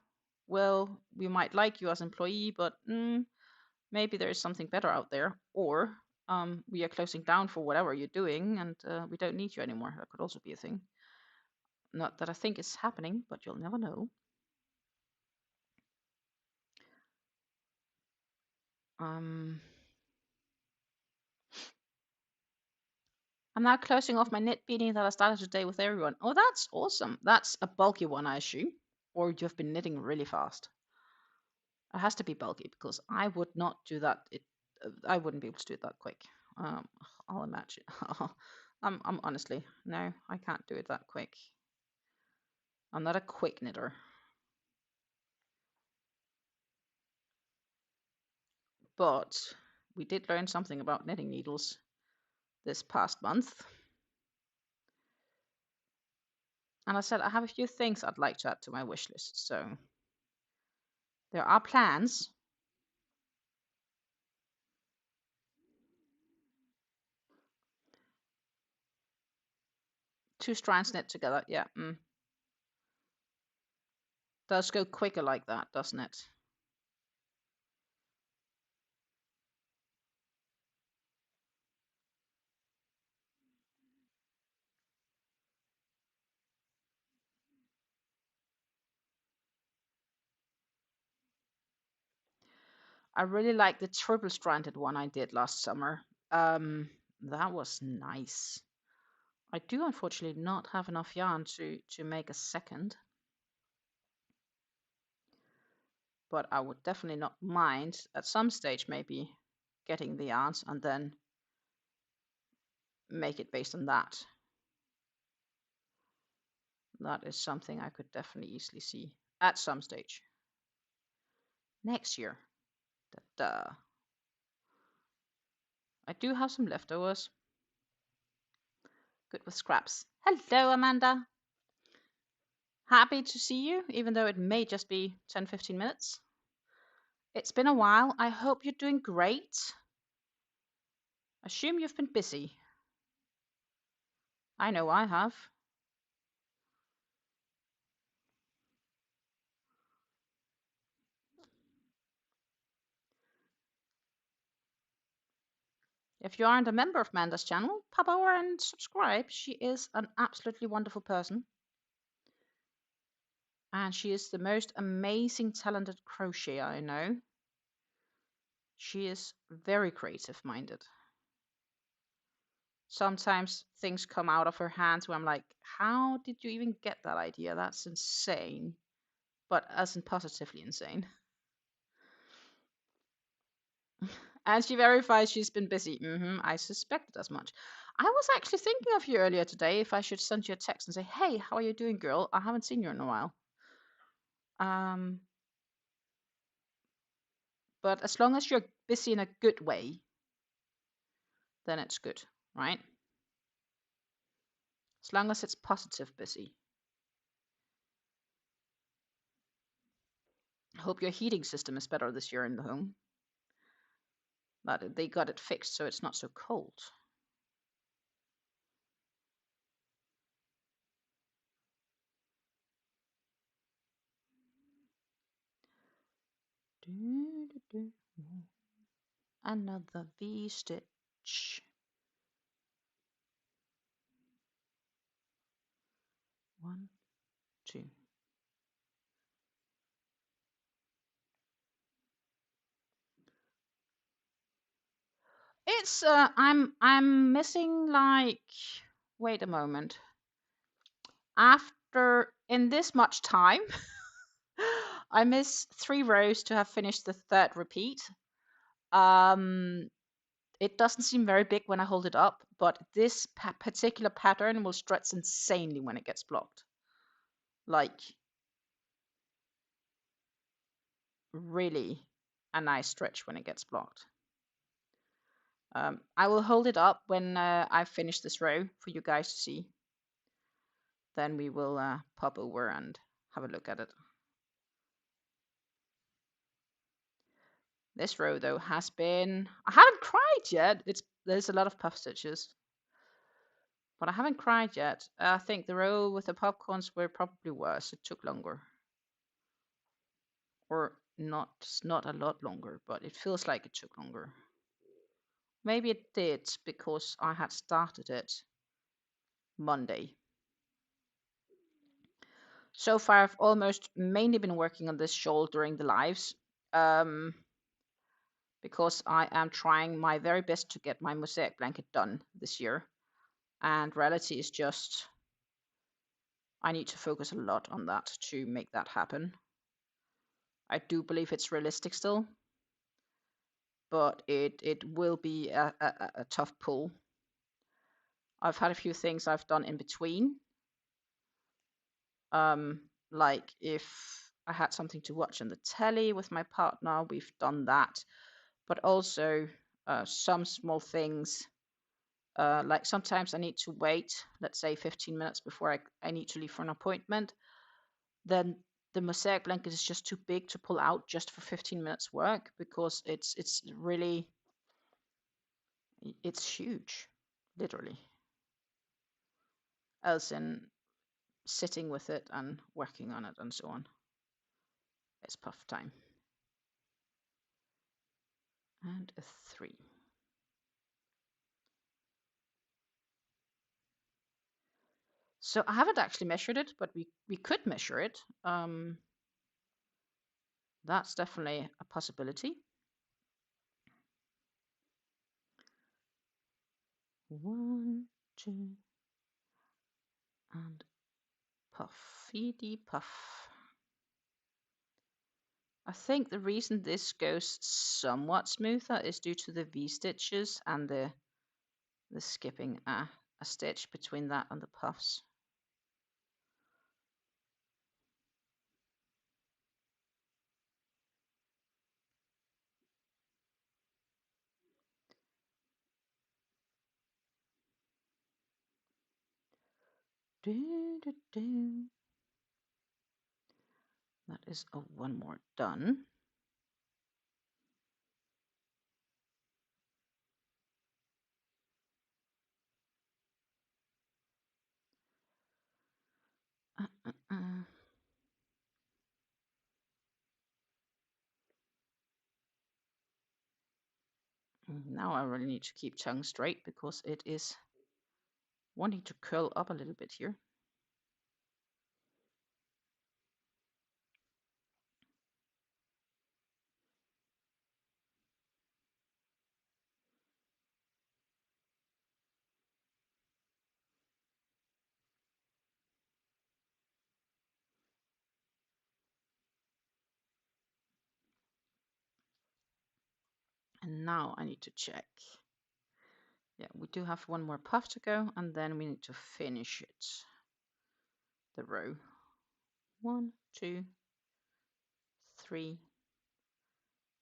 well, we might like you as employee, but maybe there is something better out there, or we are closing down for whatever you're doing, and we don't need you anymore. That could also be a thing. Not that I think is happening, but you'll never know. I'm now closing off my knit beanie that I started today with everyone. Oh, that's awesome. That's a bulky one, I assume. Or you've been knitting really fast. It has to be bulky because I would not do that. I wouldn't be able to do it that quick. Um, I'll imagine. I'm honestly, no, I can't do it that quick. I'm not a quick knitter. But we did learn something about knitting needles this past month. And I said I have a few things I'd like to add to my wish list. So there are plans. 2 strands knit together. Yeah. Does go quicker like that, doesn't it? I really like the triple stranded one I did last summer. That was nice. I do unfortunately not have enough yarn to make a second, but I would definitely not mind at some stage maybe getting the yarns and then make it based on that. That is something I could definitely easily see at some stage. Next year. Da-da. I do have some leftovers. Good with scraps. Hello, Amanda. Happy to see you, even though it may just be 10-15 minutes. It's been a while. I hope you're doing great. Assume you've been busy. I know I have. If you aren't a member of Amanda's channel, pop over and subscribe. She is an absolutely wonderful person. And she is the most amazing, talented crocheter I know. She is very creative-minded. Sometimes things come out of her hands where I'm like, how did you even get that idea? That's insane. But as in positively insane. And she verifies she's been busy. I suspected as much. I was actually thinking of you earlier today if I should send you a text and say, hey, how are you doing, girl? I haven't seen you in a while. But as long as you're busy in a good way, then it's good, right? As long as it's positive busy. I hope your heating system is better this year in the home. That they got it fixed so it's not so cold. Another V-stitch. 1, 2. It's I'm missing like, wait a moment. After in this much time, I miss 3 rows to have finished the 3rd repeat. It doesn't seem very big when I hold it up, but this particular pattern will stretch insanely when it gets blocked. Like, really a nice stretch when it gets blocked. I will hold it up when I've finished this row for you guys to see. Then we will pop over and have a look at it. This row, though, has been... I haven't cried yet. There's a lot of puff stitches. But I haven't cried yet. I think the row with the popcorns were probably worse. It took longer. Or not a lot longer, but it feels like it took longer. Maybe it did because I had started it Monday. So far, I've almost mainly been working on this shawl during the lives. Because I am trying my very best to get my mosaic blanket done this year. And reality is just, I need to focus a lot on that to make that happen. I do believe it's realistic still, but it will be a tough pull. I've had a few things I've done in between. Like if I had something to watch on the telly with my partner, we've done that. But also some small things, like sometimes I need to wait, let's say 15 minutes before I need to leave for an appointment. Then the mosaic blanket is just too big to pull out just for 15 minutes work because it's really, it's huge, literally. As in sitting with it and working on it and so on. It's puff time. And a 3. So I haven't actually measured it, but we could measure it. That's definitely a possibility. 1, 2, and puffy puff. I think the reason this goes somewhat smoother is due to the V-stitches and the skipping a stitch between that and the puffs. That is one more done. Now I really need to keep tongue straight because it is wanting to curl up a little bit here. And now I need to check. Yeah, we do have one more puff to go, and then we need to finish it. The row. 1, 2, 3.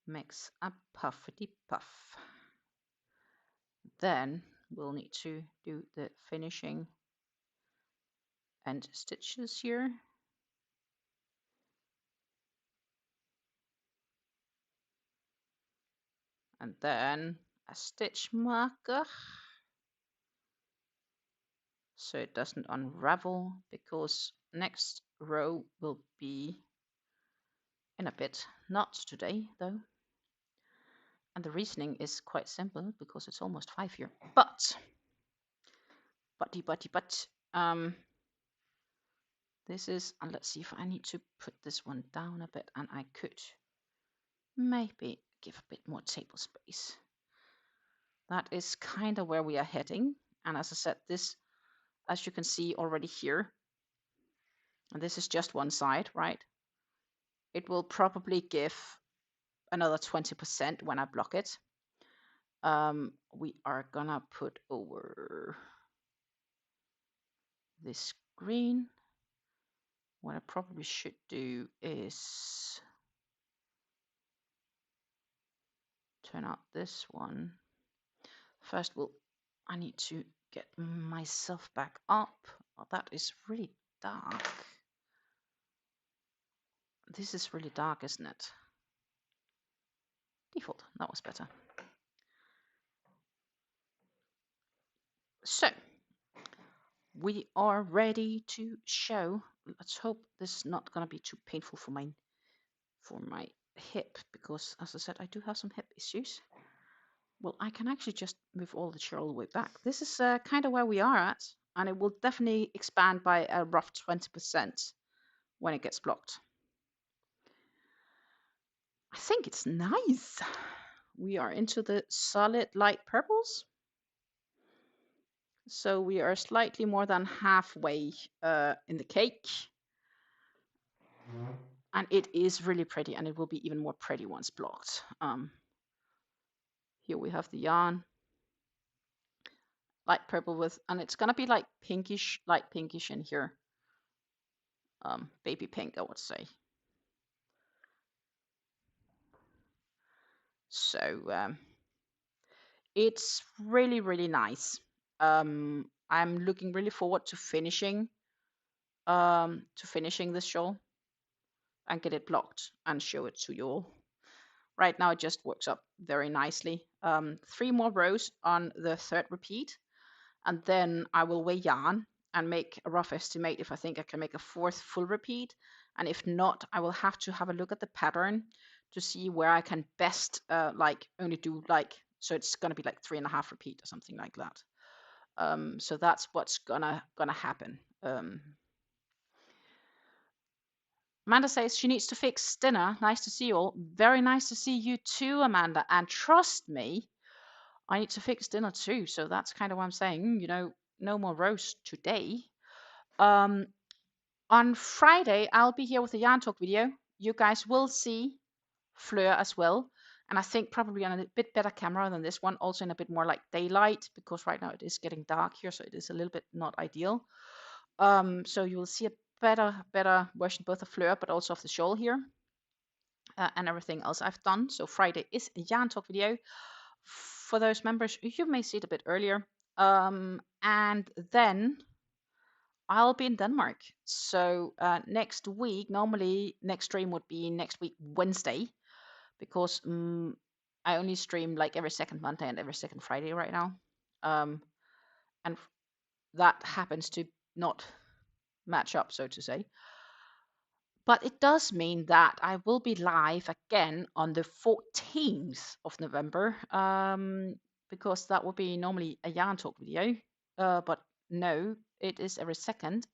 Makes a puffity puff. Then we'll need to do the finishing end stitches here. And then a stitch marker so it doesn't unravel, because next row will be in a bit, not today though. And the reasoning is quite simple because it's almost 5 here. But this is, and let's see if I need to put this one down a bit, and I could maybe give a bit more table space. That is kind of where we are heading. And as I said, this, as you can see already here, and this is just one side, right? It will probably give another 20% when I block it. We are gonna put over this green. What I probably should do is turn out this one. First, I need to get myself back up. Oh, that is really dark. This is really dark, isn't it? Default, that was better. So, we are ready to show. Let's hope this is not going to be too painful for my hip, because as I said, I do have some hip issues. Well, I can actually just move all the chair all the way back. This is kind of where we are at, and it will definitely expand by a rough 20% when it gets blocked. I think it's nice. We are into the solid light purples. So we are slightly more than halfway in the cake. And it is really pretty, and it will be even more pretty once blocked. Here we have the yarn. Light purple with, and it's gonna be like pinkish, light pinkish in here. Baby pink, I would say. So it's really, really nice. I'm looking really forward to finishing this shawl and get it blocked and show it to you all. Right now it just works up very nicely. 3 more rows on the 3rd repeat, and then I will weigh yarn and make a rough estimate if I think I can make a 4th full repeat, and if not, I will have to have a look at the pattern to see where I can best like only do like, so it's gonna be like 3.5 repeat or something like that. So that's what's gonna happen. Amanda says she needs to fix dinner. Nice to see you all. Very nice to see you too, Amanda. And trust me, I need to fix dinner too. So that's kind of what I'm saying. You know, no more roast today. On Friday, I'll be here with a yarn talk video. You guys will see Fleur as well. And I think probably on a bit better camera than this one. Also in a bit more like daylight, because right now it is getting dark here. So it is a little bit not ideal. So you will see a better version both of Fleur but also of the shawl here, and everything else I've done. So Friday is a yarn talk video. For those members, you may see it a bit earlier. And then I'll be in Denmark. So next week, normally next stream would be next week Wednesday, because I only stream like every second Monday and every second Friday right now. And that happens to not match up, so to say. But it does mean that I will be live again on the 14th of November, because that would be normally a yarn talk video. But no, it is every second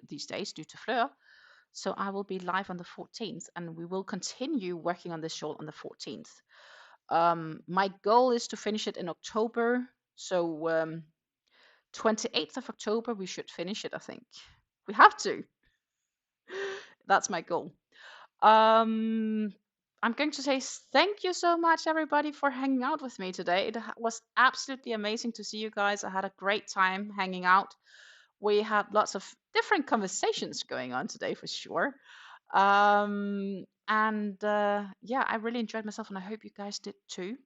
these days due to Fleur. So I will be live on the 14th, and we will continue working on this shawl on the 14th. My goal is to finish it in October. So 28th of October, we should finish it, I think. We have to. That's my goal. I'm going to say thank you so much, everybody, for hanging out with me today. It was absolutely amazing to see you guys. I had a great time hanging out. We had lots of different conversations going on today, for sure. Yeah, I really enjoyed myself, and I hope you guys did too.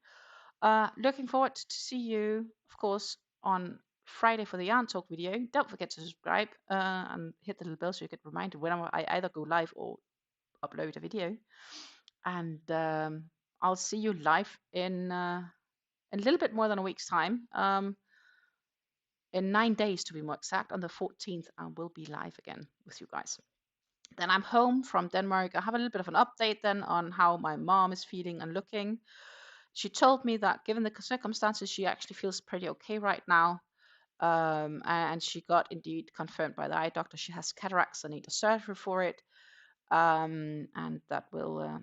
Looking forward to see you, of course, on Friday for the Yarn Talk video. Don't forget to subscribe and hit the little bell so you get reminded whenever I either go live or upload a video. And I'll see you live in a little bit more than a week's time. In 9 days, to be more exact, on the 14th, I will be live again with you guys. Then I'm home from Denmark. I have a little bit of an update then on how my mom is feeling and looking. She told me that given the circumstances, she actually feels pretty okay right now. And she got indeed confirmed by the eye doctor she has cataracts and need a surgery for it. And that will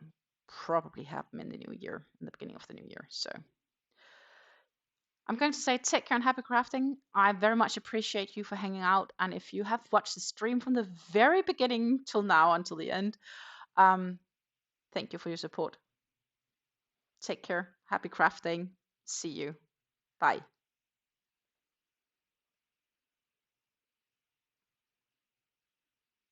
probably happen in the new year, in the beginning of the new year. So I'm going to say take care and happy crafting. I very much appreciate you for hanging out. And if you have watched the stream from the very beginning till now, until the end, thank you for your support. Take care. Happy crafting. See you. Bye.